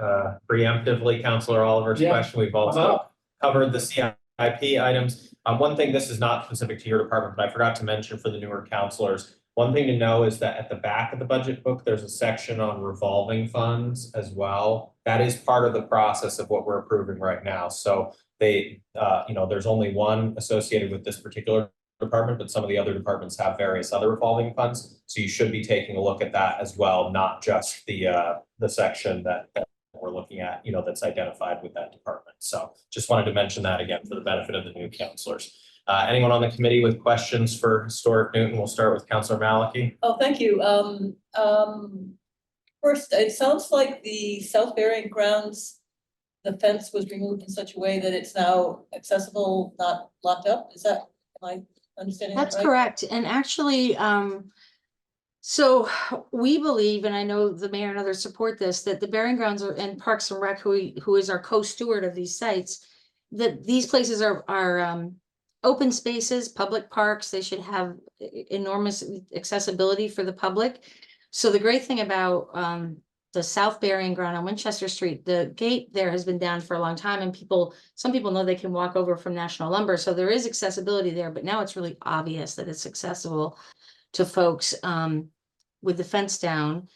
preemptively Councilor Oliver's question. We've also covered the CIP items. One thing, this is not specific to your department, but I forgot to mention for the newer counselors. One thing to know is that at the back of the budget book, there's a section on revolving funds as well. That is part of the process of what we're approving right now. So there's only one associated with this particular department, but some of the other departments have various other revolving funds. So you should be taking a look at that as well, not just the section that we're looking at, that's identified with that department. So just wanted to mention that again for the benefit of the new counselors. Anyone on the committee with questions for Historic Newton? We'll start with Councilor Malachy. Oh, thank you. First, it sounds like the South Burying Grounds, the fence was removed in such a way that it's now accessible, not locked up. Am I understanding that right? That's correct. And actually, so we believe, and I know the mayor and others support this, that the burying grounds and Parks and Rec, who is our co-steward of these sites, that these places are open spaces, public parks. They should have enormous accessibility for the public. So the great thing about the South Burying Ground on Winchester Street, the gate there has been down for a long time, and some people know they can walk over from National Lumber. So there is accessibility there, but now it's really obvious that it's accessible to folks with the fence down.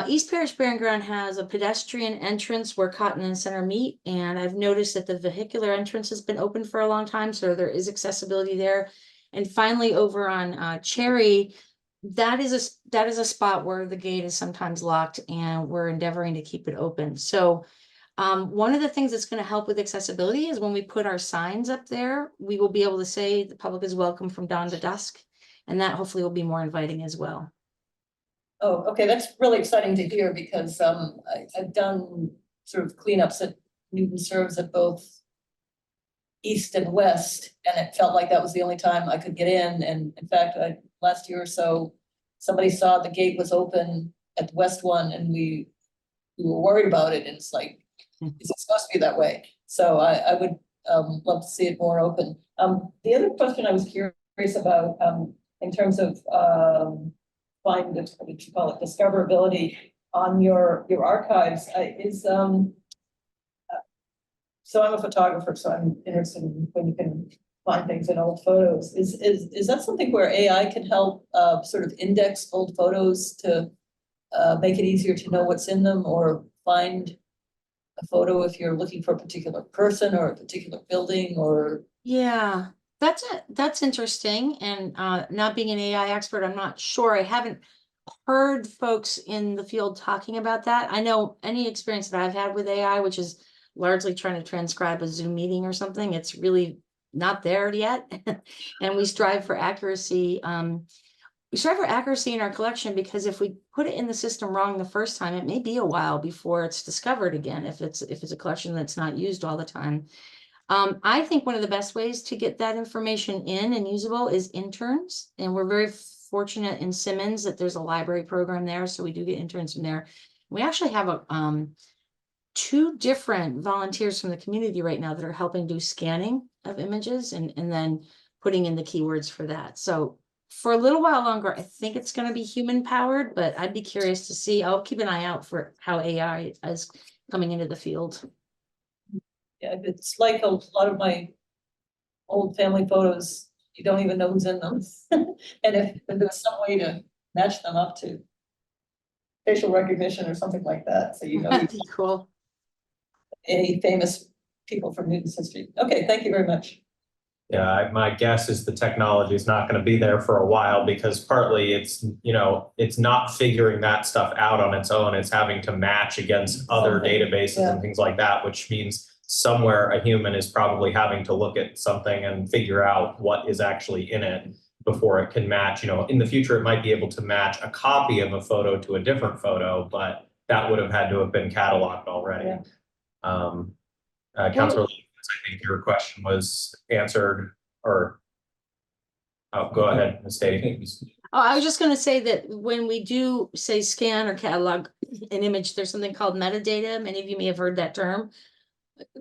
East Parish Barren Ground has a pedestrian entrance where Cotton and Center meet, and I've noticed that the vehicular entrance has been open for a long time, so there is accessibility there. And finally, over on Cherry, that is a spot where the gate is sometimes locked, and we're endeavoring to keep it open. So one of the things that's going to help with accessibility is when we put our signs up there, we will be able to say the public is welcome from dawn to dusk, and that hopefully will be more inviting as well. Oh, okay, that's really exciting to hear because I've done sort of cleanups at Newton Serves at both east and west, and it felt like that was the only time I could get in. And in fact, last year or so, somebody saw the gate was open at the west one, and we were worried about it. And it's like, is it supposed to be that way? So I would love to see it more open. The other question I was curious about, in terms of find what you call it, discoverability on your archives, is so I'm a photographer, so I'm interested in when you can find things in old photos. Is that something where AI can help sort of index old photos to make it easier to know what's in them, or find a photo if you're looking for a particular person or a particular building? Or Yeah, that's interesting. And not being an AI expert, I'm not sure. I haven't heard folks in the field talking about that. I know any experience that I've had with AI, which is largely trying to transcribe a Zoom meeting or something, it's really not there yet. And we strive for accuracy. We strive for accuracy in our collection, because if we put it in the system wrong the first time, it may be a while before it's discovered again, if it's a collection that's not used all the time. I think one of the best ways to get that information in and usable is interns, and we're very fortunate in Simmons that there's a library program there, so we do get interns from there. We actually have two different volunteers from the community right now that are helping do scanning of images and then putting in the keywords for that. So for a little while longer, I think it's going to be human powered, but I'd be curious to see. I'll keep an eye out for how AI is coming into the field. yeah, it's like a lot of my old family photos, you don't even know who's in them. And if there's some way to match them up to facial recognition or something like that, so you know That'd be cool. any famous people from Newton's history. Okay, thank you very much. Yeah, my guess is the technology is not going to be there for a while, because partly it's, it's not figuring that stuff out on its own. It's having to match against other databases and things like that, which means somewhere a human is probably having to look at something and figure out what is actually in it before it can match. In the future, it might be able to match a copy of a photo to a different photo, but that would have had to have been cataloged already. Councilor, I think your question was answered, or go ahead, Ms. Stady. Oh, I was just going to say that when we do say scan or catalog an image, there's something called metadata. Many of you may have heard that term.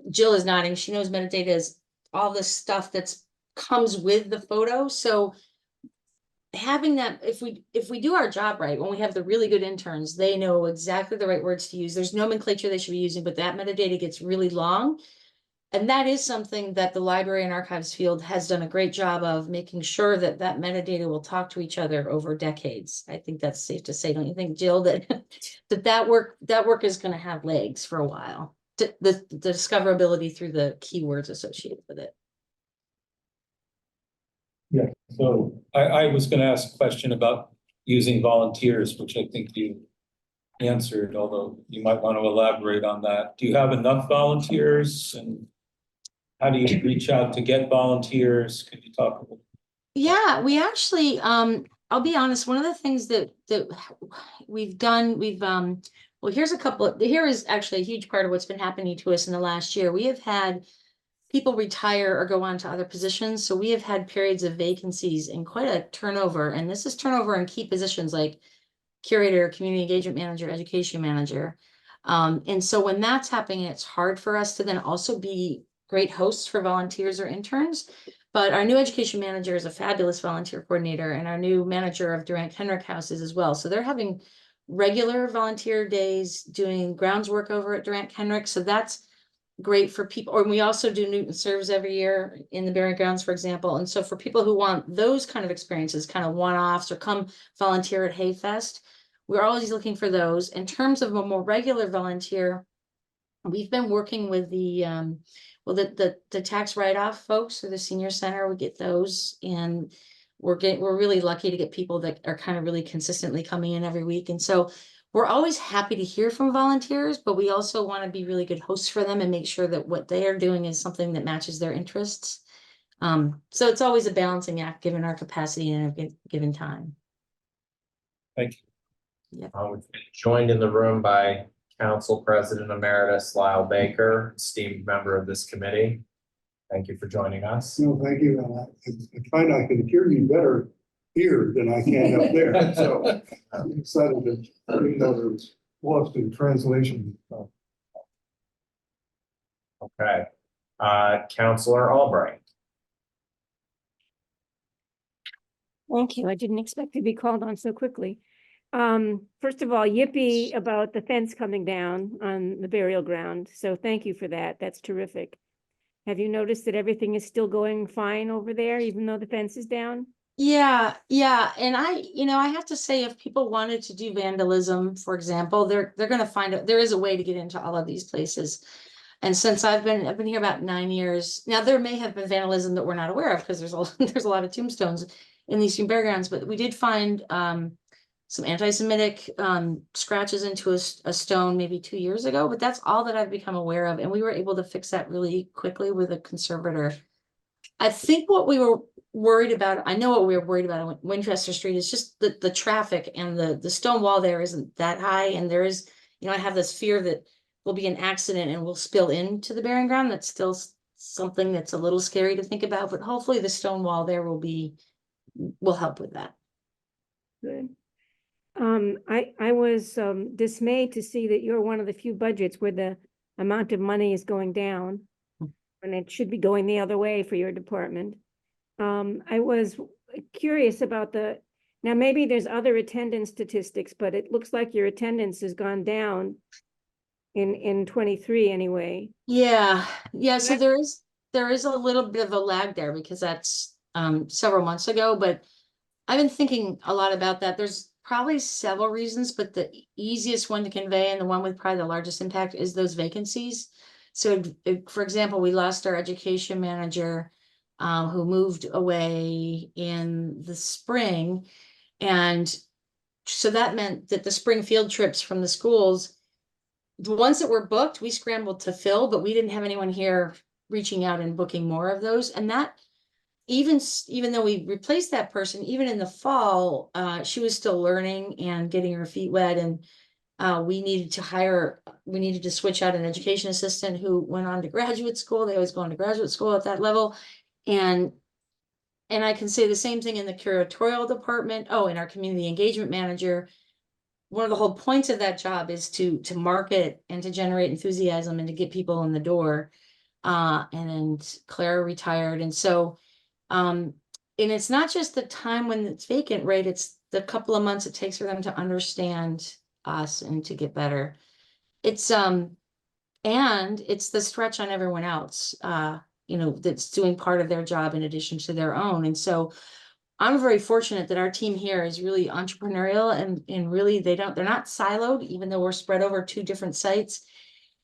Jill is nodding. She knows metadata is all the stuff that's comes with the photo. So having that, if we do our job right, when we have the really good interns, they know exactly the right words to use. There's nomenclature they should be using, but that metadata gets really long. And that is something that the library and archives field has done a great job of making sure that that metadata will talk to each other over decades. I think that's safe to say, don't you think, Jill, that that work is going to have legs for a while. The discoverability through the keywords associated with it. Yeah, so I was going to ask a question about using volunteers, which I think you answered, although you might want to elaborate on that. Do you have enough volunteers, and how do you reach out to get volunteers? Could you talk about? Yeah, we actually, I'll be honest, one of the things that we've done, well, here is actually a huge part of what's been happening to us in the last year. We have had people retire or go on to other positions. So we have had periods of vacancies and quite a turnover. And this is turnover in key positions like curator, community engagement manager, education manager. And so when that's happening, it's hard for us to then also be great hosts for volunteers or interns. But our new education manager is a fabulous volunteer coordinator, and our new manager of Durant Kenrick houses as well. So they're having regular volunteer days doing grounds work over at Durant Kenrick. So that's great for people. Or we also do Newton Serves every year in the Barren Grounds, for example. And so for people who want those kind of experiences, kind of one-offs, or come volunteer at Hayfest, we're always looking for those. In terms of a more regular volunteer, we've been working with the the tax write-off folks or the senior center. We get those, and we're really lucky to get people that are kind of really consistently coming in every week. And so we're always happy to hear from volunteers, but we also want to be really good hosts for them and make sure that what they are doing is something that matches their interests. So it's always a balancing act given our capacity in a given time. Thank you. We've been joined in the room by Council President Emeritus Lyle Baker, esteemed member of this committee. Thank you for joining us. No, thank you. I find I can hear you better here than I can up there. So I'm excited that even though there's lost in translation. Okay. Councilor Albright. Thank you. I didn't expect to be called on so quickly. First of all, yippee about the fence coming down on the burial ground. So thank you for that. That's terrific. Have you noticed that everything is still going fine over there, even though the fence is down? Yeah. And I have to say, if people wanted to do vandalism, for example, they're going to find out there is a way to get into all of these places. And since I've been here about 9 years now, there may have been vandalism that we're not aware of because there's a lot of tombstones in these burial grounds, but we did find some anti-Semitic scratches into a stone maybe 2 years ago, but that's all that I've become aware of. And we were able to fix that really quickly with a conservator. I think what we were worried about, I know what we were worried about on Winchester Street is just the traffic, and the stone wall there isn't that high. And there is, I have this fear that will be an accident and will spill into the burying ground. That's still something that's a little scary to think about, but hopefully the stone wall there will help with that. Good. I was dismayed to see that you're one of the few budgets where the amount of money is going down, and it should be going the other way for your department. I was curious about now maybe there's other attendance statistics, but it looks like your attendance has gone down in 23 anyway. Yeah. So there is a little bit of a lag there because that's several months ago, but I've been thinking a lot about that. There's probably several reasons, but the easiest one to convey and the one with probably the largest impact is those vacancies. So for example, we lost our education manager who moved away in the spring. And so that meant that the spring field trips from the schools, the ones that were booked, we scrambled to fill, but we didn't have anyone here reaching out and booking more of those. And that even though we replaced that person, even in the fall, she was still learning and getting her feet wet. And we needed to switch out an education assistant who went on to graduate school. They always go on to graduate school at that level. And I can say the same thing in the curatorial department. Oh, and our community engagement manager. One of the whole points of that job is to market and to generate enthusiasm and to get people in the door. And Clara retired. And so, and it's not just the time when it's vacant, right? It's the couple of months it takes for them to understand us and to get better. It's and it's the stretch on everyone else, that's doing part of their job in addition to their own. And so I'm very fortunate that our team here is really entrepreneurial and really they're not siloed, even though we're spread over 2 different sites.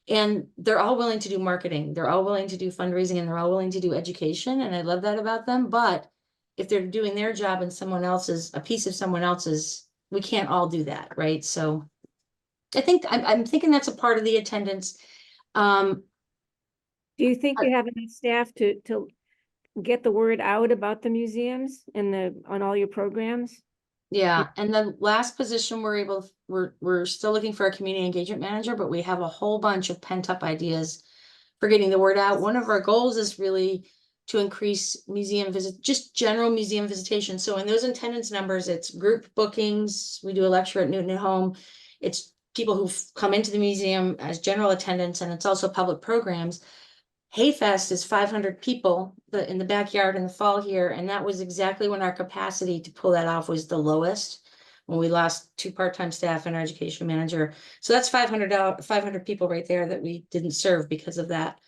And they're all willing to do marketing. They're all willing to do fundraising, and they're all willing to do education. And I love that about them. But if they're doing their job and a piece of someone else's, we can't all do that, right? So I think I'm thinking that's a part of the attendance. Do you think you have enough staff to get the word out about the museums and on all your programs? Yeah, and the last position we're still looking for a community engagement manager, but we have a whole bunch of pent up ideas for getting the word out. One of our goals is really to increase just general museum visitation. So in those attendance numbers, it's group bookings. We do a lecture at Newton at Home. It's people who've come into the museum as general attendance, and it's also public programs. Hayfest is 500 people in the backyard in the fall here, and that was exactly when our capacity to pull that off was the lowest, when we lost 2 part-time staff and our education manager. So that's 500 people right there that we didn't serve because of that.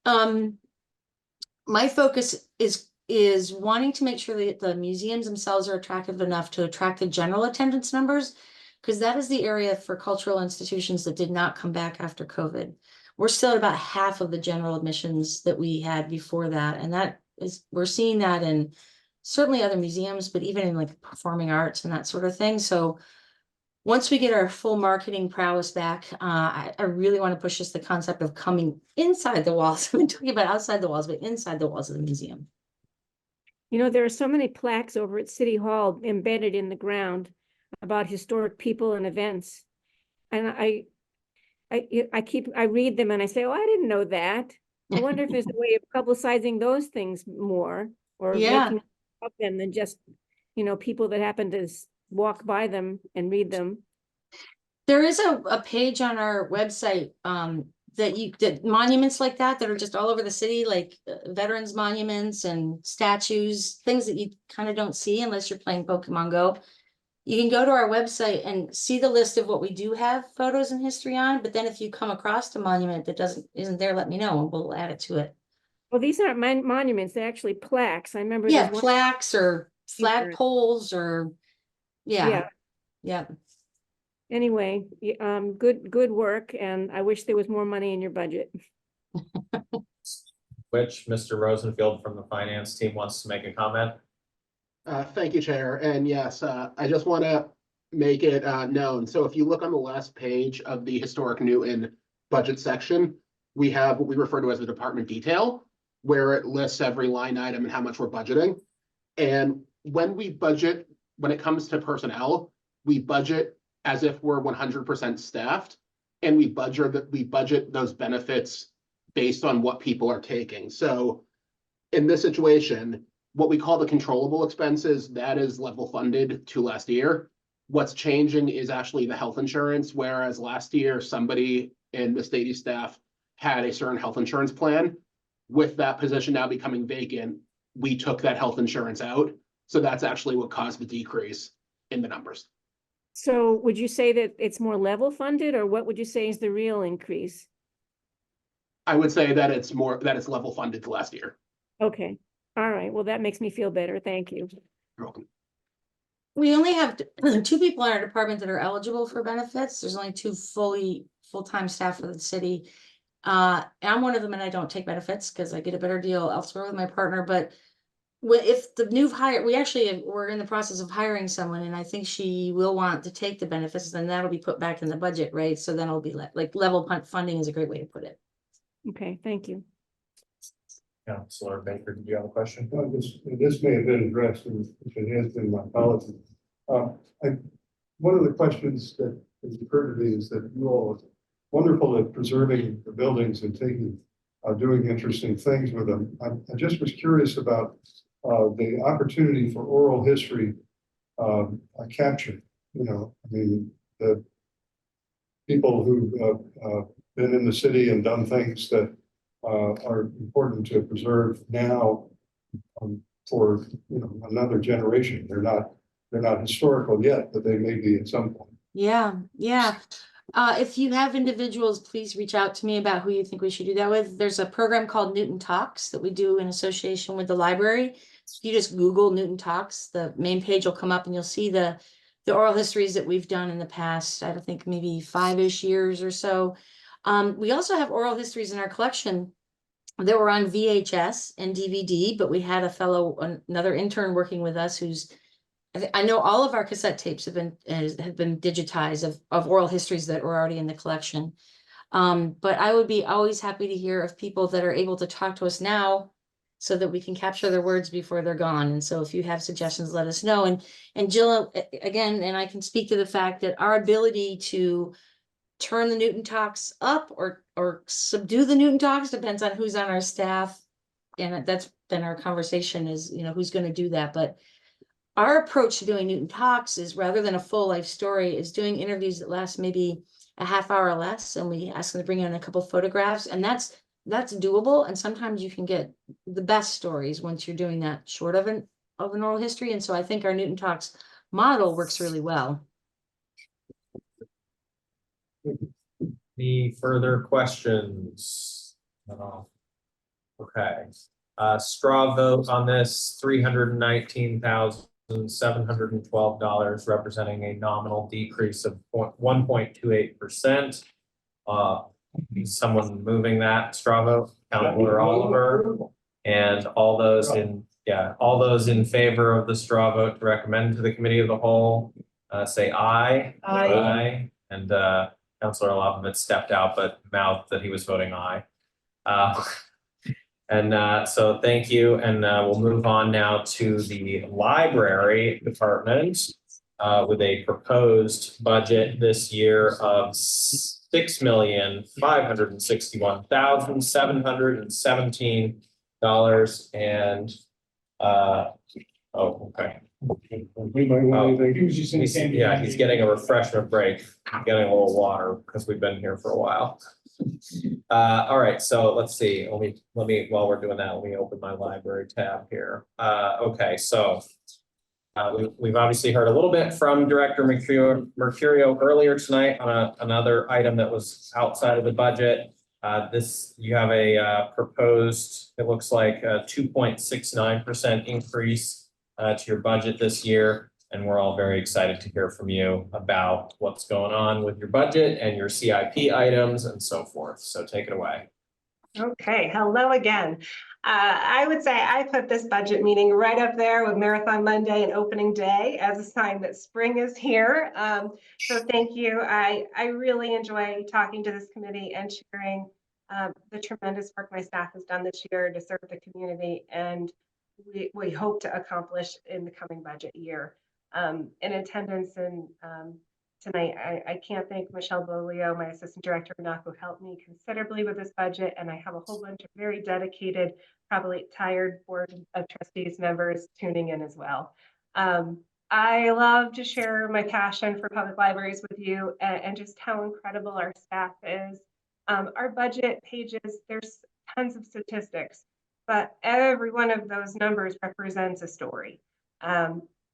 My focus is wanting to make sure that the museums themselves are attractive enough to attract the general attendance numbers, because that is the area for cultural institutions that did not come back after COVID. We're still at about half of the general admissions that we had before that, and that is, we're seeing that in certainly other museums, but even in like performing arts and that sort of thing. So once we get our full marketing prowess back, I really want to push just the concept of coming inside the walls. I've been talking about outside the walls, but inside the walls of the museum. You know, there are so many plaques over at City Hall embedded in the ground about historic people and events. And I read them and I say, oh, I didn't know that. I wonder if there's a way of publicizing those things more, or Yeah. making up them than just, you know, people that happen to walk by them and read them. There is a page on our website that monuments like that are just all over the city, like veterans monuments and statues, things that you kind of don't see unless you're playing Pokemon Go. You can go to our website and see the list of what we do have photos and history on, but then if you come across a monument that isn't there, let me know and we'll add it to it. Well, these aren't monuments, they're actually plaques. I remember. Yeah, there's one- plaques or T-shirt. flagpoles or, yeah. Anyway, good work, and I wish there was more money in your budget. Which Mr. Rosenfield from the finance team wants to make a comment. Thank you, Chair. And yes, I just want to make it known. So if you look on the last page of the Historic Newton budget section, we have what we refer to as the department detail, where it lists every line item and how much we're budgeting. And when we budget, when it comes to personnel, we budget as if we're 100% staffed, and we budget those benefits based on what people are taking. So in this situation, what we call the controllable expenses, that is level funded to last year. What's changing is actually the health insurance, whereas last year, somebody in the Stady staff had a certain health insurance plan. With that position now becoming vacant, we took that health insurance out. So that's actually what caused the decrease in the numbers. So would you say that it's more level funded, or what would you say is the real increase? I would say that it's level funded to last year. Okay, all right, well, that makes me feel better, thank you. You're welcome. We only have 2 people in our department that are eligible for benefits. There's only 2 full-time staff for the city. I'm one of them, and I don't take benefits because I get a better deal elsewhere with my partner. But if the new hire, we're in the process of hiring someone, and I think she will want to take the benefits, then that'll be put back in the budget, right? So then it'll be like level funding is a great way to put it. Okay, thank you. Councilor Baker, did you have a question? This may have been addressed, and if it has been, my apologies. One of the questions that has occurred to me is that you all are wonderful at preserving the buildings and doing interesting things with them. I just was curious about the opportunity for oral history capture. You know, I mean, the people who've been in the city and done things that are important to preserve now for another generation. They're not historical yet, but they may be at some point. Yeah. If you have individuals, please reach out to me about who you think we should do that with. There's a program called Newton Talks that we do in association with the library. If you just Google Newton Talks, the main page will come up and you'll see the oral histories that we've done in the past, I think maybe 5-ish years or so. We also have oral histories in our collection that were on VHS and DVD, but we had another intern working with us I know all of our cassette tapes have been digitized of oral histories that were already in the collection. But I would be always happy to hear of people that are able to talk to us now so that we can capture their words before they're gone. And so if you have suggestions, let us know. And Jill, again, and I can speak to the fact that our ability to turn the Newton Talks up or subdue the Newton Talks depends on who's on our staff. And that's been our conversation is, who's going to do that. But our approach to doing Newton Talks is, rather than a full life story, is doing interviews that last maybe a half hour or less. And we ask them to bring in a couple of photographs, and that's doable. And sometimes you can get the best stories once you're doing that short of an oral history. And so I think our Newton Talks model works really well. Any further questions? No. Okay. Straw vote on this, 319,000 $1,712, representing a nominal decrease of 1.28%. Someone moving that, straw vote, Counselor Oliver, and all those in favor of the straw vote to recommend to the committee of the whole, say aye. Aye. And Counselor Olafovitz stepped out, but mouthed that he was voting aye. So thank you, and we'll move on now to the library department with a proposed budget this year of $6,561,717 and okay. We might want anything. He's getting a refreshment break, getting a little water because we've been here for a while. All right, so let's see. Let me while we're doing that, let me open my library tab here. Okay, so we've obviously heard a little bit from Director Mercurio earlier tonight on another item that was outside of the budget. You have a proposed, it looks like a 2.69% increase to your budget this year. And we're all very excited to hear from you about what's going on with your budget and your CIP items and so forth. So take it away. Okay, hello again. I would say I put this budget meeting right up there with Marathon Monday and opening day as a sign that spring is here. So thank you. I really enjoy talking to this committee and sharing the tremendous work my staff has done this year to serve the community, and we hope to accomplish in the coming budget year. In attendance and tonight, I can't thank Michelle Bolio, my assistant director, who helped me considerably with this budget, and I have a whole bunch of very dedicated, probably tired board of trustees members tuning in as well. I love to share my passion for public libraries with you and just how incredible our staff is. Our budget pages, there's tons of statistics, but every one of those numbers represents a story.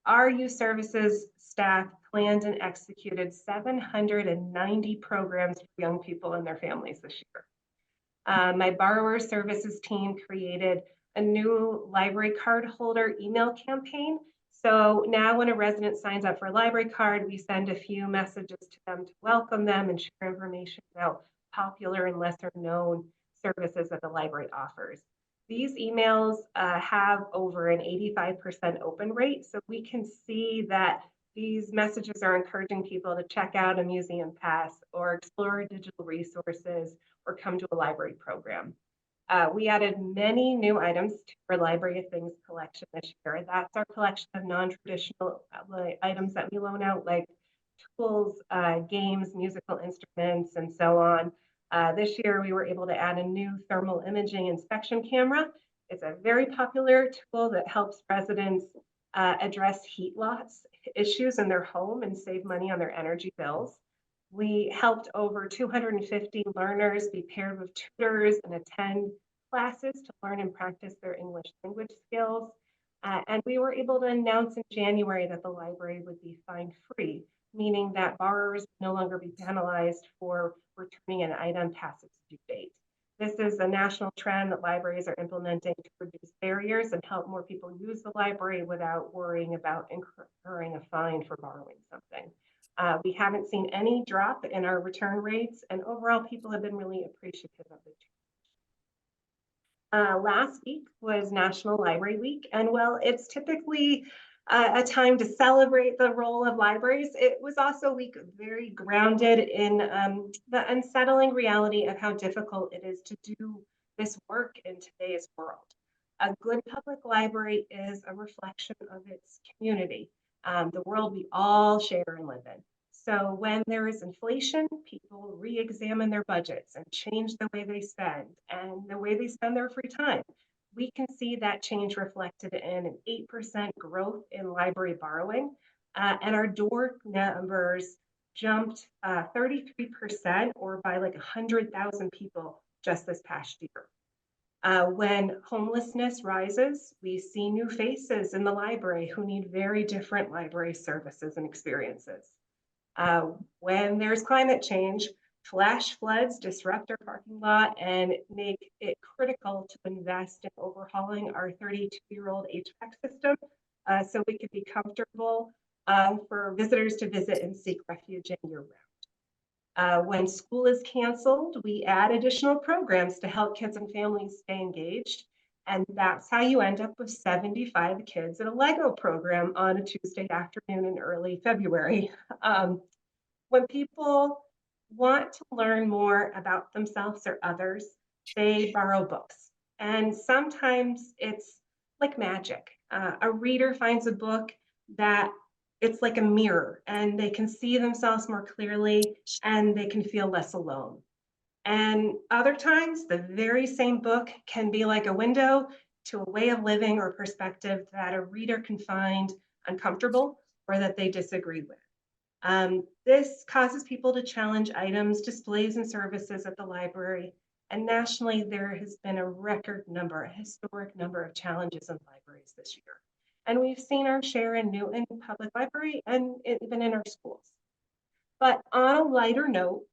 Our youth services staff planned and executed 790 programs for young people and their families this year. My borrower services team created a new library card holder email campaign. So now when a resident signs up for a library card, we send a few messages to them to welcome them and share information about popular and lesser known services that the library offers. These emails have over an 85% open rate, so we can see that these messages are encouraging people to check out a museum pass or explore digital resources or come to a library program. We added many new items to our Library of Things collection this year. That's our collection of non-traditional items that we loan out, like tools, games, musical instruments, and so on. This year, we were able to add a new thermal imaging inspection camera. It's a very popular tool that helps residents address heat loss issues in their home and save money on their energy bills. We helped over 250 learners be paired with tutors and attend classes to learn and practice their English language skills. And we were able to announce in January that the library would be fine-free, meaning that borrowers would no longer be penalized for returning an item past its due date. This is a national trend that libraries are implementing to reduce barriers and help more people use the library without worrying about incurring a fine for borrowing something. We haven't seen any drop in our return rates, and overall people have been really appreciative of the change. Last week was National Library Week, and while it's typically a time to celebrate the role of libraries, it was also a week very grounded in the unsettling reality of how difficult it is to do this work in today's world. A good public library is a reflection of its community, the world we all share and live in. So when there is inflation, people re-examine their budgets and change the way they spend and the way they spend their free time. We can see that change reflected in an 8% growth in library borrowing, and our door numbers jumped 33%, or by like 100,000 people just this past year. When homelessness rises, we see new faces in the library who need very different library services and experiences. When there's climate change, flash floods disrupt our parking lot and make it critical to invest in overhauling our 32-year-old HVAC system so we could be comfortable for visitors to visit and seek refuge in year-round. When school is canceled, we add additional programs to help kids and families stay engaged. And that's how you end up with 75 kids at a Lego program on a Tuesday afternoon in early February. When people want to learn more about themselves or others, they borrow books. And sometimes it's like magic. A reader finds a book that it's like a mirror and they can see themselves more clearly and they can feel less alone. And other times, the very same book can be like a window to a way of living or perspective that a reader can find uncomfortable or that they disagree with. This causes people to challenge items, displays, and services at the library. And nationally, there has been a historic number of challenges in libraries this year. And we've seen our share in Newton Public Library and even in our schools. But on a lighter note,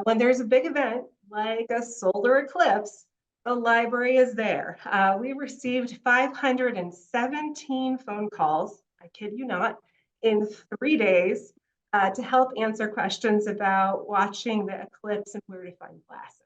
when there's a big event like a solar eclipse, the library is there. We received 517 phone calls, I kid you not, in 3 days to help answer questions about watching the eclipse and where to find classes.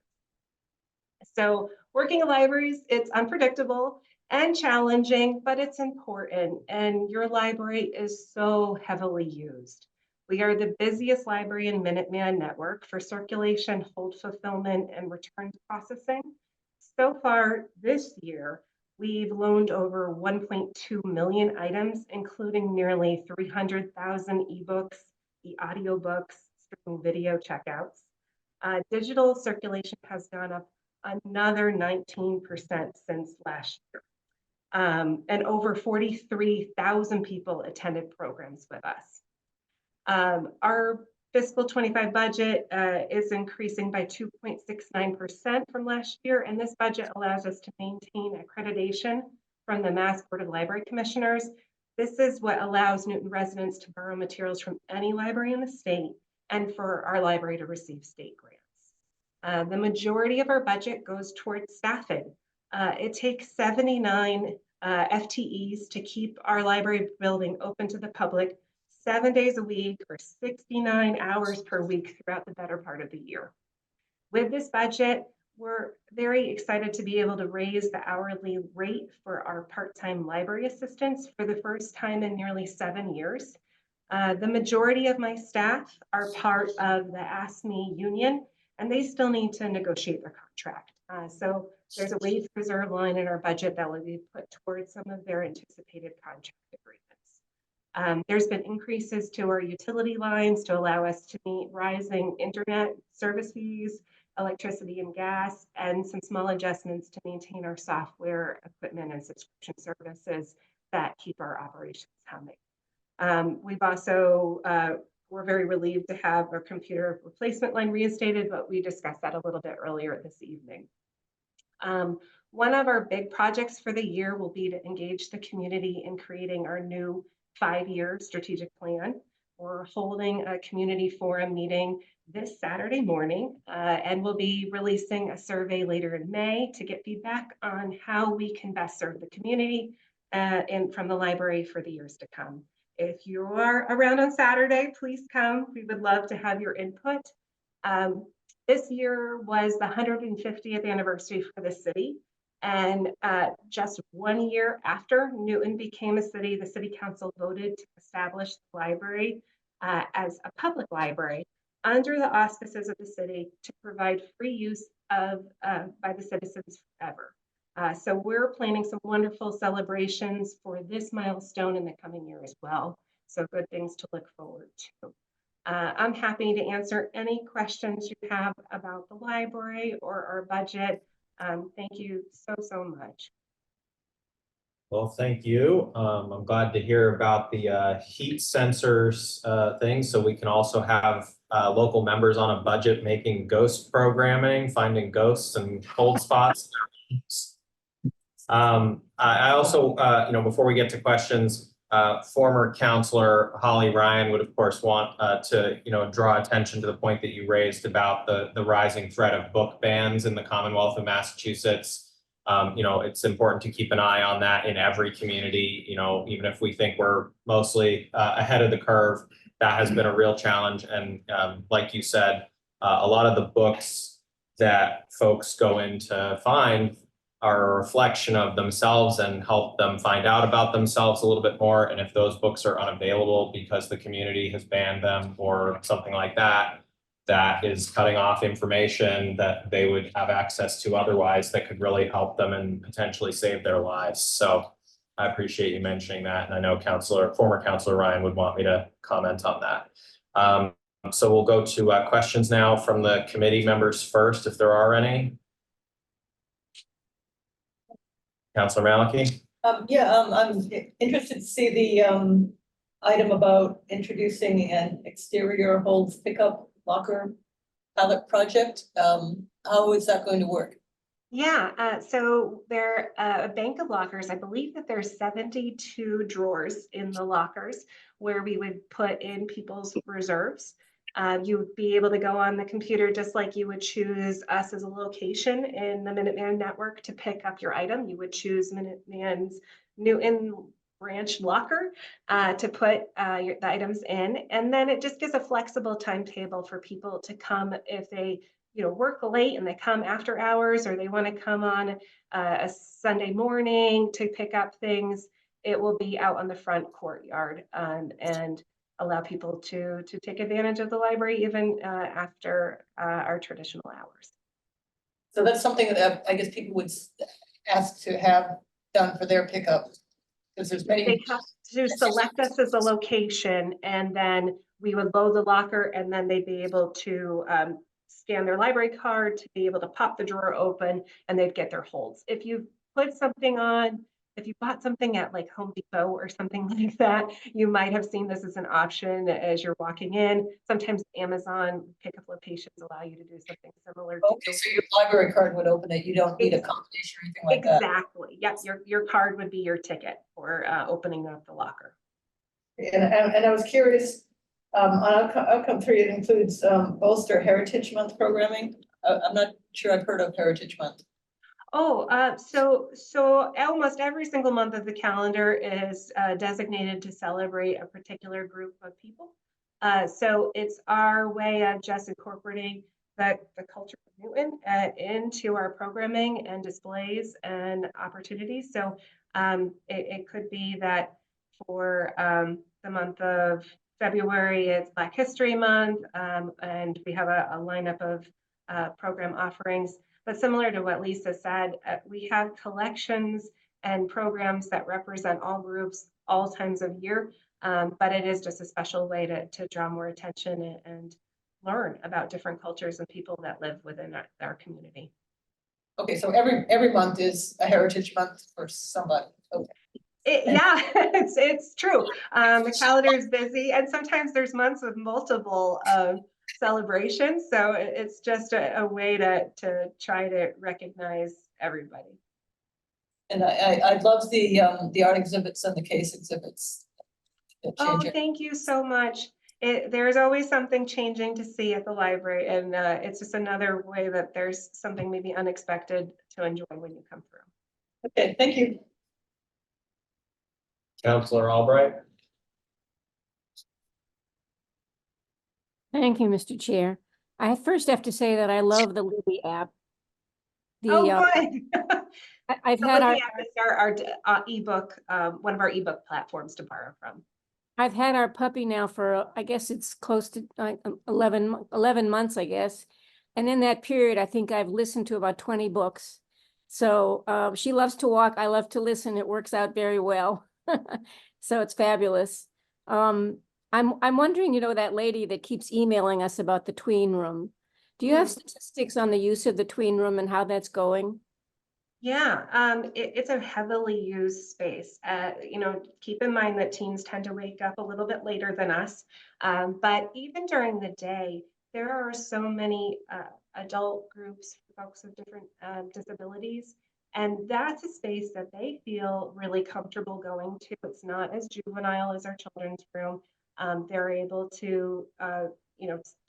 So working in libraries, it's unpredictable and challenging, but it's important. And your library is so heavily used. We are the busiest library in Minuteman Network for circulation, hold fulfillment, and return processing. So far this year, we've loaned over 1.2 million items, including nearly 300,000 ebooks, audiobooks, streaming video checkouts. Digital circulation has gone up another 19% since last year. And over 43,000 people attended programs with us. Our fiscal 25 budget is increasing by 2.69% from last year, and this budget allows us to maintain accreditation from the Mass Board of Library Commissioners. This is what allows Newton residents to borrow materials from any library in the state and for our library to receive state grants. The majority of our budget goes towards staffing. It takes 79 FTEs to keep our library building open to the public 7 days a week or 69 hours per week throughout the better part of the year. With this budget, we're very excited to be able to raise the hourly rate for our part-time library assistants for the first time in nearly 7 years. The majority of my staff are part of the ASME union, and they still need to negotiate their contract. So there's a wage reserve line in our budget that will be put towards some of their anticipated contract agreements. There's been increases to our utility lines to allow us to meet rising internet service fees, electricity and gas, and some small adjustments to maintain our software, equipment, and subscription services that keep our operations humming. We've also, we're very relieved to have our computer replacement line reinstated, but we discussed that a little bit earlier this evening. One of our big projects for the year will be to engage the community in creating our new 5-year strategic plan. We're holding a community forum meeting this Saturday morning, and we'll be releasing a survey later in May to get feedback on how we can best serve the community and from the library for the years to come. If you are around on Saturday, please come. We would love to have your input. This year was the 150th anniversary for the city. And just 1 year after Newton became a city, the city council voted to establish the library as a public library under the auspices of the city to provide free use of by the citizens forever. So we're planning some wonderful celebrations for this milestone in the coming year as well. So good things to look forward to. I'm happy to answer any questions you have about the library or our budget. Thank you so much. Well, thank you. I'm glad to hear about the heat sensors thing. So we can also have local members on a budget making ghost programming, finding ghosts and cold spots. I also, before we get to questions, former counselor Holly Ryan would of course want to, draw attention to the point that you raised about the rising threat of book bans in the Commonwealth of Massachusetts. you know, it's important to keep an eye on that in every community, you know, even if we think we're mostly ahead of the curve, that has been a real challenge. And like you said, a lot of the books that folks go in to find are a reflection of themselves and help them find out about themselves a little bit more. And if those books are unavailable because the community has banned them or something like that, that is cutting off information that they would have access to otherwise that could really help them and potentially save their lives. So I appreciate you mentioning that. And I know former Councilor Ryan would want me to comment on that. So we'll go to questions now from the committee members first, if there are any. Councilor Malachy? I'm interested to see the, item about introducing an exterior holds pickup locker pilot project. How is that going to work? Yeah, so there a bank of lockers. I believe that there's 72 drawers in the lockers where we would put in people's reserves. You would be able to go on the computer just like you would choose us as a location in the Minuteman network to pick up your item. You would choose Minuteman's Newton branch locker to put the items in. And then it just gives a flexible timetable for people to come if they work late and they come after hours, or they want to come on a Sunday morning to pick up things. It will be out on the front courtyard and allow people to take advantage of the library even after our traditional hours. So that's something that I guess people would ask to have done for their pickup, because there's many. They have to select us as a location, and then we would load the locker, and then they'd be able to scan their library card to be able to pop the drawer open, and they'd get their holds. If you put something on, if you bought something at like Home Depot or something like that, you might have seen this as an option as you're walking in. Sometimes Amazon pickup locations allow you to do something similar. Okay, so your library card would open it. You don't need a combination or anything like that. Exactly. Yep. Your card would be your ticket for opening up the locker. And I was curious, on outcome 3, it includes Bolster Heritage Month programming. I'm not sure I've heard of Heritage Month. Oh, so almost every single month of the calendar is designated to celebrate a particular group of people. So it's our way of just incorporating the culture of Newton into our programming and displays and opportunities. So it could be that for the month of February, it's Black History Month, and we have a lineup of program offerings. But similar to what Lisa said, we have collections and programs that represent all groups, all times of year. But it is just a special way to draw more attention and learn about different cultures and people that live within our community. Okay, so every month is a Heritage Month for somebody. Okay. Yeah, it's true. The calendar is busy, and sometimes there's months with multiple celebrations. So it's just a way to try to recognize everybody. And I love the art exhibits and the case exhibits. Oh, thank you so much. There's always something changing to see at the library, and it's just another way that there's something maybe unexpected to enjoy when you come through. Okay, thank you. Councilor Albright? Thank you, Mr. Chair. I first have to say that I love the Libby app. Good. I've had our ebook, one of our ebook platforms to borrow from. I've had our puppy now for, I guess it's close to 11 months, I guess. And in that period, I think I've listened to about 20 books. So she loves to walk. I love to listen. It works out very well. So it's fabulous. I'm wondering, that lady that keeps emailing us about the tween room. Do you have statistics on the use of the tween room and how that's going? Yeah, it's a heavily used space. Keep in mind that teens tend to wake up a little bit later than us. But even during the day, there are so many adult groups, folks with different disabilities. And that's a space that they feel really comfortable going to. It's not as juvenile as our children's room. They're able to,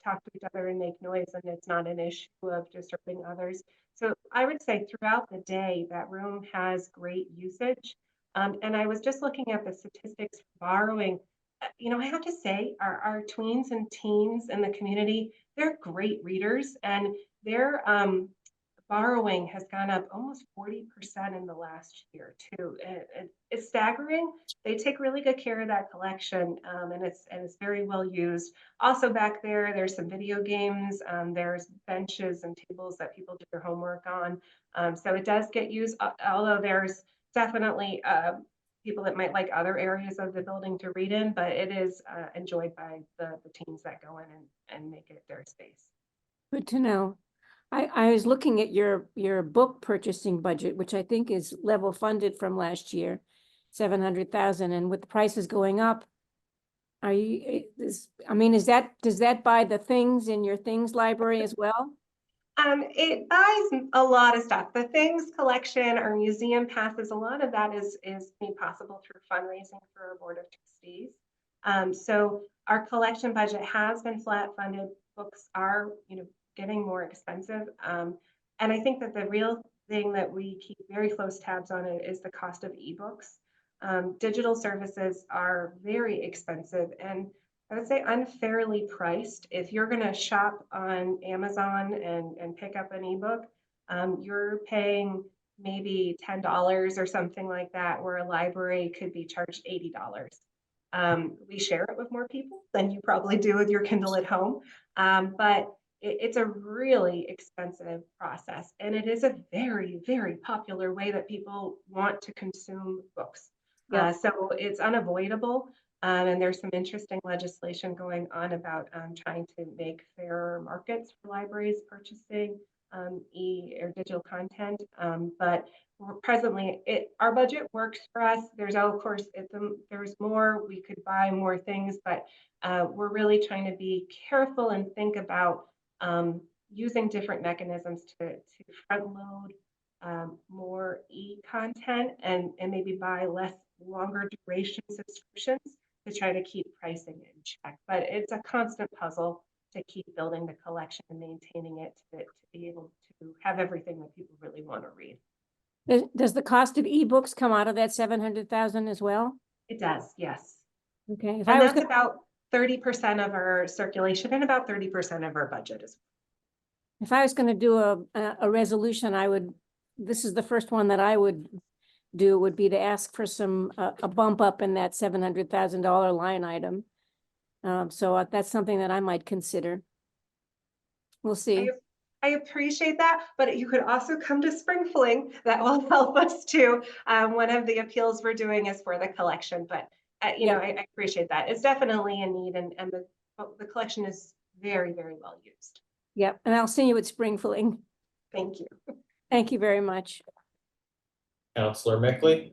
talk to each other and make noise, and it's not an issue of disturbing others. So I would say throughout the day, that room has great usage. And I was just looking at the statistics for borrowing. I have to say, our tweens and teens in the community, they're great readers, and their borrowing has gone up almost 40% in the last year too. It's staggering. They take really good care of that collection, and it's very well used. Also back there, there's some video games. There's benches and tables that people do their homework on. So it does get used, although there's definitely people that might like other areas of the building to read in, but it is enjoyed by the teens that go in and make it their space. Good to know. I was looking at your book purchasing budget, which I think is level funded from last year, 700,000, and with the prices going up, does that buy the things in your things library as well? It buys a lot of stuff. The things collection, our museum passes, a lot of that is made possible through fundraising for our board of trustees. So our collection budget has been flat funded. Books are, getting more expensive. And I think that the real thing that we keep very close tabs on it is the cost of ebooks. Digital services are very expensive and I would say unfairly priced. If you're going to shop on Amazon and pick up an ebook, you're paying maybe $10 or something like that, where a library could be charged $80. We share it with more people than you probably do with your Kindle at home, but it's a really expensive process, and it is a very, very popular way that people want to consume books. Yeah. So it's unavoidable. And there's some interesting legislation going on about trying to make fairer markets for libraries purchasing or digital content. But presently, our budget works for us. There's, of course, there's more. We could buy more things, but we're really trying to be careful and think about using different mechanisms to front load more e-content and maybe buy longer duration subscriptions to try to keep pricing in check. But it's a constant puzzle to keep building the collection and maintaining it to be able to have everything that people really want to read. Does the cost of ebooks come out of that 700,000 as well? It does, yes. Okay. And that's about 30% of our circulation and about 30% of our budget is. If I was going to do a resolution, this is the first one that I would do, would be to ask for a bump up in that $700,000 line item. So that's something that I might consider. We'll see. I appreciate that, but you could also come to Spring Fling. That will help us too. One of the appeals we're doing is for the collection, but I appreciate that. It's definitely a need, and the collection is very, very well used. Yep, and I'll see you at Spring Fling. Thank you. Thank you very much. Counselor Mickley.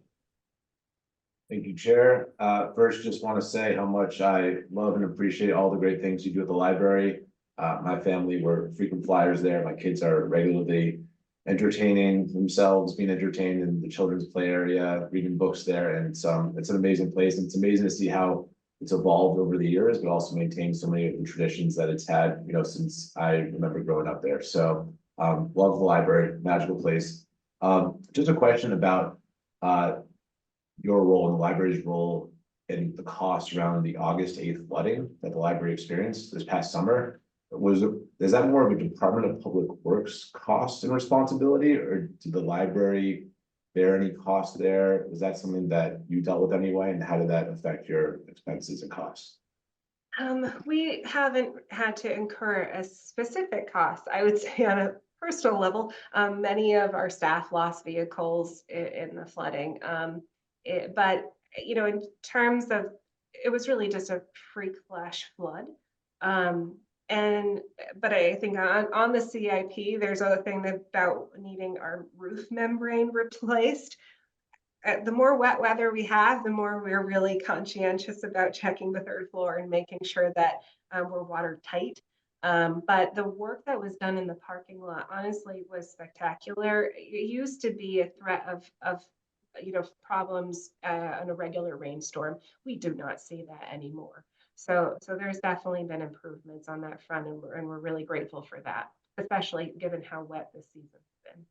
Thank you, Chair. First, just want to say how much I love and appreciate all the great things you do at the library. My family were frequent flyers there. My kids are regularly entertaining themselves, being entertained in the children's play area, reading books there. And it's an amazing place. And it's amazing to see how it's evolved over the years, but also maintained so many of the traditions that it's had, since I remember growing up there. So love the library, magical place. Just a question about your role and the library's role in the cost around the August 8th flooding that the library experienced this past summer. Is that more of a Department of Public Works cost and responsibility, or did the library bear any cost there? Was that something that you dealt with anyway, and how did that affect your expenses and costs? We haven't had to incur a specific cost. I would say on a personal level, many of our staff lost vehicles in the flooding. But in terms of, it was really just a freak flash flood. But I think on the CIP, there's other thing about needing our roof membrane replaced. The more wet weather we have, the more we're really conscientious about checking the third floor and making sure that we're watertight. But the work that was done in the parking lot, honestly, was spectacular. It used to be a threat of problems on a regular rainstorm. We do not see that anymore. So there's definitely been improvements on that front, and we're really grateful for that, especially given how wet this season has been.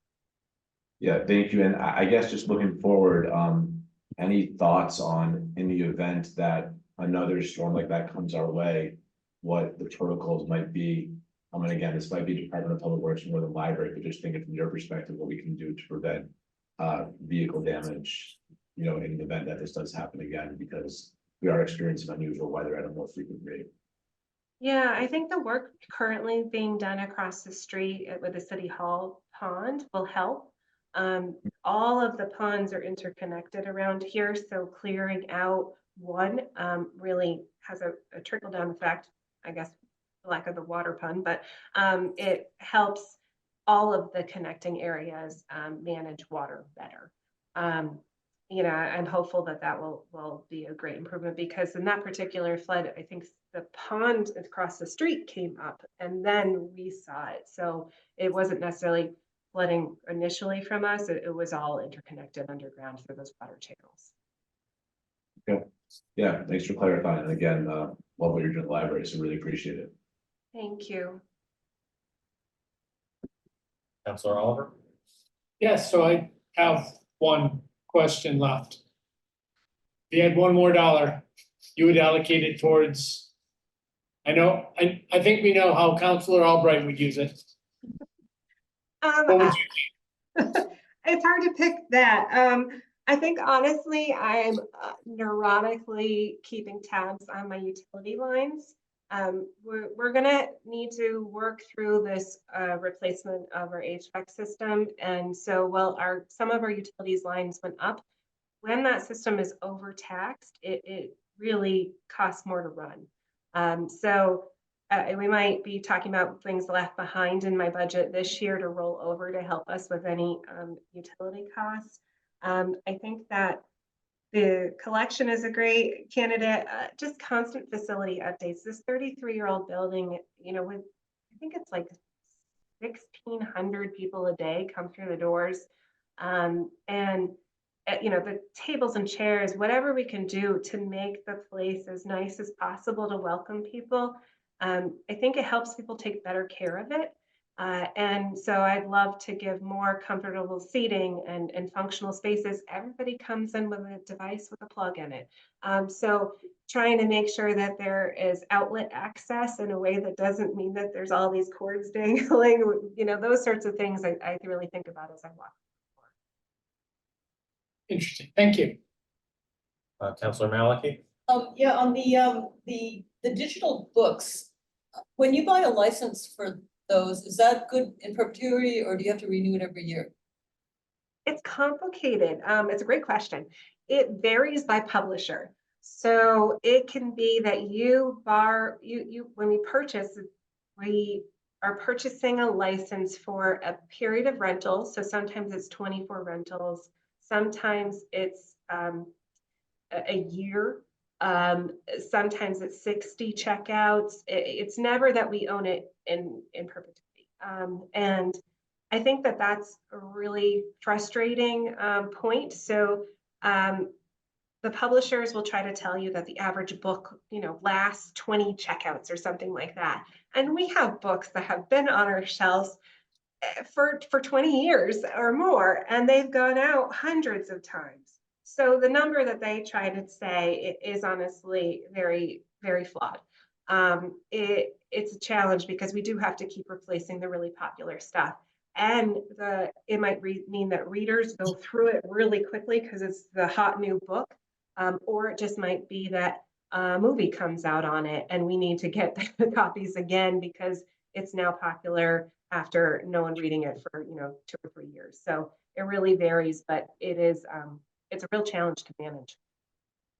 Yeah, thank you. And I guess just looking forward, any thoughts on in the event that another storm like that comes our way, what the protocols might be? And again, this might be Department of Public Works more than library, but just thinking from your perspective, what we can do to prevent vehicle damage, in the event that this does happen again, because we are experiencing unusual weather at a more frequent rate. Yeah, I think the work currently being done across the street with the City Hall pond will help. All of the ponds are interconnected around here, so clearing out one really has a trickle down effect, I guess, for lack of the water pun, but it helps all of the connecting areas manage water better. I'm hopeful that that will be a great improvement, because in that particular flood, I think the pond across the street came up and then we saw it. So it wasn't necessarily flooding initially from us. It was all interconnected underground through those water channels. Okay. Yeah, thanks for clarifying. And again, love what you're doing at the library, so really appreciate it. Thank you. Counselor Oliver? Yes, so I have one question left. If you had $1 more, you would allocate it towards, I think we know how Counselor Albright would use it. What would It's hard to pick that. I think honestly, I'm neurotically keeping tabs on my utility lines. We're gonna need to work through this replacement of our HVAC system. And so while some of our utilities lines went up, when that system is overtaxed, it really costs more to run. So we might be talking about things left behind in my budget this year to roll over to help us with any utility costs. I think that the collection is a great candidate. Just constant facility updates. This 33-year-old building, with I think it's like 1,600 people a day come through the doors, and the tables and chairs, whatever we can do to make the place as nice as possible to welcome people. I think it helps people take better care of it. And so I'd love to give more comfortable seating and functional spaces. Everybody comes in with a device with a plug in it. So trying to make sure that there is outlet access in a way that doesn't mean that there's all these cords dangling, those sorts of things I really think about as I walk. Interesting, thank you. Counselor Maliki? Yeah, on the digital books, when you buy a license for those, is that good in perpetuity, or do you have to renew it every year? It's complicated. It's a great question. It varies by publisher. So it can be that when we purchase, we are purchasing a license for a period of rental. So sometimes it's 24 rentals. Sometimes it's a year. Sometimes it's 60 checkouts. It's never that we own it in perpetuity. And I think that that's a really frustrating point. So the publishers will try to tell you that the average book, lasts 20 checkouts or something like that. And we have books that have been on our shelves for 20 years or more, and they've gone out hundreds of times. So the number that they try to say is honestly very, very flawed. It's a challenge because we do have to keep replacing the really popular stuff. And it might mean that readers go through it really quickly because it's the hot new book, or it just might be that a movie comes out on it and we need to get the copies again because it's now popular after no one reading it for 2 or 3 years. So it really varies, but it's a real challenge to manage.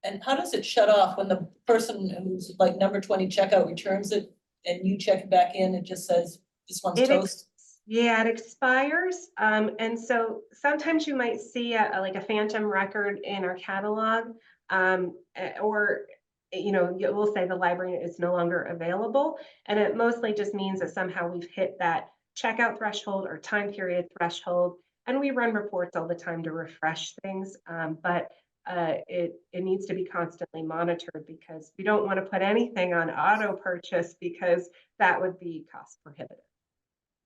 And how does it shut off when the person who's like number 20 checkout returns it and you check it back in? It just says this one's toast. Yeah, it expires. And so sometimes you might see a phantom record in our catalog, or we'll say the library is no longer available. And it mostly just means that somehow we've hit that checkout threshold or time period threshold. And we run reports all the time to refresh things. But it needs to be constantly monitored because we don't want to put anything on auto purchase because that would be cost prohibitive.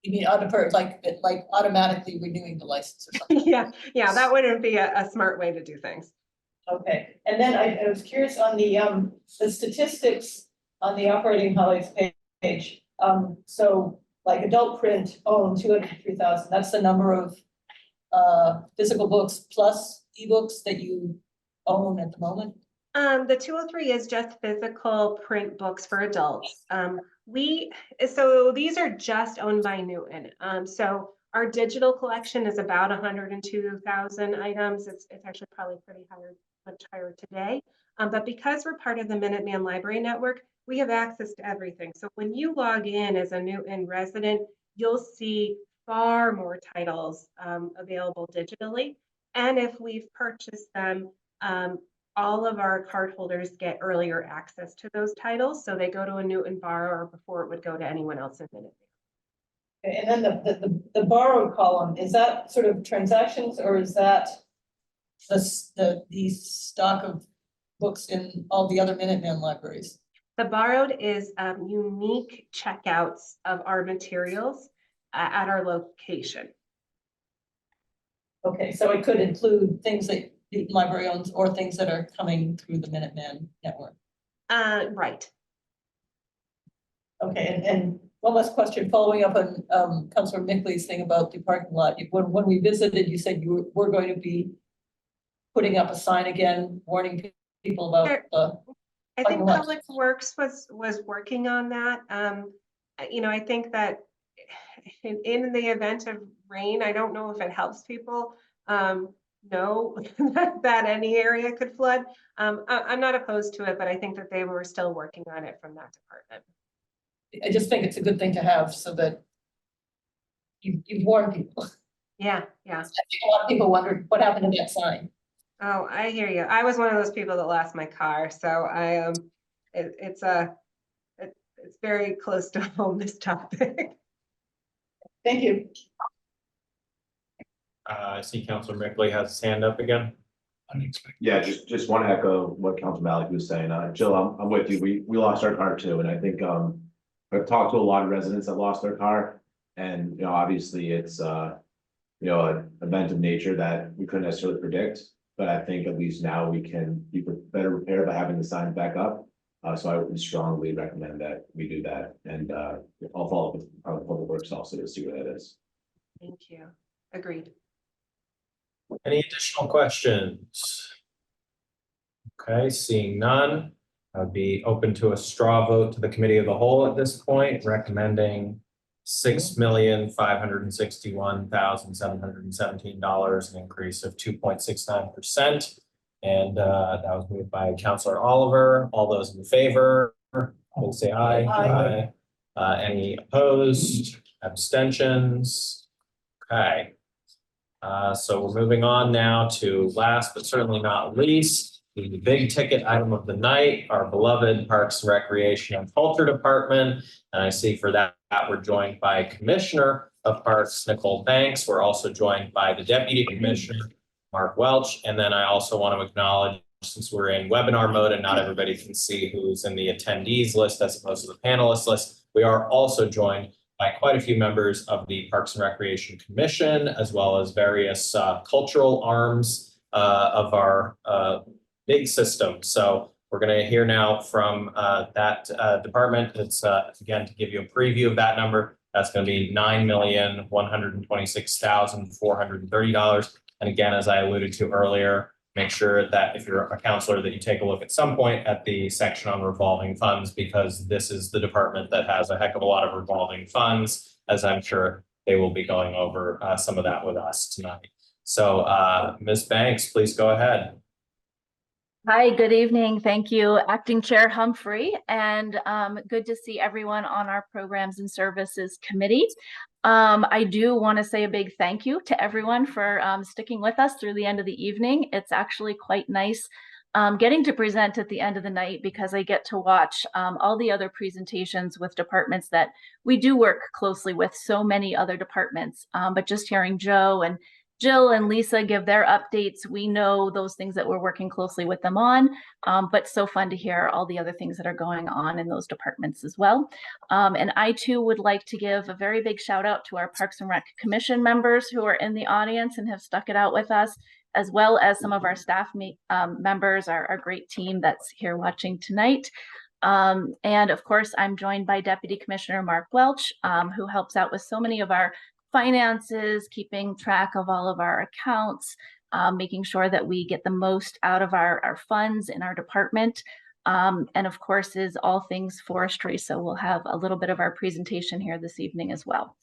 You mean like automatically renewing the license or something? Yeah, that wouldn't be a smart way to do things. Okay, and then I was curious on the statistics on the operating highlights page. So like adult print, 203,000, that's the number of physical books plus ebooks that you own at the moment? The 203 is just physical print books for adults. So these are just owned by Newton. So our digital collection is about 102,000 items. It's actually probably much higher today. But because we're part of the Minuteman Library Network, we have access to everything. So when you log in as a Newton resident, you'll see far more titles available digitally. And if we've purchased them, all of our cardholders get earlier access to those titles. So they go to a Newton borrower before it would go to anyone else in Minuteman. Okay, and then the borrowed column, is that sort of transactions or is that the stock of books in all the other Minuteman libraries? The borrowed is unique checkouts of our materials at our location. Okay, so it could include things that the library owns or things that are coming through the Minuteman network. Right. Okay, and one last question, following up on Councilor Mickley's thing about the parking lot. When we visited, you said you were going to be putting up a sign again, warning people about the. I think Public Works was working on that. I think that in the event of rain, I don't know if it helps people know that any area could flood. I'm not opposed to it, but I think that they were still working on it from that department. I just think it's a good thing to have so that you warn people. Yeah. I think a lot of people wondered what happened to that sign. Oh, I hear you. I was one of those people that lost my car, so it's very close to home, this topic. Thank you. I see Councilor Mickley has his hand up again. Yeah, just want to echo what Councilor Malik was saying. Jill, I'm with you. We lost our car too, and I think I've talked to a lot of residents that lost their car, and obviously it's an event of nature that we couldn't necessarily predict. But I think at least now we can be better prepared by having the signs back up. So I would strongly recommend that we do that, and I'll follow up with Public Works also to see where that is. Thank you. Agreed. Any additional questions? Okay, seeing none, I'd be open to a straw vote to the committee of the whole at this point, recommending $6,561,717, an increase of 2.69%. And that was moved by Councilor Oliver. All those in favor, please say aye. Aye. Any opposed? Abstentions? Okay. So we're moving on now to last but certainly not least, the big ticket item of the night, our beloved Parks and Recreation and Culture Department. And I see for that we're joined by Commissioner of Parks, Nicole Banks. We're also joined by the Deputy Commissioner, Mark Welch. And then I also want to acknowledge, since we're in webinar mode and not everybody can see who's in the attendees list as opposed to the panelists list, we are also joined by quite a few members of the Parks and Recreation Commission, as well as various cultural arms of our big system. So we're going to hear now from that department. It's again, to give you a preview of that number, that's going to be $9,126,430. And again, as I alluded to earlier, make sure that if you're a counselor that you take a look at some point at the section on revolving funds, because this is the department that has a heck of a lot of revolving funds, as I'm sure they will be going over some of that with us tonight. So Ms. Banks, please go ahead. Hi, good evening. Thank you, Acting Chair Humphrey, and good to see everyone on our Programs and Services Committee. I do want to say a big thank you to everyone for sticking with us through the end of the evening. It's actually quite nice getting to present at the end of the night because I get to watch all the other presentations with departments that we do work closely with, so many other departments. But just hearing Joe and Jill and Lisa give their updates. We know those things that we're working closely with them on, but so fun to hear all the other things that are going on in those departments as well. And I too would like to give a very big shout out to our Parks and Rec Commission members who are in the audience and have stuck it out with us, as well as some of our staff members, our great team that's here watching tonight. And of course, I'm joined by Deputy Commissioner Mark Welch, who helps out with so many of our finances, keeping track of all of our accounts, making sure that we get the most out of our funds in our department. And of course is all things forestry. So we'll have a little bit of our presentation here this evening as well.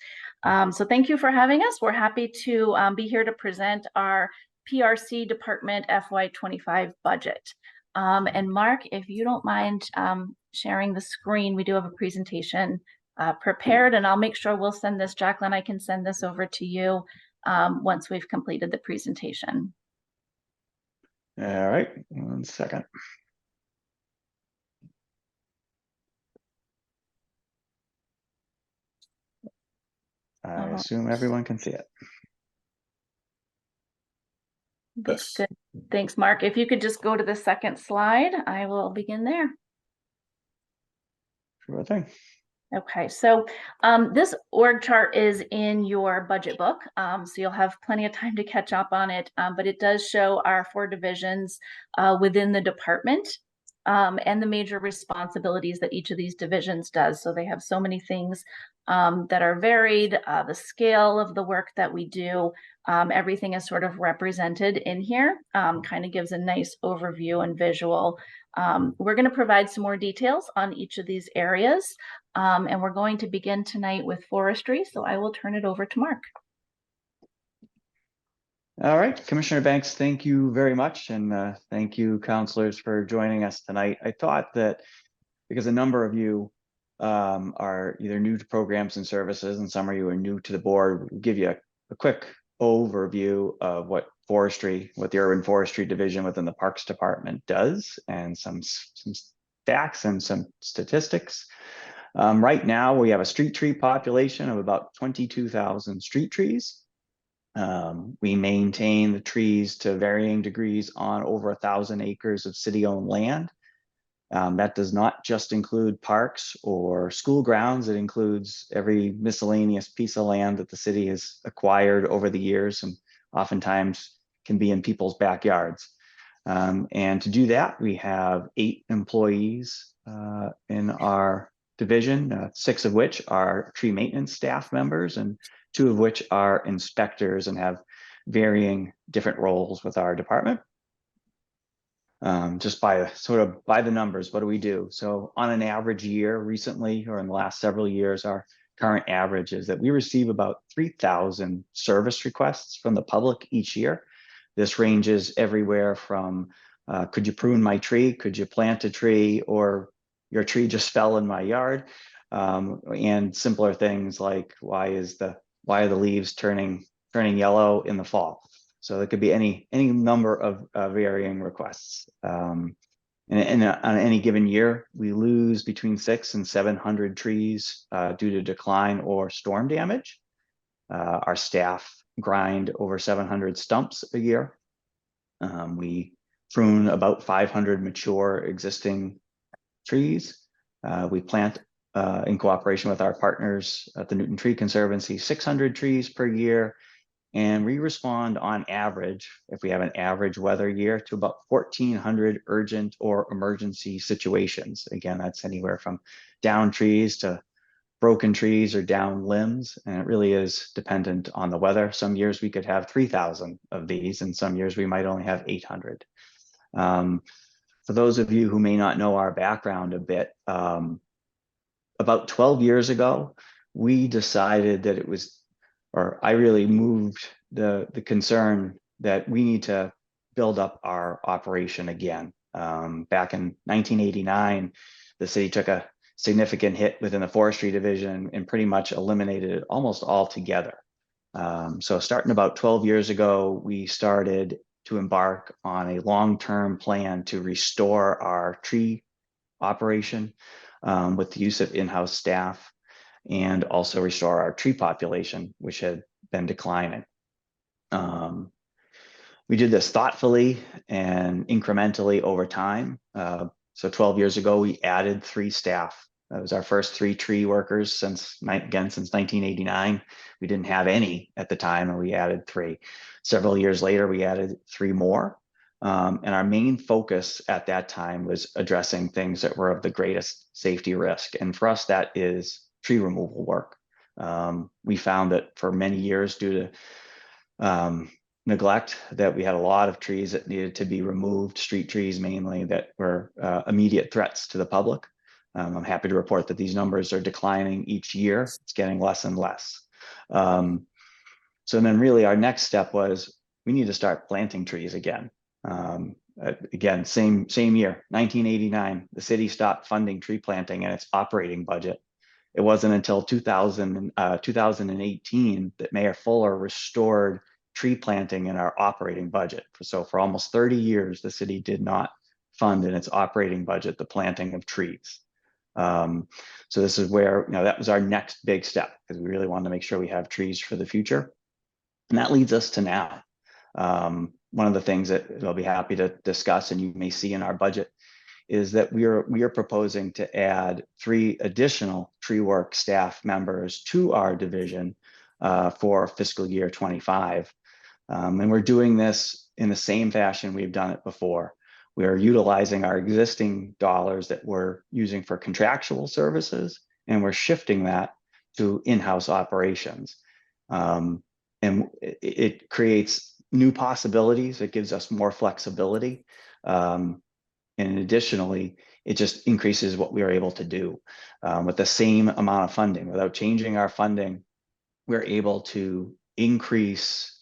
So thank you for having us. We're happy to be here to present our PRC Department FY25 budget. And Mark, if you don't mind sharing the screen, we do have a presentation prepared, and I'll make sure we'll send this, Jacqueline, I can send this over to you once we've completed the presentation. All right, 1 second. I assume everyone can see it. That's good. Thanks, Mark. If you could just go to the second slide, I will begin there. Sure thing. Okay, so this org chart is in your budget book, so you'll have plenty of time to catch up on it, but it does show our 4 divisions within the department and the major responsibilities that each of these divisions does. So they have so many things that are varied, the scale of the work that we do, everything is sort of represented in here, kind of gives a nice overview and visual. We're going to provide some more details on each of these areas, and we're going to begin tonight with forestry, so I will turn it over to Mark. All right, Commissioner Banks, thank you very much, and thank you, councilors, for joining us tonight. I thought that because a number of you are either new to programs and services, and some of you are new to the board, we'll give you a quick overview of what the Urban Forestry Division within the Parks Department does, and some facts and some statistics. Right now, we have a street tree population of about 22,000 street trees. We maintain the trees to varying degrees on over 1,000 acres of city-owned land. That does not just include parks or school grounds. It includes every miscellaneous piece of land that the city has acquired over the years and oftentimes can be in people's backyards. And to do that, we have 8 employees in our division, 6 of which are tree maintenance staff members and 2 of which are inspectors and have varying different roles with our department. Just by the numbers, what do we do? So on an average year recently, or in the last several years, our current average is that we receive about 3,000 service requests from the public each year. This ranges everywhere from, could you prune my tree? Could you plant a tree? Or your tree just fell in my yard. And simpler things like, why are the leaves turning yellow in the fall? So it could be any number of varying requests. And on any given year, we lose between 600 and 700 trees due to decline or storm damage. Our staff grind over 700 stumps a year. We prune about 500 mature existing trees. We plant, in cooperation with our partners at the Newton Tree Conservancy, 600 trees per year. And we respond on average, if we have an average weather year, to about 1,400 urgent or emergency situations. Again, that's anywhere from down trees to broken trees or down limbs. And it really is dependent on the weather. Some years we could have 3,000 of these, and some years we might only have 800. For those of you who may not know our background a bit, about 12 years ago, we decided that it was, or I really moved the concern that we need to build up our operation again. Back in 1989, the city took a significant hit within the forestry division and pretty much eliminated it almost altogether. So starting about 12 years ago, we started to embark on a long-term plan to restore our tree operation with the use of in-house staff, and also restore our tree population, which had been declining. We did this thoughtfully and incrementally over time. So 12 years ago, we added 3 staff. That was our first 3 tree workers since 1989. We didn't have any at the time, and we added 3. Several years later, we added 3 more. And our main focus at that time was addressing things that were of the greatest safety risk. And for us, that is tree removal work. We found that for many years, due to neglect, that we had a lot of trees that needed to be removed, street trees mainly, that were immediate threats to the public. I'm happy to report that these numbers are declining each year. It's getting less and less. So then really our next step was we need to start planting trees again. Again, same year, 1989, the city stopped funding tree planting in its operating budget. It wasn't until 2018 that Mayor Fuller restored tree planting in our operating budget. So for almost 30 years, the city did not fund in its operating budget the planting of trees. So this is where, that was our next big step, because we really wanted to make sure we have trees for the future. And that leads us to now. One of the things that I'll be happy to discuss, and you may see in our budget, is that we are proposing to add 3 additional tree work staff members to our division for fiscal year 25. And we're doing this in the same fashion we've done it before. We are utilizing our existing dollars that we're using for contractual services, and we're shifting that to in-house operations. And it creates new possibilities. It gives us more flexibility. And additionally, it just increases what we are able to do with the same amount of funding. Without changing our funding, we're able to increase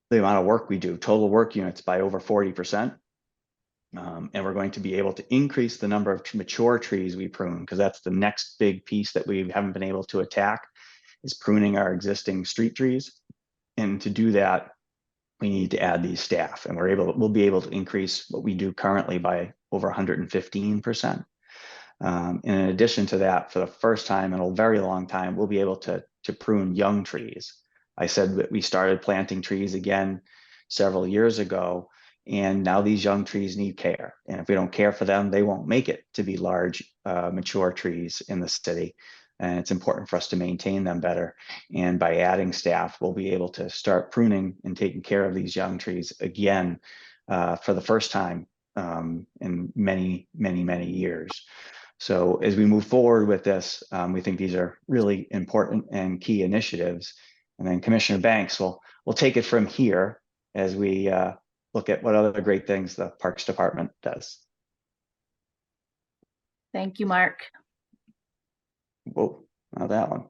the amount of work we do, total work units, by over 40%. And we're going to be able to increase the number of mature trees we prune, because that's the next big piece that we haven't been able to attack, is pruning our existing street trees. And to do that, we need to add these staff, and we'll be able to increase what we do currently by over 115%. And in addition to that, for the first time in a very long time, we'll be able to prune young trees. I said that we started planting trees again several years ago, and now these young trees need care. And if we don't care for them, they won't make it to be large, mature trees in the city. And it's important for us to maintain them better. And by adding staff, we'll be able to start pruning and taking care of these young trees again for the first time in many, many, many years. So as we move forward with this, we think these are really important and key initiatives. And then Commissioner Banks will take it from here as we look at what other great things the Parks Department does. Thank you, Mark. Whoa, not that one.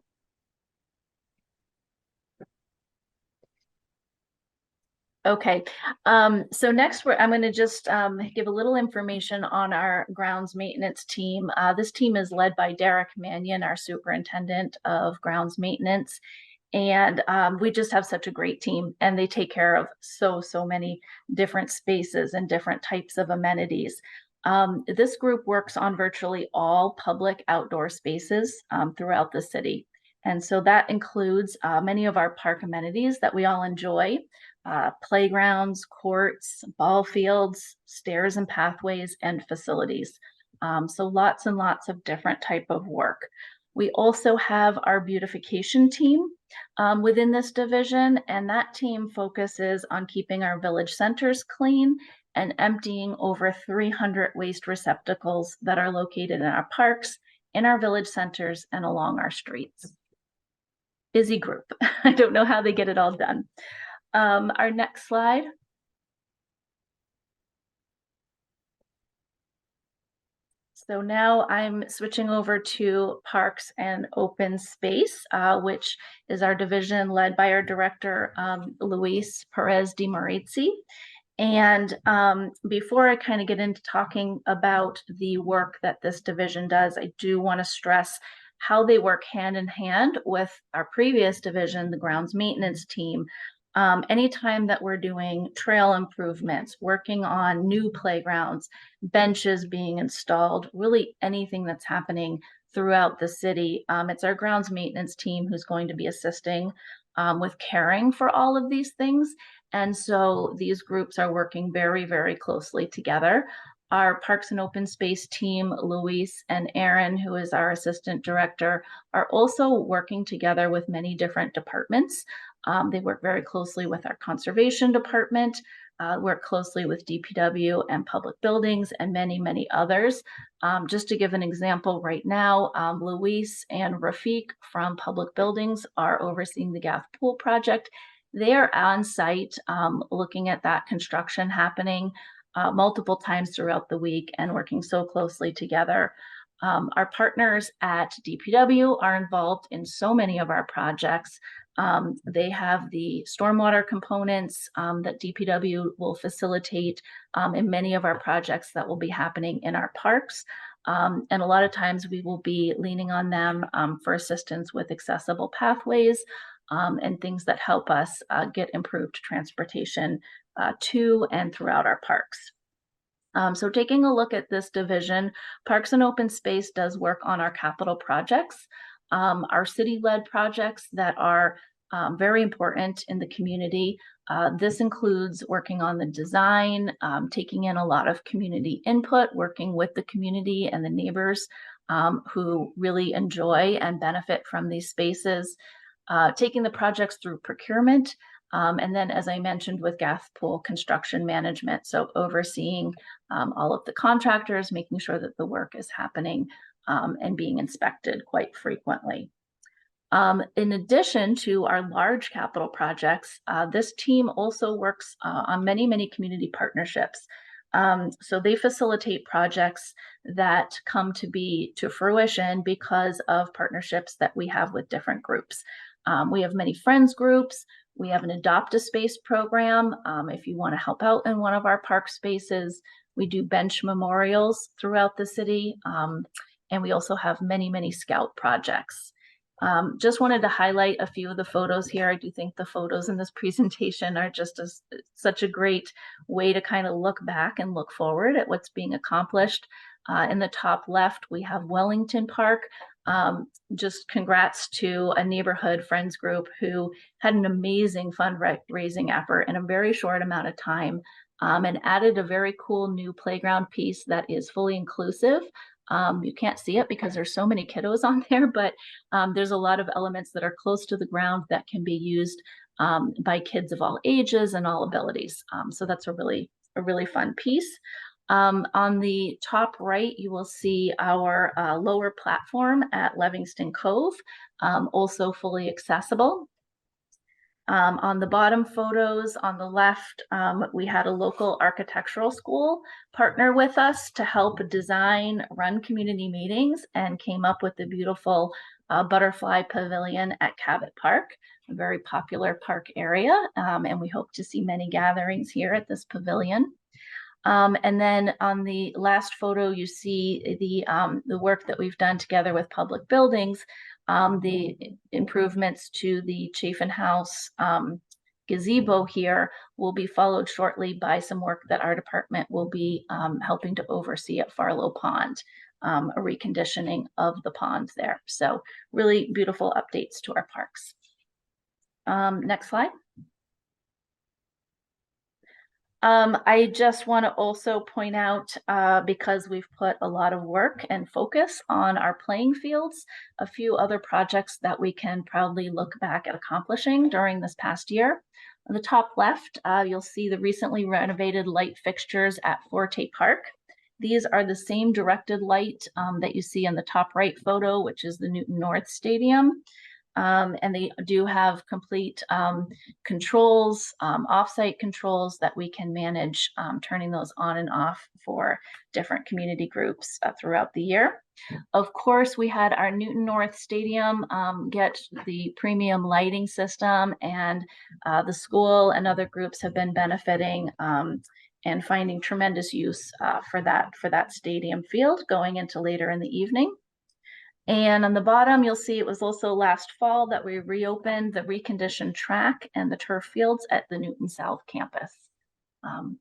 Okay, so next I'm going to just give a little information on our grounds maintenance team. This team is led by Derek Mannion, our superintendent of grounds maintenance. And we just have such a great team, and they take care of so many different spaces and different types of amenities. This group works on virtually all public outdoor spaces throughout the city. And so that includes many of our park amenities that we all enjoy, playgrounds, courts, ball fields, stairs and pathways, and facilities. So lots and lots of different type of work. We also have our beautification team within this division, and that team focuses on keeping our village centers clean and emptying over 300 waste receptacles that are located in our parks, in our village centers, and along our streets. Busy group. I don't know how they get it all done. Our next slide. So now I'm switching over to Parks and Open Space, which is our division led by our director, Luis Perez de Maurizi. And before I kind of get into talking about the work that this division does, I do want to stress how they work hand in hand with our previous division, the grounds maintenance team. Anytime that we're doing trail improvements, working on new playgrounds, benches being installed, really anything that's happening throughout the city, it's our grounds maintenance team who's going to be assisting with caring for all of these things. And so these groups are working very, very closely together. Our Parks and Open Space team, Luis and Aaron, who is our assistant director, are also working together with many different departments. They work very closely with our conservation department, work closely with DPW and public buildings and many, many others. Just to give an example right now, Luis and Rafiq from public buildings are overseeing the Gath Pool project. They are on site looking at that construction happening multiple times throughout the week and working so closely together. Our partners at DPW are involved in so many of our projects. They have the stormwater components that DPW will facilitate in many of our projects that will be happening in our parks. And a lot of times we will be leaning on them for assistance with accessible pathways and things that help us get improved transportation to and throughout our parks. So taking a look at this division, Parks and Open Space does work on our capital projects, our city-led projects that are very important in the community. This includes working on the design, taking in a lot of community input, working with the community and the neighbors who really enjoy and benefit from these spaces, taking the projects through procurement, and then, as I mentioned, with Gath Pool construction management, so overseeing all of the contractors, making sure that the work is happening and being inspected quite frequently. In addition to our large capital projects, this team also works on many, many community partnerships. So they facilitate projects that come to fruition because of partnerships that we have with different groups. We have many friends groups. We have an Adopt a Space program. If you want to help out in one of our park spaces, we do bench memorials throughout the city. And we also have many, many scout projects. Just wanted to highlight a few of the photos here. I do think the photos in this presentation are just such a great way to kind of look back and look forward at what's being accomplished. In the top left, we have Wellington Park. Just congrats to a neighborhood friends group who had an amazing fundraising effort in a very short amount of time and added a very cool new playground piece that is fully inclusive. You can't see it because there's so many kiddos on there, but there's a lot of elements that are close to the ground that can be used by kids of all ages and all abilities. So that's a really fun piece. On the top right, you will see our lower platform at Livingston Cove, also fully accessible. On the bottom photos on the left, we had a local architectural school partner with us to help design, run community meetings, and came up with the beautiful butterfly pavilion at Cabot Park, a very popular park area, and we hope to see many gatherings here at this pavilion. And then on the last photo, you see the work that we've done together with public buildings. The improvements to the Chafin House gazebo here will be followed shortly by some work that our department will be helping to oversee at Farlow Pond, a reconditioning of the pond there. So really beautiful updates to our parks. Next slide. I just want to also point out, because we've put a lot of work and focus on our playing fields, a few other projects that we can proudly look back at accomplishing during this past year. On the top left, you'll see the recently renovated light fixtures at Forte Park. These are the same directed light that you see in the top right photo, which is the Newton North Stadium. And they do have complete controls, offsite controls that we can manage, turning those on and off for different community groups throughout the year. Of course, we had our Newton North Stadium get the premium lighting system, and the school and other groups have been benefiting and finding tremendous use for that stadium field going into later in the evening. And on the bottom, you'll see it was also last fall that we reopened the reconditioned track and the turf fields at the Newton South campus.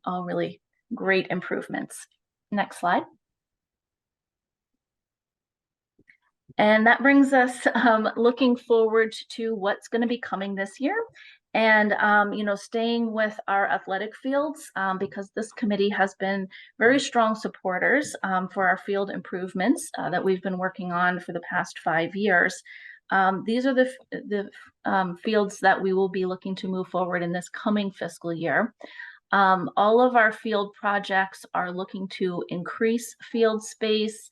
All really great improvements. Next slide. And that brings us looking forward to what's going to be coming this year. And, staying with our athletic fields, because this committee has been very strong supporters for our field improvements that we've been working on for the past 5 years. These are the fields that we will be looking to move forward in this coming fiscal year. All of our field projects are looking to increase field space,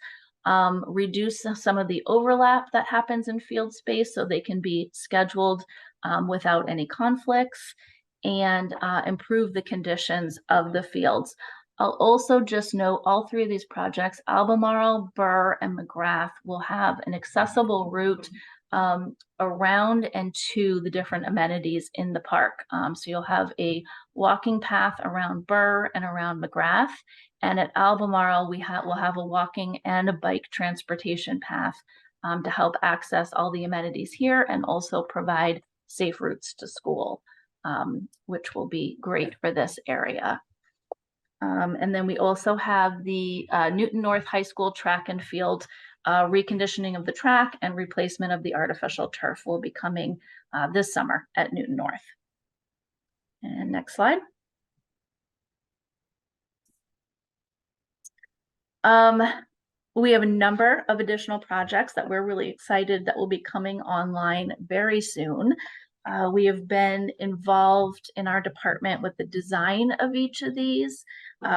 reduce some of the overlap that happens in field space so they can be scheduled without any conflicts, and improve the conditions of the fields. I'll also just note all 3 of these projects, Albemarle, Burr, and McGrath, will have an accessible route around and to the different amenities in the park. So you'll have a walking path around Burr and around McGrath. And at Albemarle, we'll have a walking and a bike transportation path to help access all the amenities here and also provide safe routes to school, which will be great for this area. And then we also have the Newton North High School track and field reconditioning of the track and replacement of the artificial turf will be coming this summer at Newton North. And next slide. We have a number of additional projects that we're really excited that will be coming online very soon. We have been involved in our department with the design of each of these.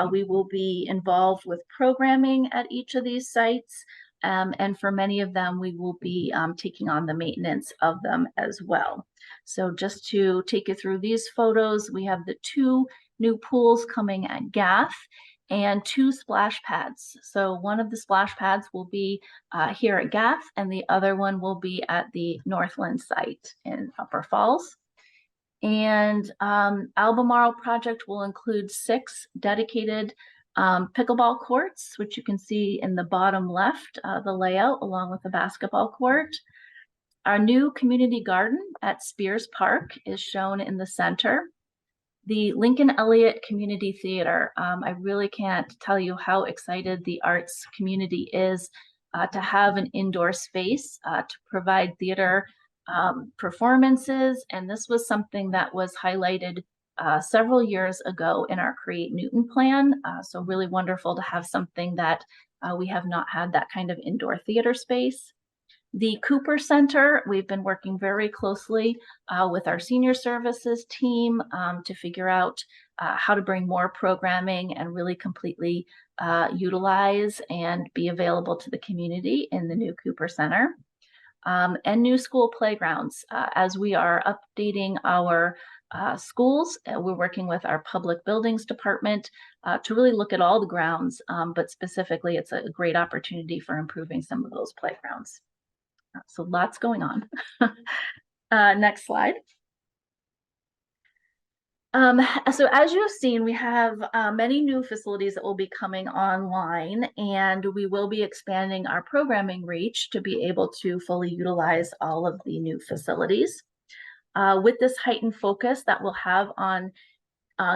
We will be involved with programming at each of these sites. And for many of them, we will be taking on the maintenance of them as well. So just to take you through these photos, we have the 2 new pools coming at Gath and 2 splash pads. So one of the splash pads will be here at Gath and the other one will be at the Northland site in Upper Falls. And Albemarle project will include 6 dedicated pickleball courts, which you can see in the bottom left, the layout along with the basketball court. Our new community garden at Spears Park is shown in the center. The Lincoln Elliott Community Theater, I really can't tell you how excited the arts community is to have an indoor space to provide theater performances. And this was something that was highlighted several years ago in our Create Newton plan. So really wonderful to have something that we have not had that kind of indoor theater space. The Cooper Center, we've been working very closely with our senior services team to figure out how to bring more programming and really completely utilize and be available to the community in the new Cooper Center. And new school playgrounds. As we are updating our schools, we're working with our public buildings department to really look at all the grounds, but specifically it's a great opportunity for improving some of those playgrounds. So lots going on. Next slide. So as you've seen, we have many new facilities that will be coming online, and we will be expanding our programming reach to be able to fully utilize all of the new facilities. With this heightened focus that we'll have on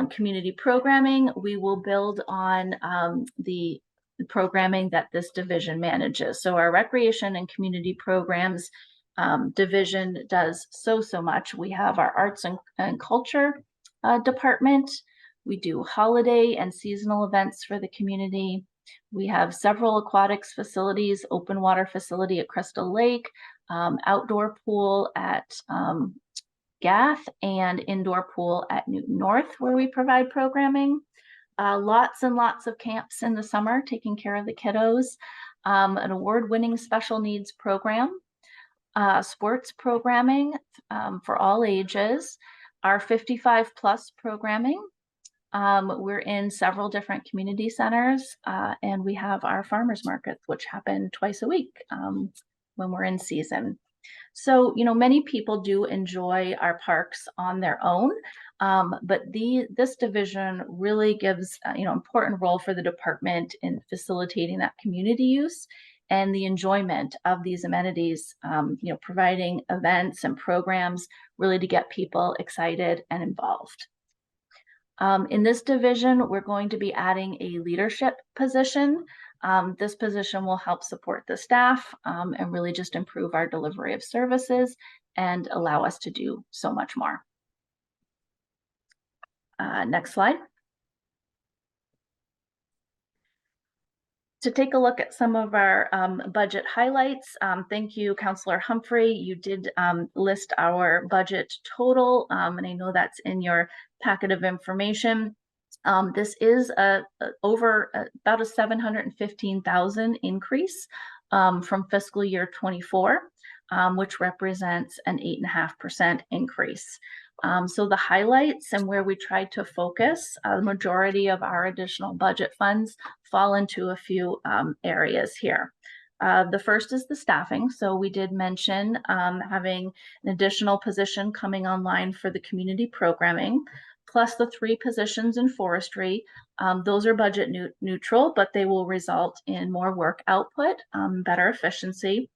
community programming, we will build on the programming that this division manages. So our recreation and community programs division does so much. We have our arts and culture department. We do holiday and seasonal events for the community. We have several aquatics facilities, open water facility at Crystal Lake, outdoor pool at Gath, and indoor pool at Newton North, where we provide programming. Lots and lots of camps in the summer, taking care of the kiddos. An award-winning special needs program, sports programming for all ages, our 55 plus programming. We're in several different community centers, and we have our farmers markets, which happen twice a week when we're in season. So, many people do enjoy our parks on their own, but this division really gives, important role for the department in facilitating that community use and the enjoyment of these amenities, providing events and programs really to get people excited and involved. In this division, we're going to be adding a leadership position This position will help support the staff and really just improve our delivery of services and allow us to do so much more. Next slide. To take a look at some of our budget highlights, thank you, Councillor Humphrey. You did list our budget total, and I know that's in your packet of information. This is over about a 715,000 increase from fiscal year 24, which represents an 8.5% increase. So the highlights and where we tried to focus, the majority of our additional budget funds fall into a few areas here. The first is the staffing. So we did mention having an additional position coming online for the community programming, plus the 3 positions in forestry. Those are budget neutral, but they will result in more work output, better efficiency.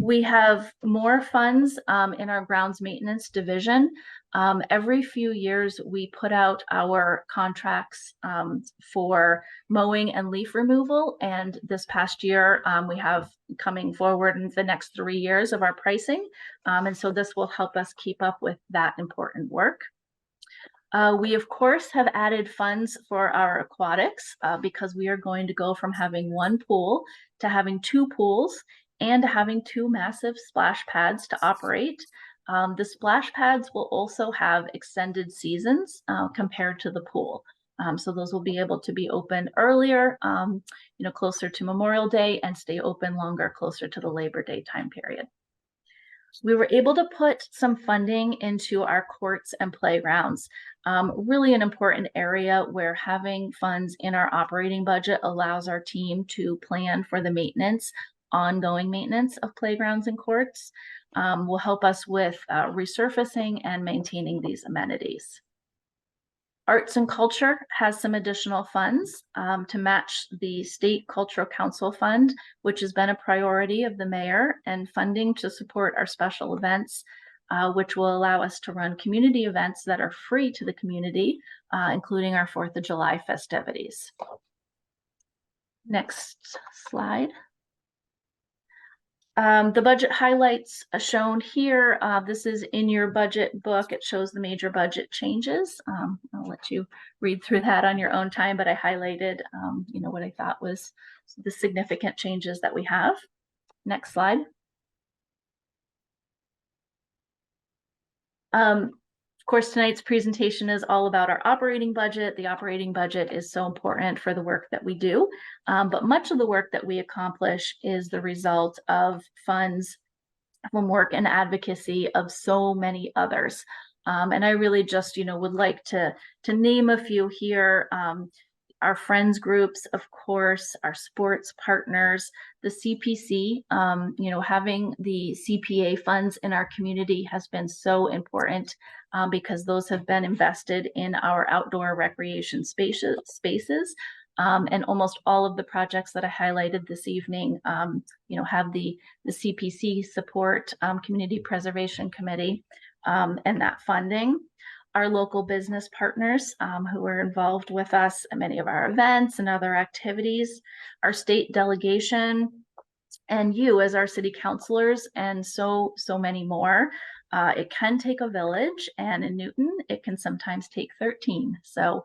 We have more funds in our grounds maintenance division. Every few years, we put out our contracts for mowing and leaf removal. And this past year, we have coming forward in the next 3 years of our pricing. And so this will help us keep up with that important work. We, of course, have added funds for our aquatics because we are going to go from having 1 pool to having 2 pools and having 2 massive splash pads to operate. The splash pads will also have extended seasons compared to the pool. So those will be able to be open earlier, closer to Memorial Day, and stay open longer, closer to the Labor Day time period. We were able to put some funding into our courts and playgrounds. Really an important area where having funds in our operating budget allows our team to plan for the maintenance, ongoing maintenance of playgrounds and courts, will help us with resurfacing and maintaining these amenities. Arts and Culture has some additional funds to match the State Cultural Council Fund, which has been a priority of the mayor, and funding to support our special events, which will allow us to run community events that are free to the community, including our 4th of July festivities. Next slide. The budget highlights are shown here. This is in your budget book. It shows the major budget changes. I'll let you read through that on your own time, but I highlighted, what I thought was the significant changes that we have. Next slide. Of course, tonight's presentation is all about our operating budget. The operating budget is so important for the work that we do, but much of the work that we accomplish is the result of funds from work and advocacy of so many others. And I really just, would like to name a few here. Our friends groups, of course, our sports partners, the CPC, having the CPA funds in our community has been so important because those have been invested in our outdoor recreation spaces. And almost all of the projects that I highlighted this evening, have the CPC support, Community Preservation Committee, and that funding. Our local business partners who are involved with us in many of our events and other activities, our state delegation, and you as our city councilors, and so many more. It can take a village, and in Newton, it can sometimes take 13. So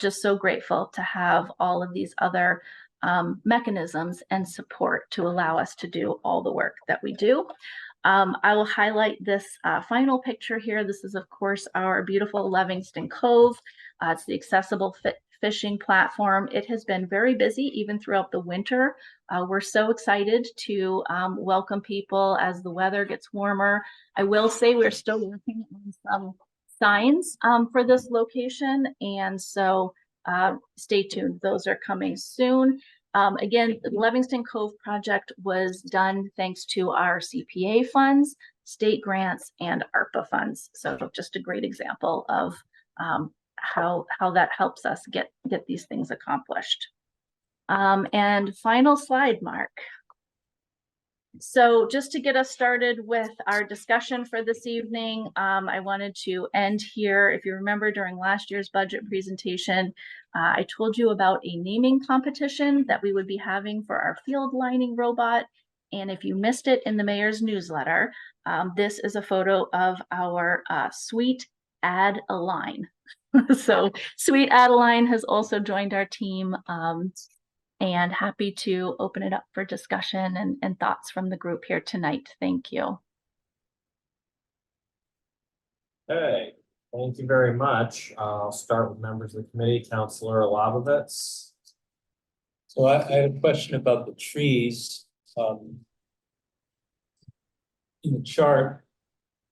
just so grateful to have all of these other mechanisms and support to allow us to do all the work that we do. I will highlight this final picture here. This is, of course, our beautiful Livingston Cove. It's the accessible fishing platform. It has been very busy even throughout the winter. We're so excited to welcome people as the weather gets warmer. I will say we're still working on some signs for this location, and so stay tuned. Those are coming soon. Again, the Livingston Cove project was done thanks to our CPA funds, state grants, and ARPA funds. So just a great example of how that helps us get these things accomplished. And final slide, Mark. So just to get us started with our discussion for this evening, I wanted to end here. If you remember during last year's budget presentation, I told you about a naming competition that we would be having for our field lining robot. And if you missed it in the mayor's newsletter, this is a photo of our sweet Adeline. So sweet Adeline has also joined our team. And happy to open it up for discussion and thoughts from the group here tonight. Thank you. Okay, thank you very much. I'll start with members of the committee. Councilor Alabovitz. So I had a question about the trees. In the chart,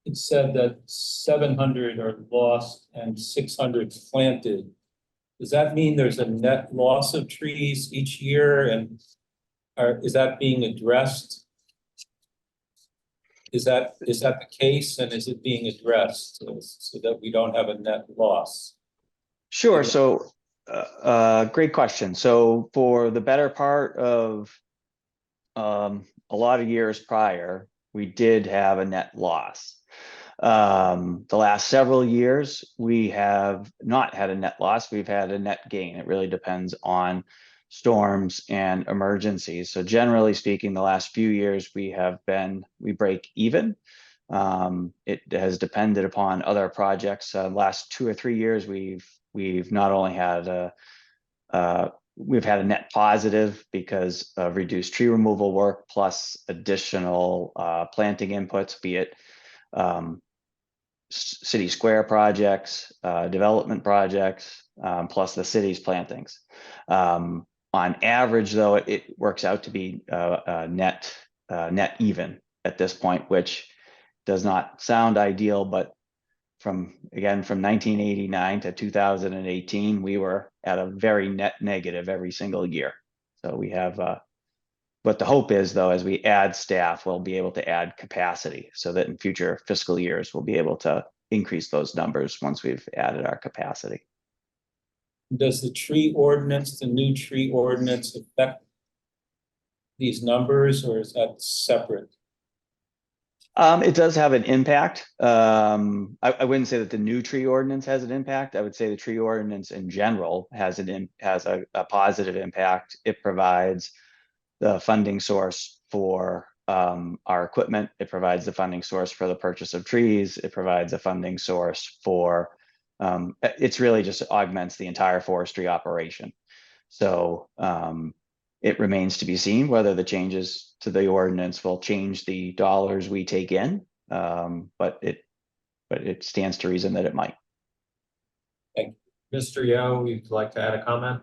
it said that 700 are lost and 600 planted. Does that mean there's a net loss of trees each year, and is that being addressed? Is that the case, and is it being addressed so that we don't have a net loss? Sure. So, great question. So for the better part of a lot of years prior, we did have a net loss. The last several years, we have not had a net loss. We've had a net gain. It really depends on storms and emergencies. So generally speaking, the last few years we break even. It has depended upon other projects. Last 2 or 3 years, we've not only had we've had a net positive because of reduced tree removal work plus additional planting inputs, be it city square projects, development projects, plus the city's plantings. On average, though, it works out to be net even at this point, which does not sound ideal, but from 1989 to 2018, we were at a very net negative every single year. So we have but the hope is, though, as we add staff, we'll be able to add capacity so that in future fiscal years, we'll be able to increase those numbers once we've added our capacity. Does the new tree ordinance affect these numbers, or is that separate? It does have an impact. I wouldn't say that the new tree ordinance has an impact. I would say the tree ordinance in general has a positive impact. It provides the funding source for our equipment. It provides the funding source for the purchase of trees. It provides a funding source for, it's really just augments the entire forestry operation. So it remains to be seen whether the changes to the ordinance will change the dollars we take in, but it stands to reason that it might. Thank you. Mr. Yo, you'd like to add a comment?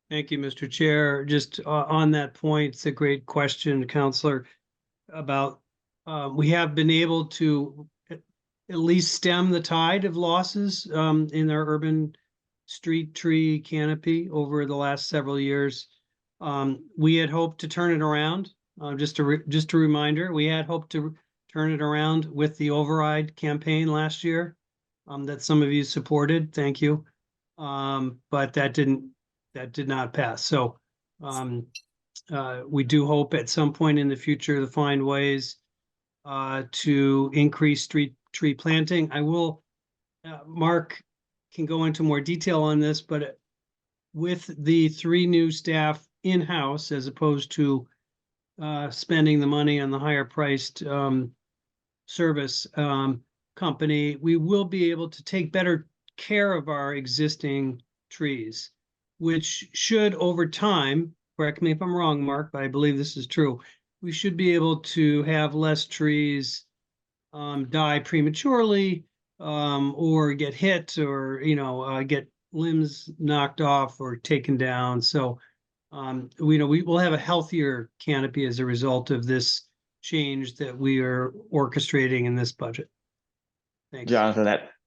Thank you, Mr. Chair. Just on that point, it's a great question, Councilor, about we have been able to at least stem the tide of losses in our urban street tree canopy over the last several years. We had hoped to turn it around. Just a reminder, we had hoped to turn it around with the override campaign last year that some of you supported. Thank you. But that did not pass. So we do hope at some point in the future to find ways to increase street tree planting. I will, Mark can go into more detail on this, but with the 3 new staff in-house, as opposed to spending the money on the higher priced service company, we will be able to take better care of our existing trees, which should over time, correct me if I'm wrong, Mark, but I believe this is true, we should be able to have less trees die prematurely or get hit or, get limbs knocked off or taken down. So, we will have a healthier canopy as a result of this change that we are orchestrating in this budget. Thanks. Jonathan,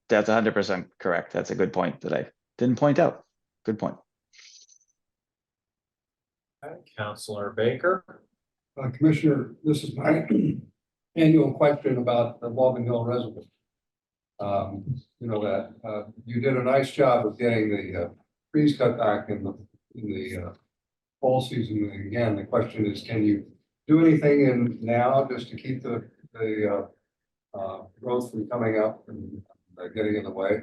that's 100% correct. That's a good point that I didn't point out. Good point. Councilor Baker. Commissioner, this is my annual question about the Walden Hill resident. You did a nice job of getting the trees cut back in the fall season. And again, the question is, can you do anything in now just to keep the growth from coming up and getting in the way?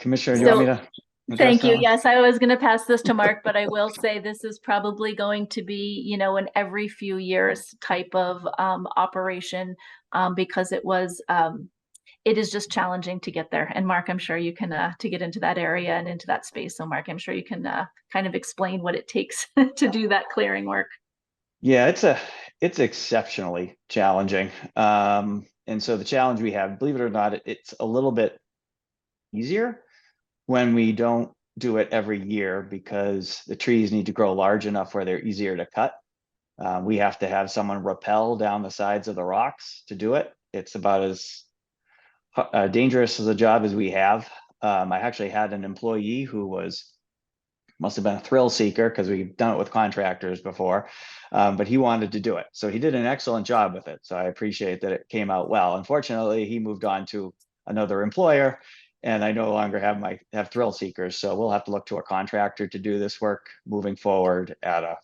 Commissioner, do you want me to? address Thank that you. one? Yes, I was going to pass this to Mark, but I will say this is probably going to be, you know, an every few years type of operation because it is just challenging to get there. And Mark, I'm sure you can to get into that area and into that space. So Mark, I'm sure you can kind of explain what it takes to do that clearing work. Yeah, it's exceptionally challenging. And so the challenge we have, believe it or not, it's a little bit easier when we don't do it every year because the trees need to grow large enough where they're easier to cut. We have to have someone rappel down the sides of the rocks to do it. It's about as dangerous as a job as we have. I actually had an employee who must have been a thrill seeker because we've done it with contractors before, but he wanted to do it. So he did an excellent job with it. So I appreciate that it came out well. Unfortunately, he moved on to another employer and I no longer have thrill seekers. So we'll have to look to a contractor to do this work moving forward at a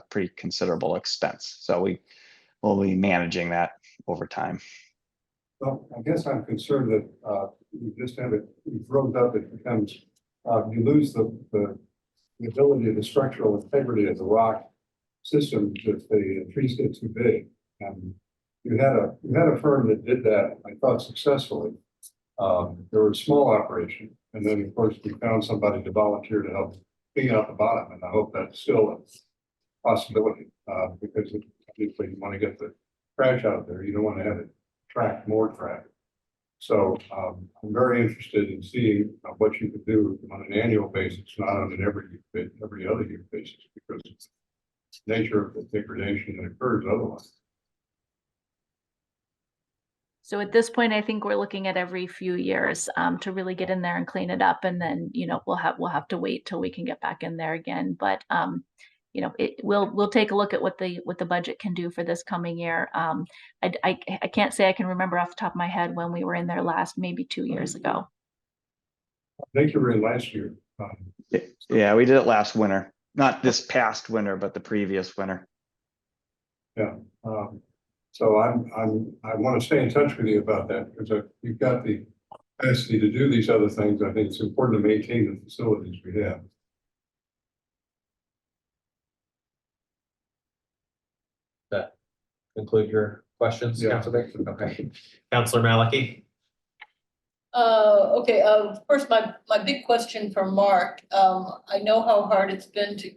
pretty considerable expense. So we'll be managing that over time. Well, I guess I'm concerned that you just have it grows up, it becomes, you lose the ability of the structural integrity of the rock system if the trees get too big. And you had a firm that did that, I thought successfully. They were a small operation, and then of course we found somebody to volunteer to help clean out the bottom, and I hope that's still a possibility because obviously you want to get the trash out there, you don't want to have it attract more traffic. So I'm very interested in seeing what you could do on an annual basis, not on an every other year basis, because it's the nature of the degradation that occurs otherwise. So at this point, I think we're looking at every few years to really get in there and clean it up, and then we'll have to wait till we can get back in there again. But we'll take a look at what the budget can do for this coming year. I can't say I can remember off the top of my head when we were in there last, maybe 2 years ago. I think you were in last year. Yeah, we did it last winter, not this past winter, but the previous winter. Yeah. So I want to stay in touch with you about that because you've got the capacity to do these other things. I think it's important to maintain the facilities we have. That conclude your questions, Yeah. Councilor Baker? Okay. Councilor Maliki? Okay, first, my big question for Mark, I know how hard it's been to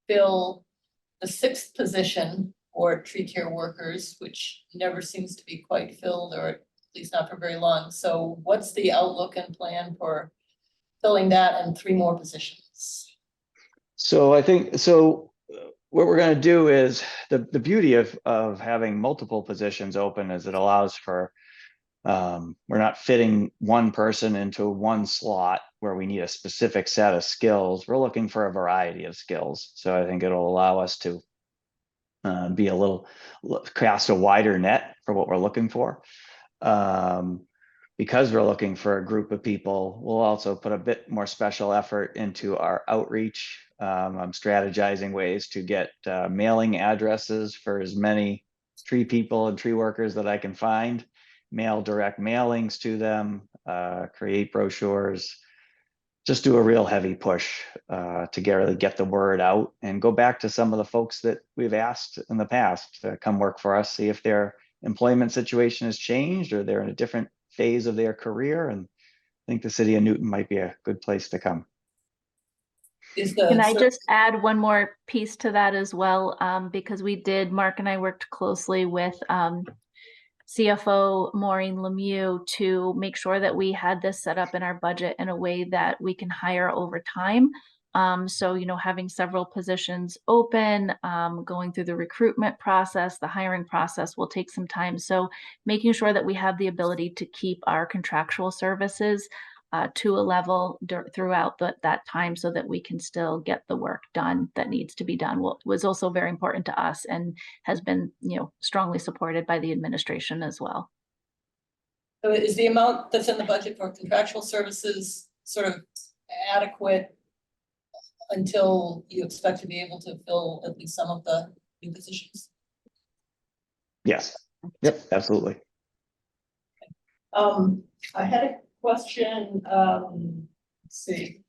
fill the 6th position or tree care workers, which never seems to be quite filled, or at least not for very long. So what's the outlook and plan for filling that and 3 more positions? So I think, what we're going to do is the beauty of having multiple positions open is it allows for, we're not fitting one person into one slot where we need a specific set of skills. We're looking for a variety of skills. So I think it'll allow us to cast a wider net for what we're looking for. Because we're looking for a group of people, we'll also put a bit more special effort into our outreach. I'm strategizing ways to get mailing addresses for as many tree people and tree workers that I can find, mail direct mailings to them, create brochures, just do a real heavy push to really get the word out and go back to some of the folks that we've asked in the past to come work for us, see if their employment situation has changed or they're in a different phase of their career. And I think the city of Newton might be a good place to come. Can I just add one more piece to that as well? Because Mark and I worked closely with CFO Maureen Lemieux to make sure that we had this set up in our budget in a way that we can hire over time. So, having several positions open, going through the recruitment process, the hiring process will take some time. So making sure that we have the ability to keep our contractual services to a level throughout that time so that we can still get the work done that needs to be done was also very important to us and has been, strongly supported by the administration as well. So is the amount that's in the budget for contractual services sort of adequate until you expect to be able to fill at least some of the new positions? Yes, yep, absolutely. I had a question, let's see,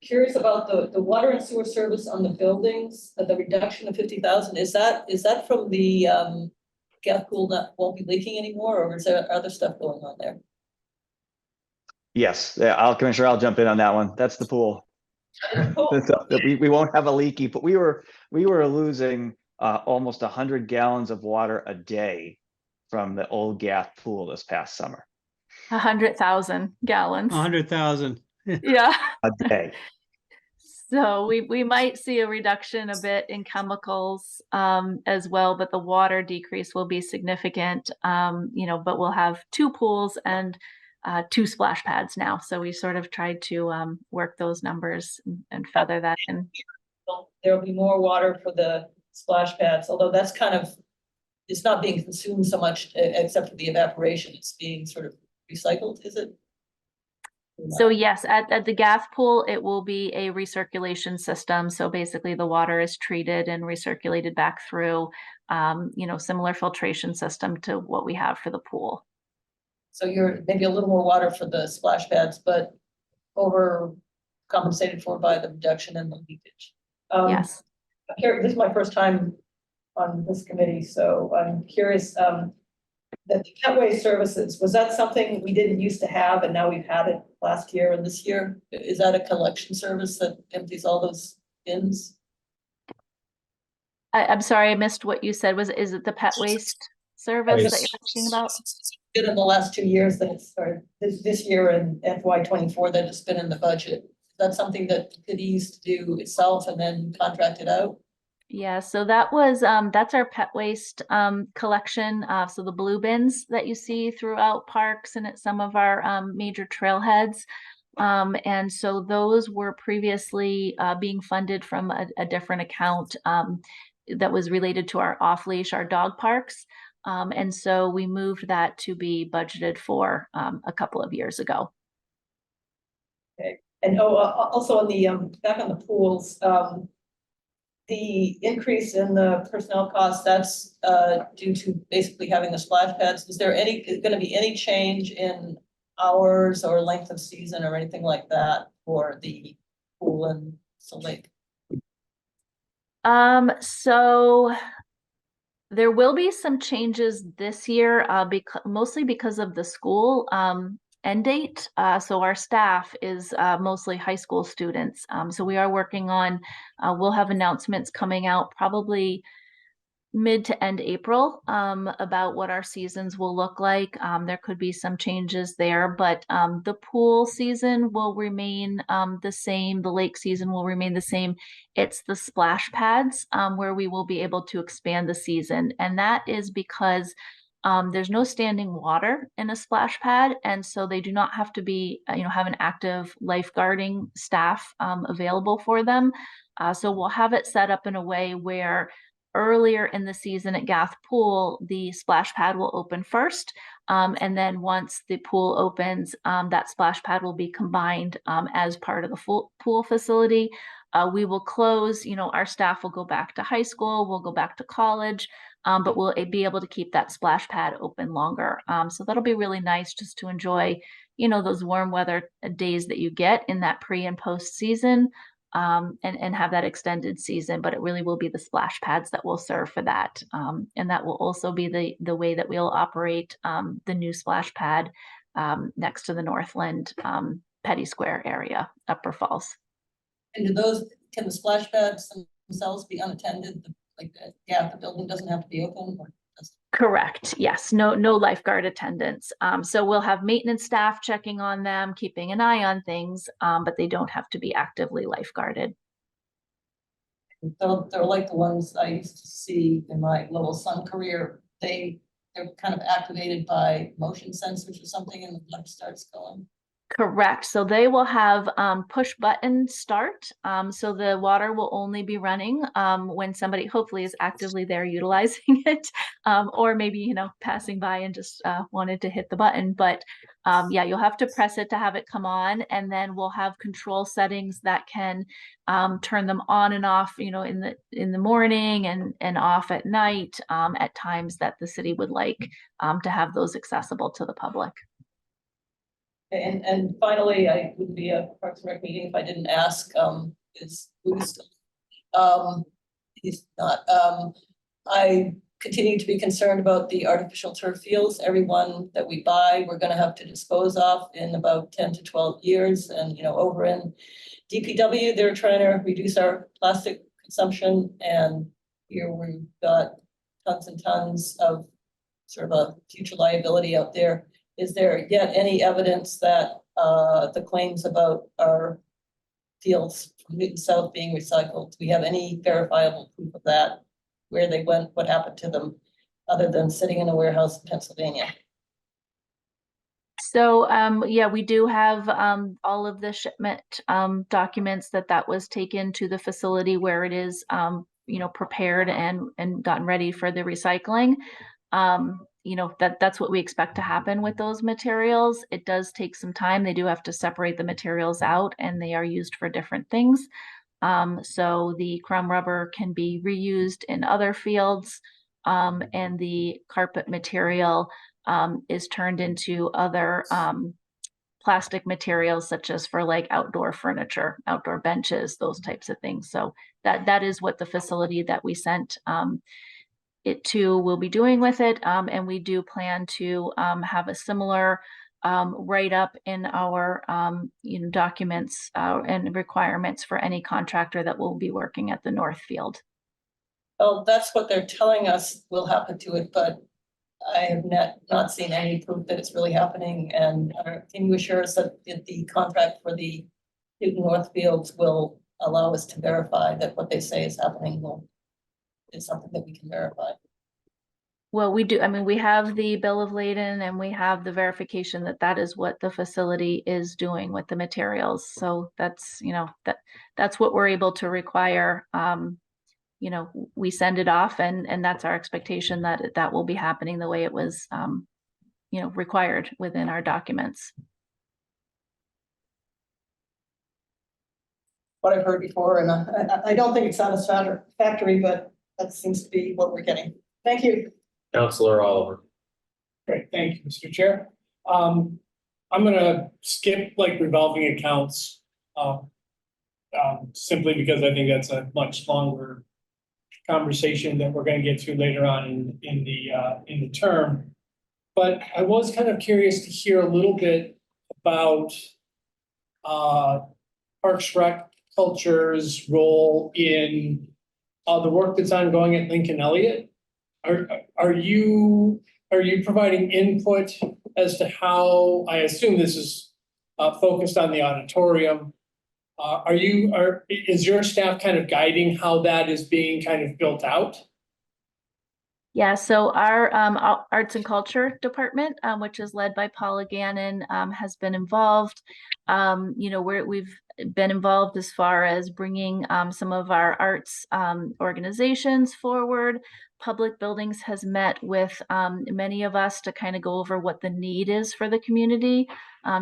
curious about the water and sewer service on the buildings, the reduction of 50,000, is that from the, gas pool that won't be leaking anymore, or is there other stuff going on there? Yes, yeah, Commissioner, I'll jump in on that one. That's the pool. We won't have a leaky, but we were losing almost 100 gallons of water a day from the old gas pool this past summer. 100,000 gallons. 100,000. Yeah. A day. So we might see a reduction a bit in chemicals as well, but the water decrease will be significant. But we'll have 2 pools and 2 splash pads now. So we sort of tried to work those numbers and feather that in. There'll be more water for the splash pads, although that's kind of, it's not being consumed so much except for the evaporation. It's being sort of recycled, is it? So yes, at the gas pool, it will be a recirculation system. So basically the water is treated and recirculated back through, similar filtration system to what we have for the pool. So you're maybe a little more water for the splash pads, but overcompensated for by the reduction in the leakage. Yes. This is my first time on this committee, so I'm curious, the pet waste services, was that something we didn't used to have and now we've had it last year and this year? Is that a collection service that empties all those bins? I'm sorry, I missed what you said. Is it the pet waste service that you're talking about? In the last 2 years that it's started, this year and FY24 that it's been in the budget. Is that something that it used to do itself and then contract it out? Yeah, so that was that's our pet waste collection. So the blue bins that you see throughout parks and at some of our major trailheads. And so those were previously being funded from a different account that was related to our off-leash, our dog parks. And so we moved that to be budgeted for a couple of years ago. Okay, and also on the back on the pools, the increase in the personnel costs, that's due to basically having the splash pads. Is there going to be any change in hours or length of season or anything like that for the pool and Salt Lake? So there will be some changes this year, mostly because of the school end date. So our staff is mostly high school students. So we are working on, we'll have announcements coming out probably mid to end April about what our seasons will look like. There could be some changes there, but the pool season will remain the same. The lake season will remain the same. It's the splash pads where we will be able to expand the season. And that is because there's no standing water in a splash pad. And so they do not have to be, have an active lifeguarding staff available for them. So we'll have it set up in a way where earlier in the season at Gath Pool, the splash pad will open first. And then once the pool opens, that splash pad will be combined as part of the full pool facility. We will close, our staff will go back to high school, we'll go back to college, but we'll be able to keep that splash pad open longer. So that'll be really nice just to enjoy, those warm weather days that you get in that pre and post season. And have that extended season, but it really will be the splash pads that will serve for that. And that will also be the way that we'll operate the new splash pad next to the Northland Petty Square area, Upper Falls. And can the splash pads themselves be unattended? The building doesn't have to be open? Correct. Yes. No lifeguard attendance. So we'll have maintenance staff checking on them, keeping an eye on things, but they don't have to be actively lifeguarded. They're like the ones I used to see in my little son career. They're kind of activated by motion sensors or something, and the blood starts going. Correct. So they will have push button start. So the water will only be running when somebody hopefully is actively there utilizing it, or maybe, you know, passing by and just wanted to hit the button. But yeah, you'll have to press it to have it come on, and then we'll have control settings that can turn them on and off, you know, in the morning and off at night at times that the city would like to have those accessible to the public. And finally, I wouldn't be a Parks and Rec meeting if I didn't ask, is Louis still? He's not, I continue to be concerned about the artificial turf fields. Everyone that we buy, we're gonna have to dispose of in about 10 to 12 years. And, you know, over in DPW, they're trying to reduce our plastic consumption. And here we've got tons and tons of sort of a future liability out there. Is there yet any evidence that the claims about our fields from Newton South being recycled, do we have any verifiable proof of that? Where they went, what happened to them, other than sitting in a warehouse in Pennsylvania? So yeah, we do have all of the shipment documents that was taken to the facility where it is you know, prepared and gotten ready for the recycling. You know, that's what we expect to happen with those materials. It does take some time. They do have to separate the materials out, and they are used for different things. So the crumb rubber can be reused in other fields, and the carpet material is turned into other plastic materials, such as for like outdoor furniture, outdoor benches, those types of things. So that is what the facility that we sent it to will be doing with it. And we do plan to have a similar write-up in our you know, documents and requirements for any contractor that will be working at the North Field. Well, that's what they're telling us will happen to it, but I have not seen any proof that it's really happening. And can you assure us that the contract for the Newton North Fields will allow us to verify that what they say is happening is something that we can verify? Well, we do. I mean, we have the bill of lading, and we have the verification that that is what the facility is doing with the materials. So that's, you know, that's what we're able to require. You know, we send it off, and that's our expectation that that will be happening the way it was, you know, required within our documents. What I've heard before, and I don't think it's satisfactory, but that seems to be what we're getting. Thank you. Counselor Oliver. Great, thank you, Mr. Chair. I'm gonna skip like revolving accounts. Simply because I think that's a much longer conversation that we're gonna get to later on in the term. But I was kind of curious to hear a little bit about Parks Rec Culture's role in the work that's ongoing at Lincoln Elliott. Are you providing input as to how, I assume this is focused on the auditorium? Is your staff kind of guiding how that is being kind of built out? Yeah, so our arts and culture department, which is led by Paula Gannon, has been involved. You know, we've been involved as far as bringing some of our arts organizations forward. Public Buildings has met with many of us to kind of go over what the need is for the community.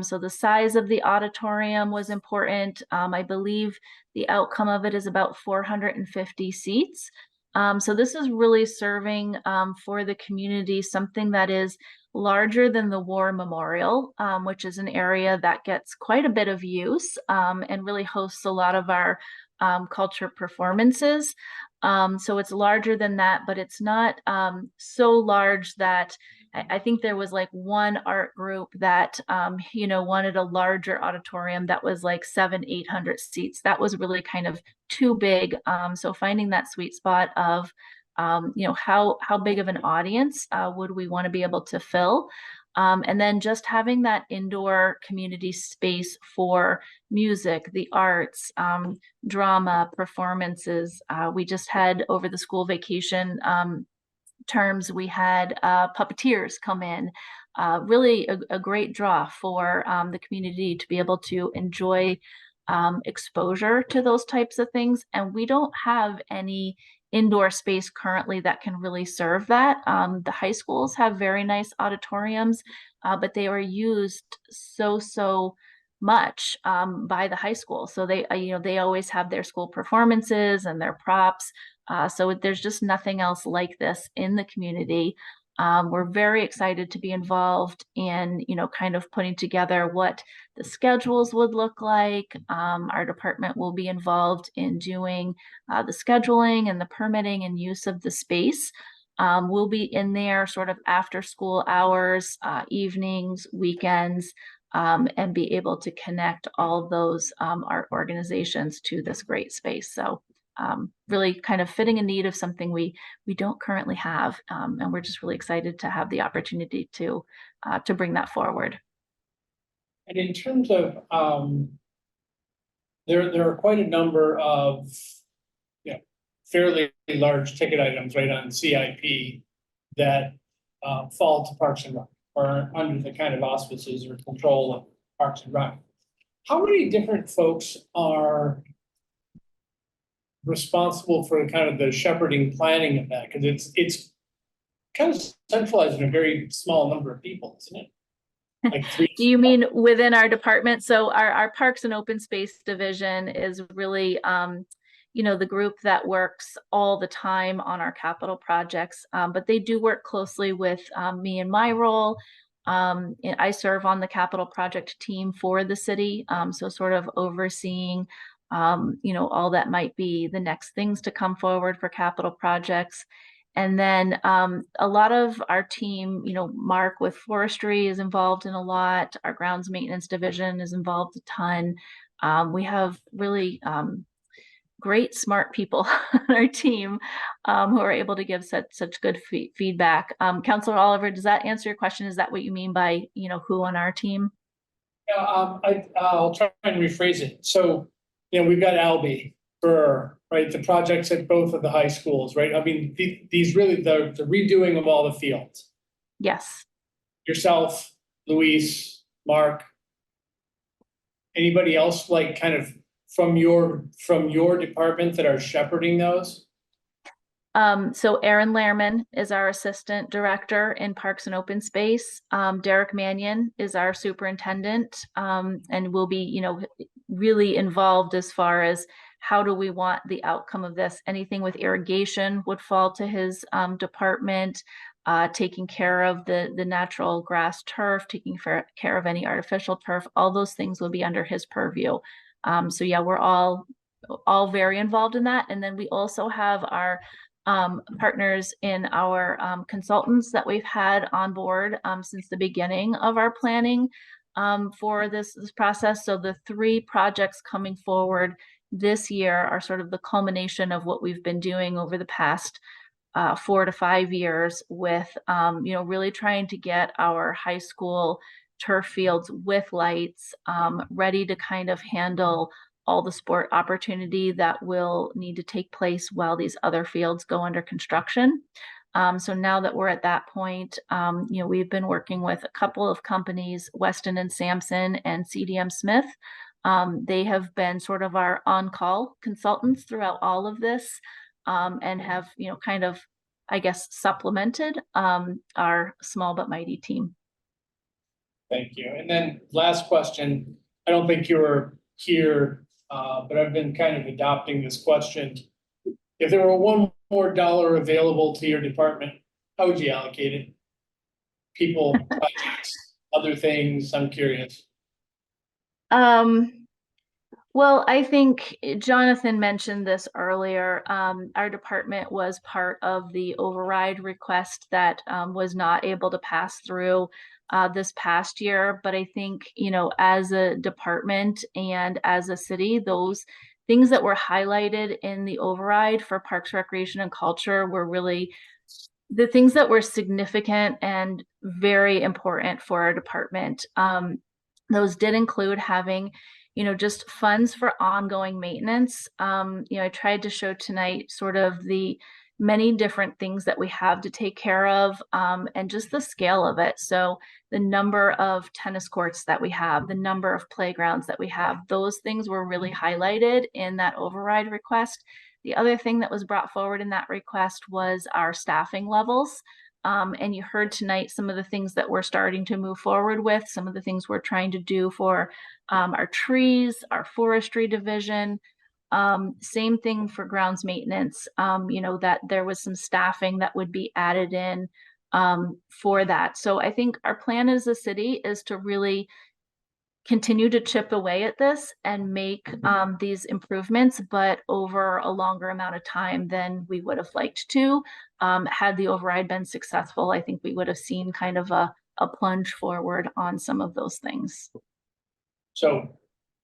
So the size of the auditorium was important. I believe the outcome of it is about 450 seats. So this is really serving for the community something that is larger than the War Memorial, which is an area that gets quite a bit of use and really hosts a lot of our culture performances. So it's larger than that, but it's not so large that I think there was like one art group that, you know, wanted a larger auditorium that was like 700-800 seats. That was really kind of too big. So finding that sweet spot of, you know, how big of an audience would we want to be able to fill? And then just having that indoor community space for music, the arts, drama, performances. We just had over the school vacation terms, we had puppeteers come in really a great draw for the community to be able to enjoy exposure to those types of things. And we don't have any indoor space currently that can really serve that. The high schools have very nice auditoriums, but they are used so much by the high school. So they, they always have their school performances and their props. So there's just nothing else like this in the community. We're very excited to be involved in, kind of putting together what the schedules would look like. Our department will be involved in doing the scheduling and the permitting and use of the space. We'll be in there sort of after school hours, evenings, weekends, and be able to connect all those art organizations to this great space. So really kind of fitting a need of something we don't currently have, and we're just really excited to have the opportunity to bring that forward. And in terms of there are quite a number of fairly large ticket items right on CIP that fall to Parks and Rec, or under the kind of auspices or control of Parks and Rec. How many different folks are responsible for kind of the shepherding planning of that? Because it's kind of centralized in a very small number of people, isn't it? Like Do you mean within our department? So our Parks and Open Space division is really the group that works all the time on our capital projects, but they do work closely with me in my role. I serve on the capital project team for the city, so sort of overseeing all that might be the next things to come forward for capital projects. And then a lot of our team, Mark with forestry is involved in a lot. Our grounds maintenance division is involved a ton. We have really great, smart people on our team who are able to give such good feedback. Councilor Oliver, does that answer your question? Is that what you mean by, who on our team? Yeah, I'll try and rephrase it. So, we've got Albie for, right, the projects at both of the high schools, right? I mean, these really, the redoing of all the fields. Yes. Yourself, Luis, Mark. Anybody else like kind of from your department that are shepherding those? So Aaron Lehrman is our assistant director in Parks and Open Space. Derek Mannion is our superintendent, and will be, really involved as far as how do we want the outcome of this. Anything with irrigation would fall to his department, taking care of the natural grass turf, taking care of any artificial turf. All those things will be under his purview. So yeah, we're all very involved in that. And then we also have our partners in our consultants that we've had on board since the beginning of our planning for this process. So the 3 projects coming forward this year are sort of the culmination of what we've been doing over the past 4 to 5 years with, really trying to get our high school turf fields with lights ready to kind of handle all the sport opportunity that will need to take place while these other fields go under construction. So now that we're at that point, we've been working with a couple of companies, Weston and Sampson and CDM Smith. They have been sort of our on-call consultants throughout all of this, and have, kind of, I guess, supplemented our small but mighty team. Thank you. And then last question, I don't think you were here, but I've been kind of adopting this question. If there were $1 more available to your department, how would you allocate it? People, projects, other things, I'm curious. Well, I think Jonathan mentioned this earlier. Our department was part of the override request that was not able to pass through this past year. But I think, as a department and as a city, those things that were highlighted in the override for Parks, Recreation, and Culture were really the things that were significant and very important for our department. Those did include having, just funds for ongoing maintenance. I tried to show tonight sort of the many different things that we have to take care of, and just the scale of it. So the number of tennis courts that we have, the number of playgrounds that we have, those things were really highlighted in that override request. The other thing that was brought forward in that request was our staffing levels. And you heard tonight some of the things that we're starting to move forward with, some of the things we're trying to do for our trees, our forestry division. Same thing for grounds maintenance, that there was some staffing that would be added in for that. So I think our plan as a city is to really continue to chip away at this and make these improvements, but over a longer amount of time than we would have liked to. Had the override been successful, I think we would have seen kind of a plunge forward on some of those things. So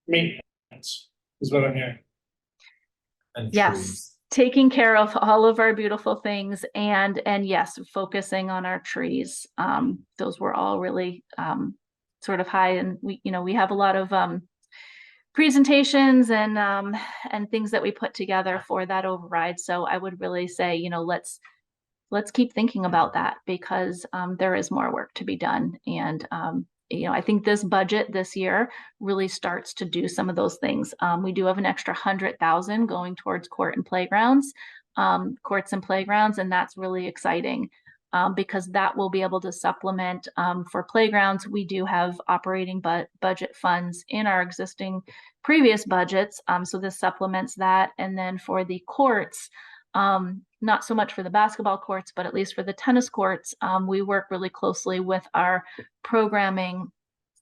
maintenance is what I'm hearing. And Yes, trees. taking care of all of our beautiful things and yes, focusing on our trees. Those were all really sort of high, and we have a lot of presentations and things that we put together for that override. So I would really say, let's keep thinking about that, because there is more work to be done. And I think this budget this year really starts to do some of those things. We do have an extra 100,000 going towards courts and playgrounds, and that's really exciting. Because that will be able to supplement for playgrounds. We do have operating budget funds in our existing previous budgets. So this supplements that. And then for the courts, not so much for the basketball courts, but at least for the tennis courts, we work really closely with our programming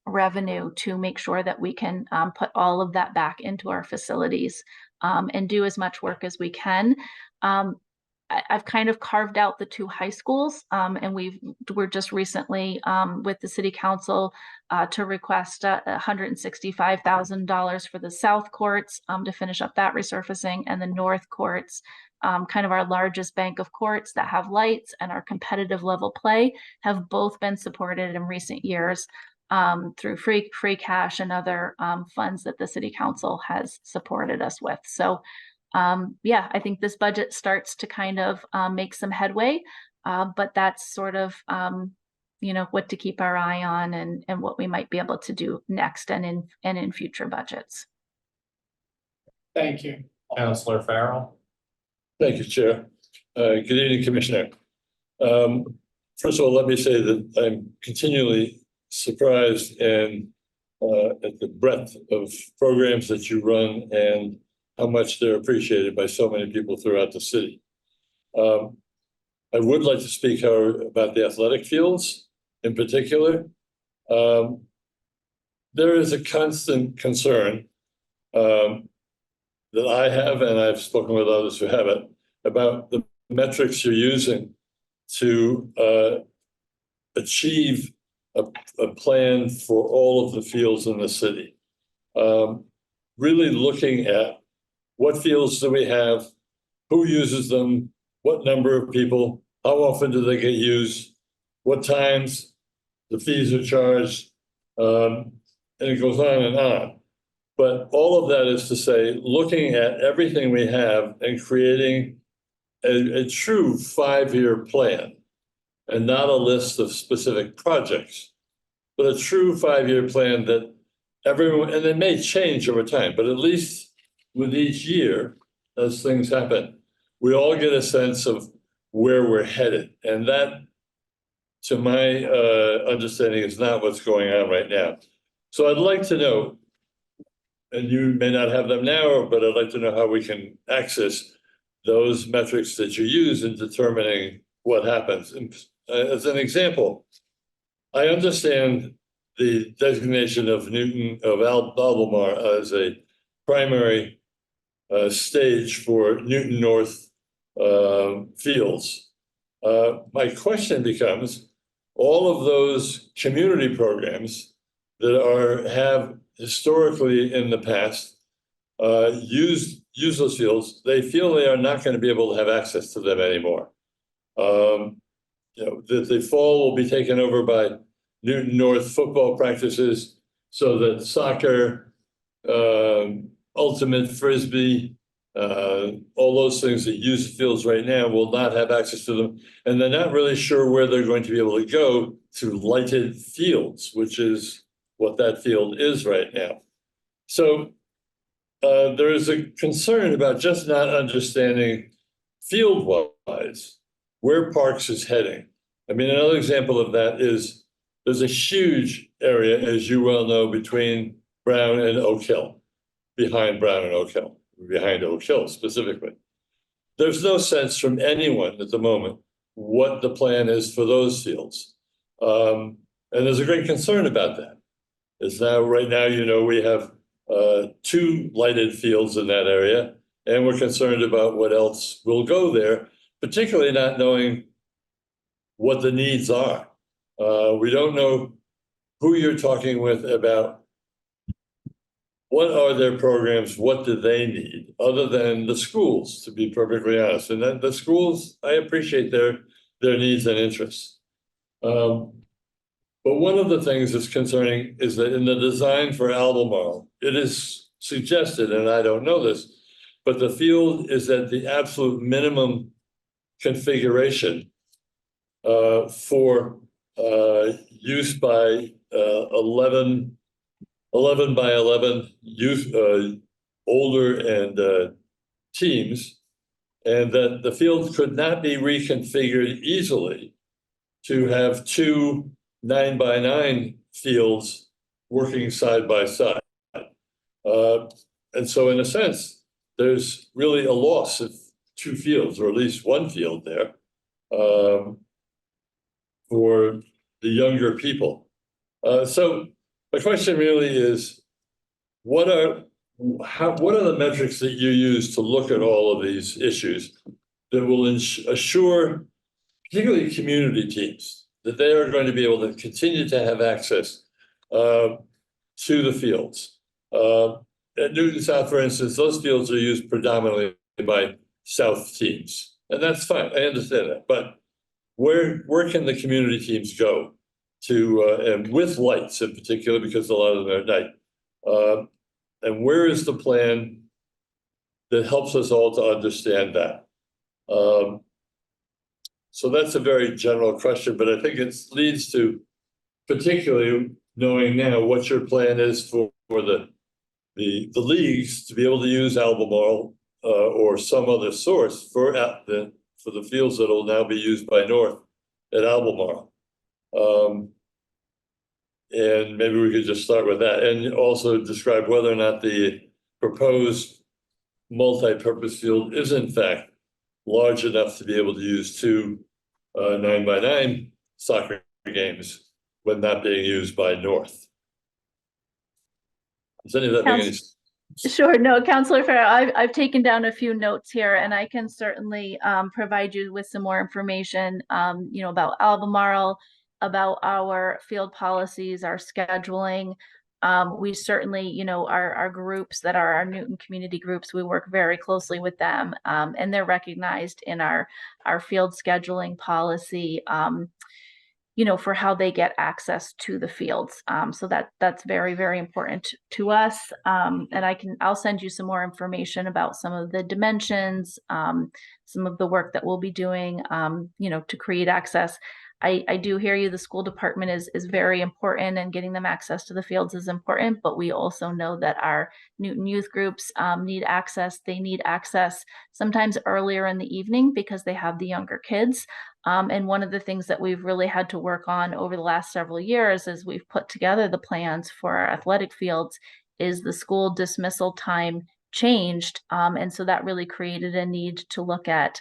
revenue to make sure that we can put all of that back into our facilities and do as much work as we can. I've kind of carved out the two high schools, and we're just recently with the city council to request $165,000 for the south courts to finish up that resurfacing, and the north courts, kind of our largest bank of courts that have lights and our competitive level play, have both been supported in recent years through free cash and other funds that the city council has supported us with. So I think this budget starts to kind of make some headway, but that's sort of, what to keep our eye on and what we might be able to do next and in future budgets. Thank you. Councillor Farrell. Thank you, Chair. Good evening, Commissioner. First of all, let me say that I'm continually surprised and at the breadth of programs that you run and how much they're appreciated by so many people throughout the city. I would like to speak, however, about the athletic fields in particular. There is a constant concern that I have, and I've spoken with others who have it, about the metrics you're using to achieve a plan for all of the fields in the city. Really looking at what fields do we have, who uses them, what number of people, how often do they get used, what times the fees are charged, and it goes on and on. But all of that is to say, looking at everything we have and creating a true 5-year plan, and not a list of specific projects, but a true 5-year plan that everyone, and it may change over time, but at least with each year, as things happen, we all get a sense of where we're headed. And that, to my understanding, is not what's going on right now. So I'd like to know, and you may not have them now, but I'd like to know how we can access those metrics that you use in determining what happens. And, as an example, I understand the designation of Albemarle as a primary stage for Newton North fields. My question becomes, all of those community programs that have historically in the past use those fields, they feel they are not going to be able to have access to them anymore. That the fall will be taken over by Newton North football practices, so that soccer, ultimate frisbee, all those things that use the fields right now will not have access to them. And they're not really sure where they're going to be able to go to lighted fields, which is what that field is right now. So there is a concern about just not understanding field-wise where Parks is heading. I mean, another example of that is there's a huge area, as you well know, between Brown and Oak Hill, behind Brown and Oak Hill, behind Oak Hill specifically. There's no sense from anyone at the moment what the plan is for those fields. And there's a great concern about that. Is now, right now, you know, we have 2 lighted fields in that area, and we're concerned about what else will go there, particularly not knowing what the needs are. We don't know who you're talking with about what are their programs, what do they need, other than the schools, to be perfectly honest. And then the schools, I appreciate their needs and interests. But one of the things that's concerning is that in the design for Albemarle, it is suggested, and I don't know this, but the field is at the absolute minimum configuration for use by 11 by 11 youth, older and teams, and that the field could not be reconfigured easily to have 2 9 by 9 fields working side by side. And so in a sense, there's really a loss of 2 fields, or at least 1 field there, for the younger people. So my question really is, what are the metrics that you use to look at all of these issues that will assure, particularly community teams, that they are going to be able to continue to have access to the fields? At Newton South, for instance, those fields are used predominantly by South teams, and that's fine. I understand that, but where can the community teams go to, and with lights in particular, because a lot of them are at night? And where is the plan that helps us all to understand that? So that's a very general question, but I think it leads to particularly knowing now what your plan is for the leagues to be able to use Albemarle or some other source for the fields that will now be used by North at Albemarle. And maybe we could just start with that, and also describe whether or not the proposed multi-purpose field is in fact large enough to be able to use 2 9 by 9 soccer games when not being used by North. Does any of that make any sense? Sure. No, Councilor Farrow, I've taken down a few notes here, and I can certainly provide you with some more information, you know, about Albemarle, about our field policies, our scheduling. We certainly, you know, our groups that are our Newton community groups, we work very closely with them, and they're recognized in our field scheduling policy, you know, for how they get access to the fields. So that's very, very important to us. And I'll send you some more information about some of the dimensions, some of the work that we'll be doing, you know, to create access. I do hear you. The school department is very important, and getting them access to the fields is important, but we also know that our Newton youth groups need access. They need access sometimes earlier in the evening because they have the younger kids. And one of the things that we've really had to work on over the last several years as we've put together the plans for our athletic fields is the school dismissal time changed. And so that really created a need to look at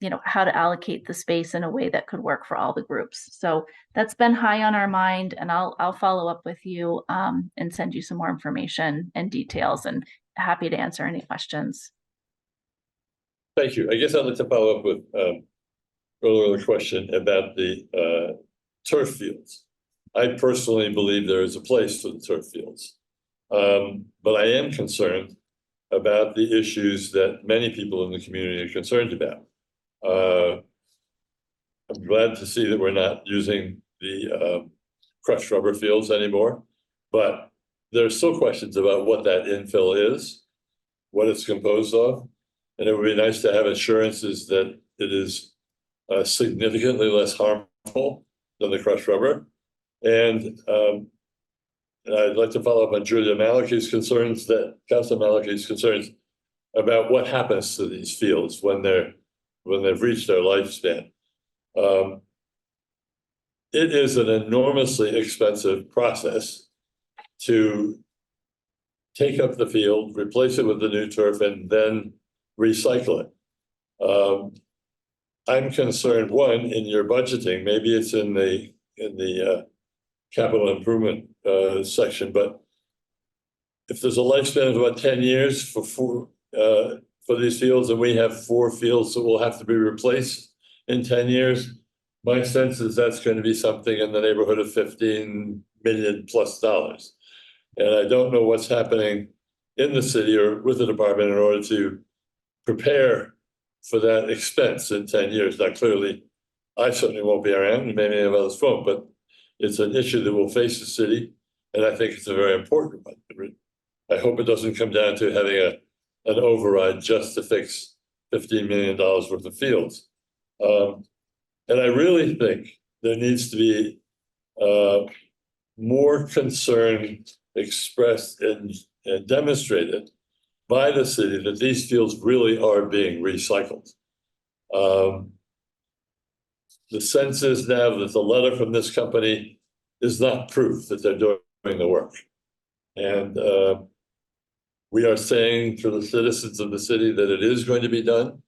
you know, how to allocate the space in a way that could work for all the groups. So that's been high on our mind, and I'll follow up with you and send you some more information and details, and happy to answer any questions. Thank you. I guess I'd like to follow up with earlier question about the turf fields. I personally believe there is a place for the turf fields, but I am concerned about the issues that many people in the community are concerned about. I'm glad to see that we're not using the crushed rubber fields anymore, but there are still questions about what that infill is. what it's composed of. And it would be nice to have assurances that it is significantly less harmful than the crushed rubber. And I'd like to follow up on Julia Malachi's concerns, Councilor Malachi's concerns about what happens to these fields when they've reached their lifespan. It is an enormously expensive process to take up the field, replace it with the new turf, and then recycle it. I'm concerned, one, in your budgeting, maybe it's in the capital improvement section, but if there's a lifespan of about 10 years for these fields, and we have 4 fields that will have to be replaced in 10 years, my sense is that's going to be something in the neighborhood of $15 million plus. And I don't know what's happening in the city or with the department in order to prepare for that expense in 10 years. Now, clearly, I certainly won't be around, and many of others won't, but it's an issue that will face the city, and I think it's a very important one. I hope it doesn't come down to having an override just to fix $15 million worth of fields. And I really think there needs to be more concern expressed and demonstrated by the city that these fields really are being recycled. The sense is now that the letter from this company is not proof that they're doing the work. And we are saying to the citizens of the city that it is going to be done,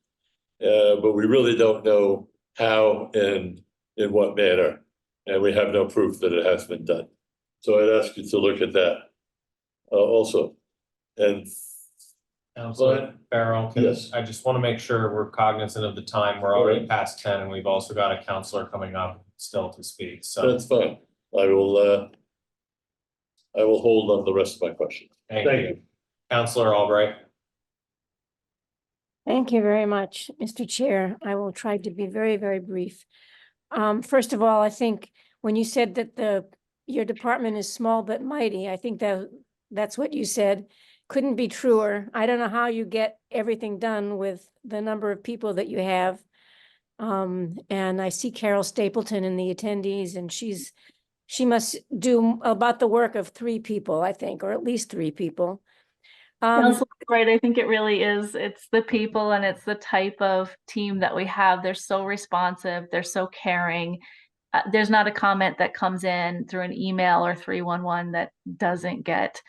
but we really don't know how and in what manner, and we have no proof that it has been done. So I'd ask you to look at that also. And Councilor Farrell, yes, I just want to make sure we're cognizant of the time. We're already past 10, and we've also got a councilor coming up still to speak. So that's fine. I will hold on the rest of my questions. thank you. Councilor Albright. Thank you very much, Mr. Chair. I will try to be very, very brief. First of all, I think when you said that your department is small but mighty, I think that's what you said. Couldn't be truer. I don't know how you get everything done with the number of people that you have. And I see Carol Stapleton in the attendees, and she must do about the work of 3 people, I think, or at least 3 people. Councilor Wright, I think it really is. It's the people and it's the type of team that we have. They're so responsive. They're so caring. There's not a comment that comes in through an email or 311 that doesn't get,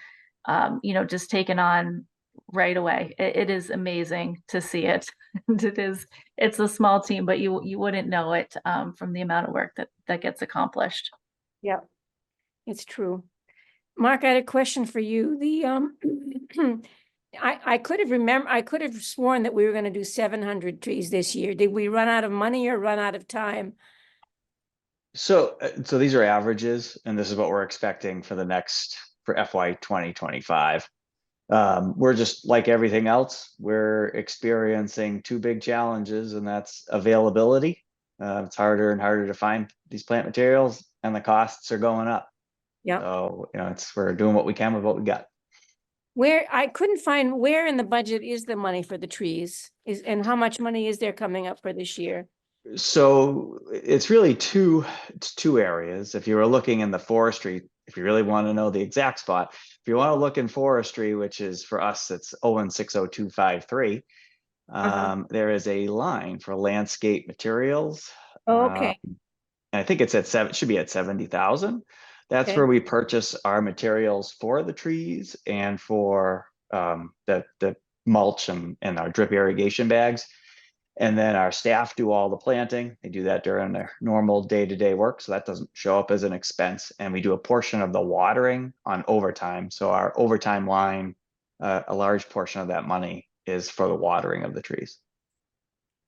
just taken on right away. It is amazing to see it. It's a small team, but you wouldn't know it from the amount of work that gets accomplished. Yep, it's true. Mark, I had a question for you. I could have sworn that we were going to do 700 trees this year. Did we run out of money or run out of time? So these are averages, and this is what we're expecting for FY 2025. We're just like everything else. We're experiencing 2 big challenges, and that's availability. It's harder and harder to find these plant materials, and the costs are going up. Yeah. So, we're doing what we can with what we got. I couldn't find where in the budget is the money for the trees and how much money is there coming up for this year? So it's really two areas. If you were looking in the forestry, if you really want to know the exact spot, if you want to look in forestry, which is for us, it's 01-60253, there is a line for landscape materials. Oh, okay. And I think it's it should be at 70,000. That's Okay. where we purchase our materials for the trees and for the mulch and our drip irrigation bags. And then our staff do all the planting. They do that during their normal day-to-day work, so that doesn't show up as an expense. And we do a portion of the watering on overtime. So our overtime line, a large portion of that money is for the watering of the trees.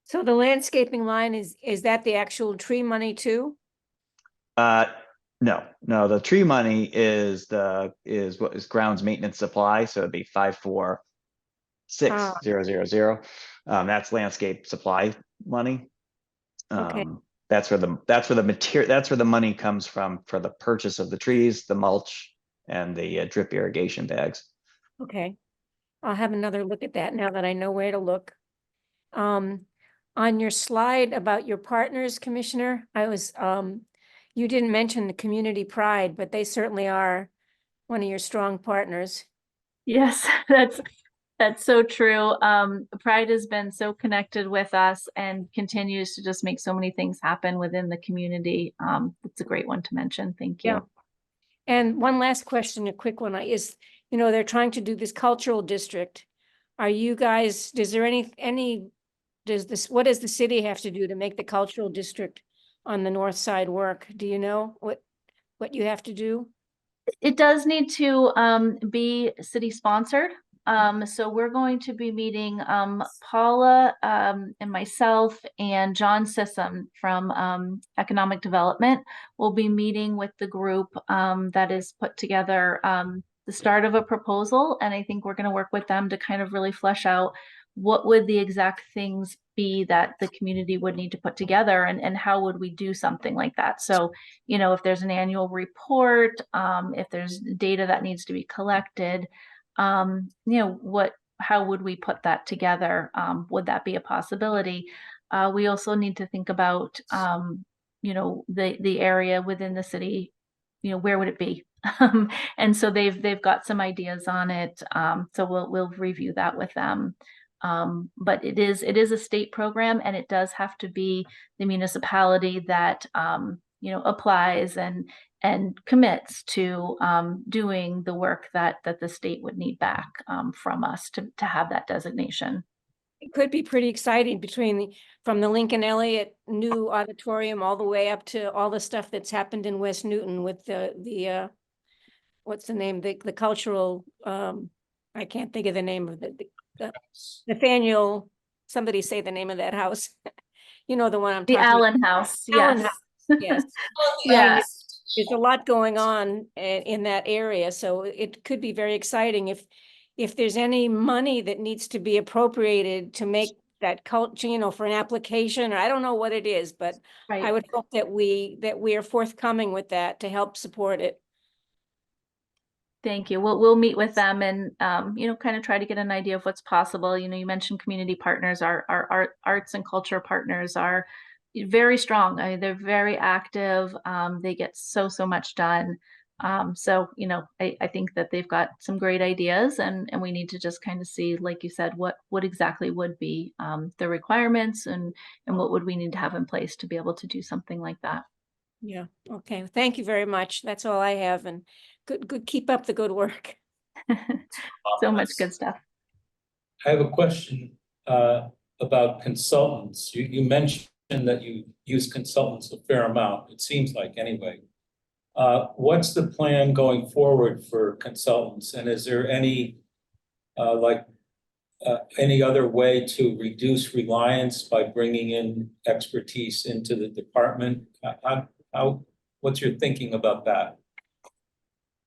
So the landscaping line is that the actual tree money too? No, the tree money is what is grounds maintenance supply. So it'd be 546,000. That's landscape supply money. Okay. That's where the money comes from for the purchase of the trees, the mulch, and the drip irrigation bags. Okay. I'll have another look at that now that I know where to look. On your slide about your partners, Commissioner, you didn't mention the Community Pride, but they certainly are one of your strong partners. Yes, that's so true. Pride has been so connected with us and continues to just make so many things happen within the community. It's a great one to mention. Thank you. Yeah. And one last question, a quick one, is, they're trying to do this cultural district. Are you guys, what does the city have to do to make the cultural district on the north side work? Do you know what you have to do? It does need to be city sponsored. So we're going to be meeting Paula and myself and John Sissom from Economic Development. We'll be meeting with the group that is put together the start of a proposal. And I think we're going to work with them to kind of really flesh out what would the exact things be that the community would need to put together, and how would we do something like that. So, if there's an annual report, if there's data that needs to be collected, how would we put that together? Would that be a possibility? We also need to think about, the area within the city, where would it be? And so they've got some ideas on it. So we'll review that with them. But it is a state program, and it does have to be the municipality that applies and commits to doing the work that the state would need back from us to have that designation. It could be pretty exciting from the Lincoln Elliott new auditorium all the way up to all the stuff that's happened in West Newton with the what's the name, the cultural, I can't think of the name of it. Nathaniel, somebody say the name of that house. The one I'm talking about. The Allen House. Allen Yes. House, yes. Yes. There's a lot going on in that area, so it could be very exciting if there's any money that needs to be appropriated to make that culture, for an application, or I don't know what it is, but I would hope that we are forthcoming with that to help support it. Thank you. We'll meet with them and, kind of try to get an idea of what's possible. You mentioned community partners, our arts and culture partners are very strong. They're very active. They get so much done. So, I think that they've got some great ideas, and we need to just kind of see, like you said, what exactly would be the requirements and what would we need to have in place to be able to do something like that. Yeah. Okay. Thank you very much. That's all I have. And good. Keep up the good work. So much good stuff. I have a question about consultants. You mentioned that you use consultants a fair amount, it seems like, anyway. What's the plan going forward for consultants? And is there any other way to reduce reliance by bringing in expertise into the department? What's your thinking about that?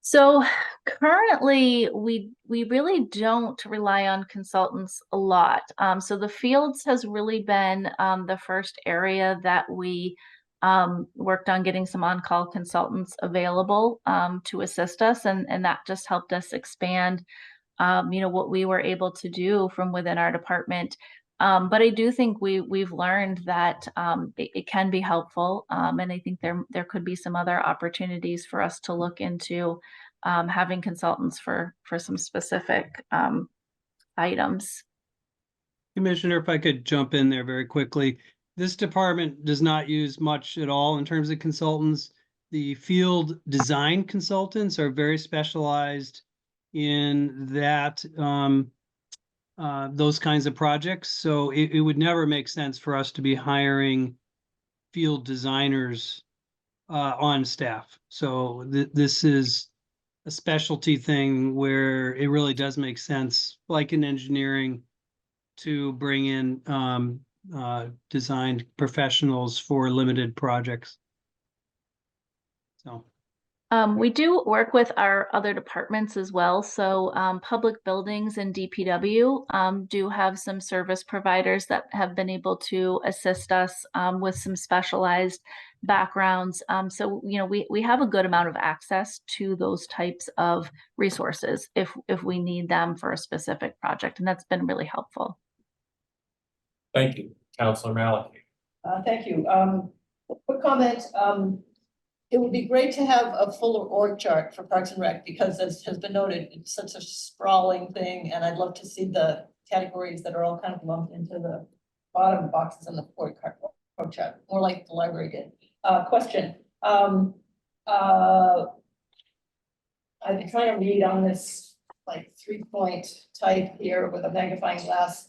So currently, we really don't rely on consultants a lot. So the fields has really been the first area that we worked on getting some on-call consultants available to assist us, and that just helped us expand, what we were able to do from within our department. But I do think we've learned that it can be helpful, and I think there could be some other opportunities for us to look into having consultants for some specific items. Commissioner, if I could jump in there very quickly. This department does not use much at all in terms of consultants. The field design consultants are very specialized in that those kinds of projects. So it would never make sense for us to be hiring field designers on staff. So this is a specialty thing where it really does make sense, like in engineering, to bring in designed professionals for limited projects. So. We do work with our other departments as well. So public buildings and DPW do have some service providers that have been able to assist us with some specialized backgrounds. So, we have a good amount of access to those types of resources if we need them for a specific project, and that's been really helpful. Thank you. Counselor Malik. Thank you. Quick comment. It would be great to have a fuller org chart for Parks and Rec because as has been noted, it's such a sprawling thing and I'd love to see the categories that are all kind of lumped into the bottom boxes in the org chart, more like the library did. Question. I've been trying to read on this like 3-point type here with a magnifying glass.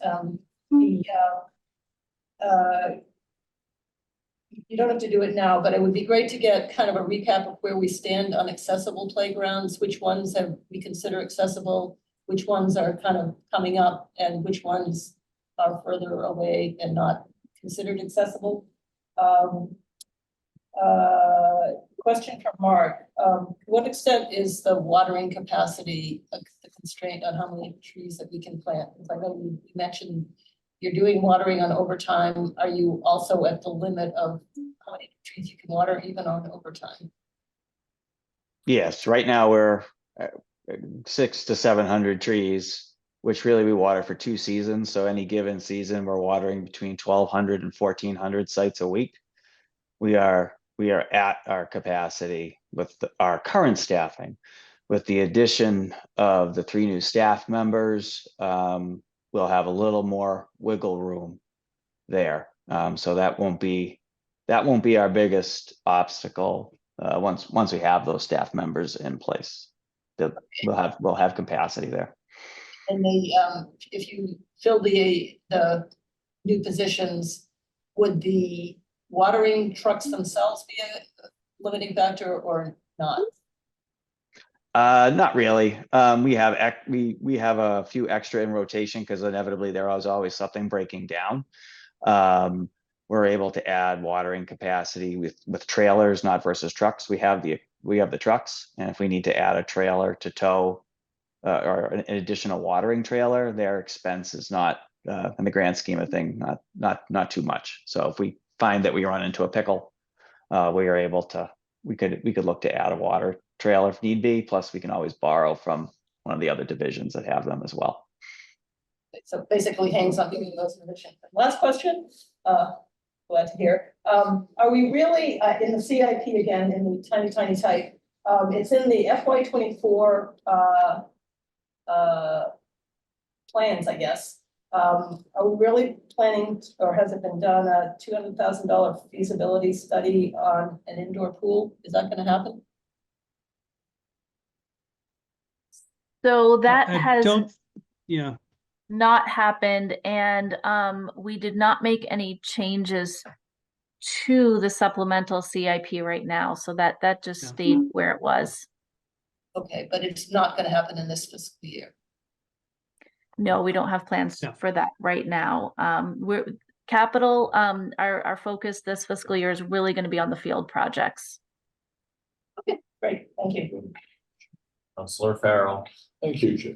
You don't have to do it now, but it would be great to get kind of a recap of where we stand on accessible playgrounds, which ones have we consider accessible, which ones are kind of coming up, and which ones are further away and not considered accessible. Question from Mark. To what extent is the watering capacity a constraint on how many trees that we can plant? Because I know you mentioned you're doing watering on overtime. Are you also at the limit of how many trees you can water even on overtime? Yes, right now we're 600 to 700 trees, which really we water for 2 seasons. So any given season, we're watering between 1,200 and 1,400 sites a week. We are at our capacity with our current staffing. With the addition of the 3 new staff members, we'll have a little more wiggle room there. So that won't be our biggest obstacle once we have those staff members in place. We'll have capacity there. And if you fill the new positions, would the watering trucks themselves be a limiting factor or not? Not really. We have a few extra in rotation because inevitably there is always something breaking down. We're able to add watering capacity with trailers, not versus trucks. We have the trucks, and if we need to add a trailer to tow or an additional watering trailer, their expense is not in the grand scheme of things, not too much. So if we find that we run into a pickle, we could look to add a water trailer if need be. Plus, we can always borrow from one of the other divisions that have them as well. So basically hang something in those divisions. Last question, glad to hear. Are we really in the CIP again in the tiny type? It's in the FY24 plans, I guess. Are we really planning, or has it been done, a $200,000 feasibility study on an indoor pool? Is that going to happen? So that has Yeah. not happened, and we did not make any changes to the supplemental CIP right now, so that just stayed where it was. Okay, but it's not going to happen in this fiscal year. No, we don't have plans for that right now. We're capital, our focus this fiscal year is really going to be on the field projects. Okay, great, thank you. Councilor Farrell. Thank you, Chair.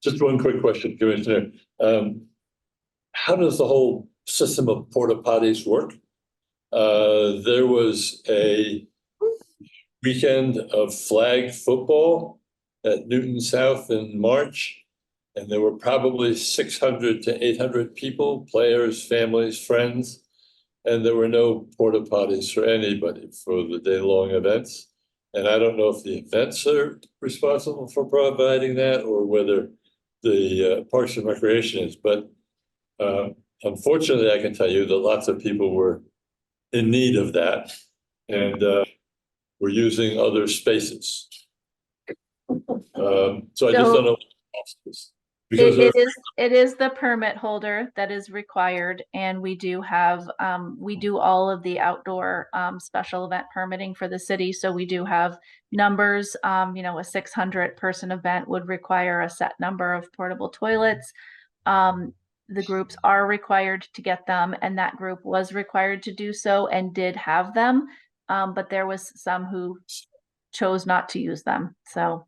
Just one quick question, Commissioner. How does the whole system of porta potties work? There was a weekend of flag football at Newton South in March, and there were probably 600 to 800 people, players, families, friends, and there were no porta potties for anybody for the day-long events. And I don't know if the events are responsible for providing that or whether the Parks and Recreation is, but unfortunately, I can tell you that lots of people were in need of that and were using other spaces. So I just don't know. It is the permit holder that is required, and we do have we do all of the outdoor special event permitting for the city. So we do have numbers. A 600 person event would require a set number of portable toilets. The groups are required to get them, and that group was required to do so and did have them. But there was some who chose not to use them. So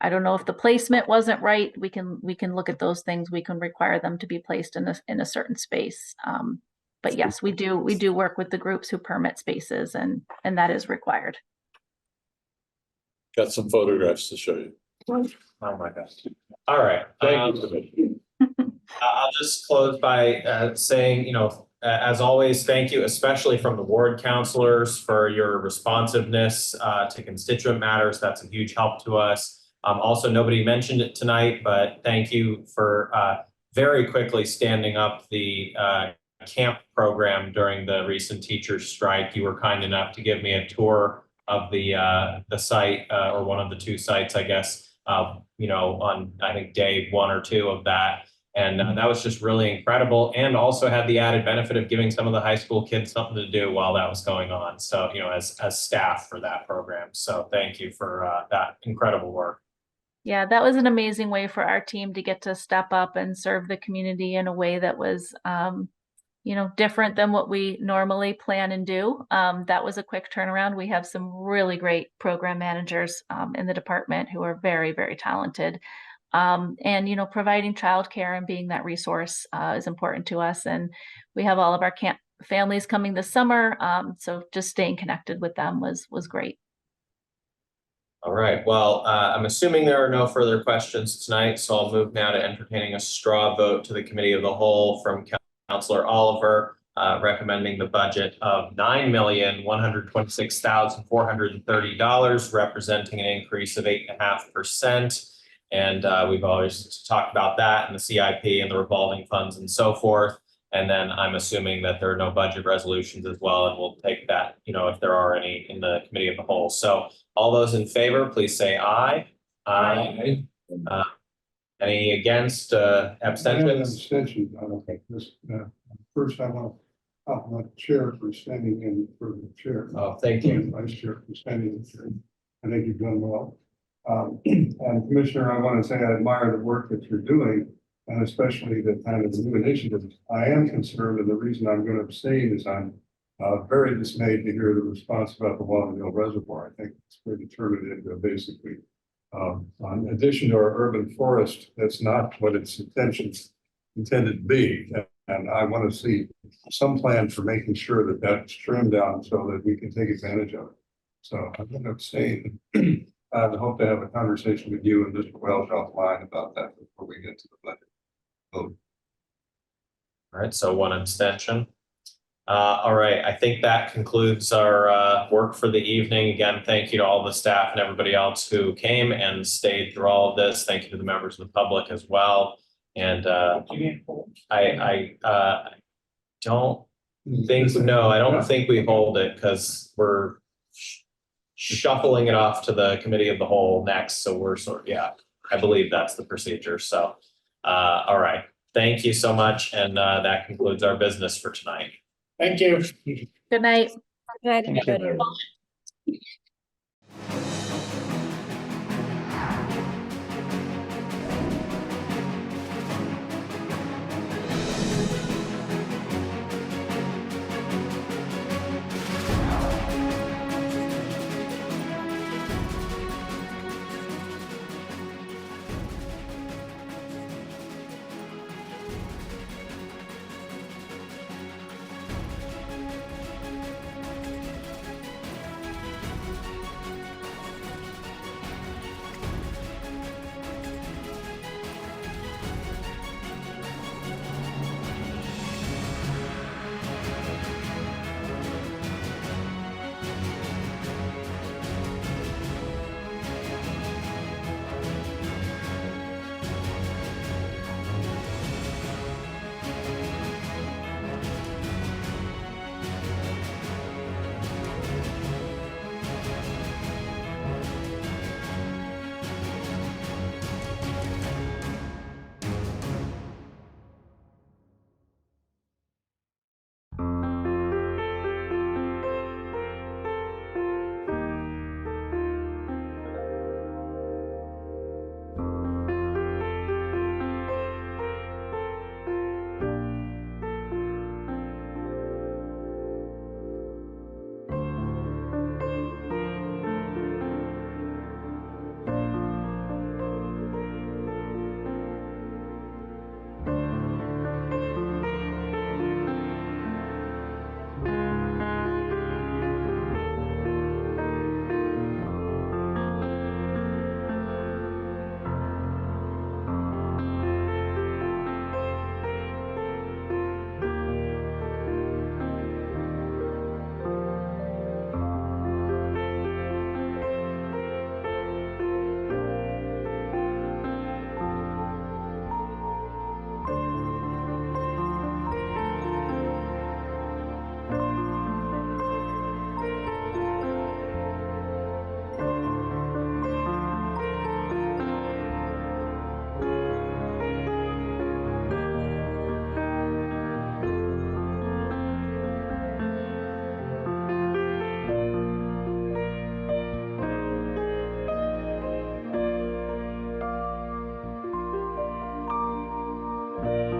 I don't know if the placement wasn't right. We can look at those things. We can require them to be placed in a certain space. but yes, we do work with the groups who permit spaces, and that is required. Got some photographs to show you. Oh my gosh. All right. Thank you, Commissioner. I'll just close by saying, as always, thank you, especially from the ward counselors for your responsiveness to constituent matters. That's a huge help to us. Also, nobody mentioned it tonight, but thank you for very quickly standing up the camp program during the recent teachers' strike. You were kind enough to give me a tour of the site or one of the two sites, I guess, on I think day 1 or 2 of that. And that was just really incredible, and also had the added benefit of giving some of the high school kids something to do while that was going on. So, as staff for that program. So thank you for that incredible work. Yeah, that was an amazing way for our team to get to step up and serve the community in a way that was, different than what we normally plan and do. That was a quick turnaround. We have some really great program managers in the department who are very, very talented. And providing childcare and being that resource is important to us. And we have all of our camp families coming this summer. So just staying connected with them was great. All right. Well, I'm assuming there are no further questions tonight, so I'll move now to entertaining a straw vote to the committee of the whole from Councilor Oliver, recommending the budget of $9,126,430, representing an increase of 8.5%. And we've always talked about that and the CIP and the revolving funds and so forth. And then I'm assuming that there are no budget resolutions as well, and we'll take that, if there are any in the committee of the whole. So all those in favor, please say aye. Aye. Any against, abstentions? Abstention, I don't think this, first I want to compliment the chair for standing in for the chair. Oh, thank you. Vice chair for standing in for, I think you've done well. And Commissioner, I want to say I admire the work that you're doing, and especially the kind of new initiatives. I am concerned, and the reason I'm going to abstain is I'm very dismayed to hear the response about the Waterville Reservoir. I think it's going to turn it into basically, in addition to our urban forest, that's not what its intentions intended to be. And I want to see some plan for making sure that that's trimmed down so that we can take advantage of it. So I'm going to abstain. I hope to have a conversation with you and Mr. Welch offline about that before we get to the budget vote. All right, so 1 abstention. All right, I think that concludes our work for the evening. Again, thank you to all the staff and everybody else who came and stayed through all of this. Thank you to the members of the public as well. And I don't think we hold it because we're shuffling it off to the committee of the whole next. So we're I believe that's the procedure. So, all right. Thank you so much. And that concludes our business for tonight. Thank you. Good night. Good night, everybody.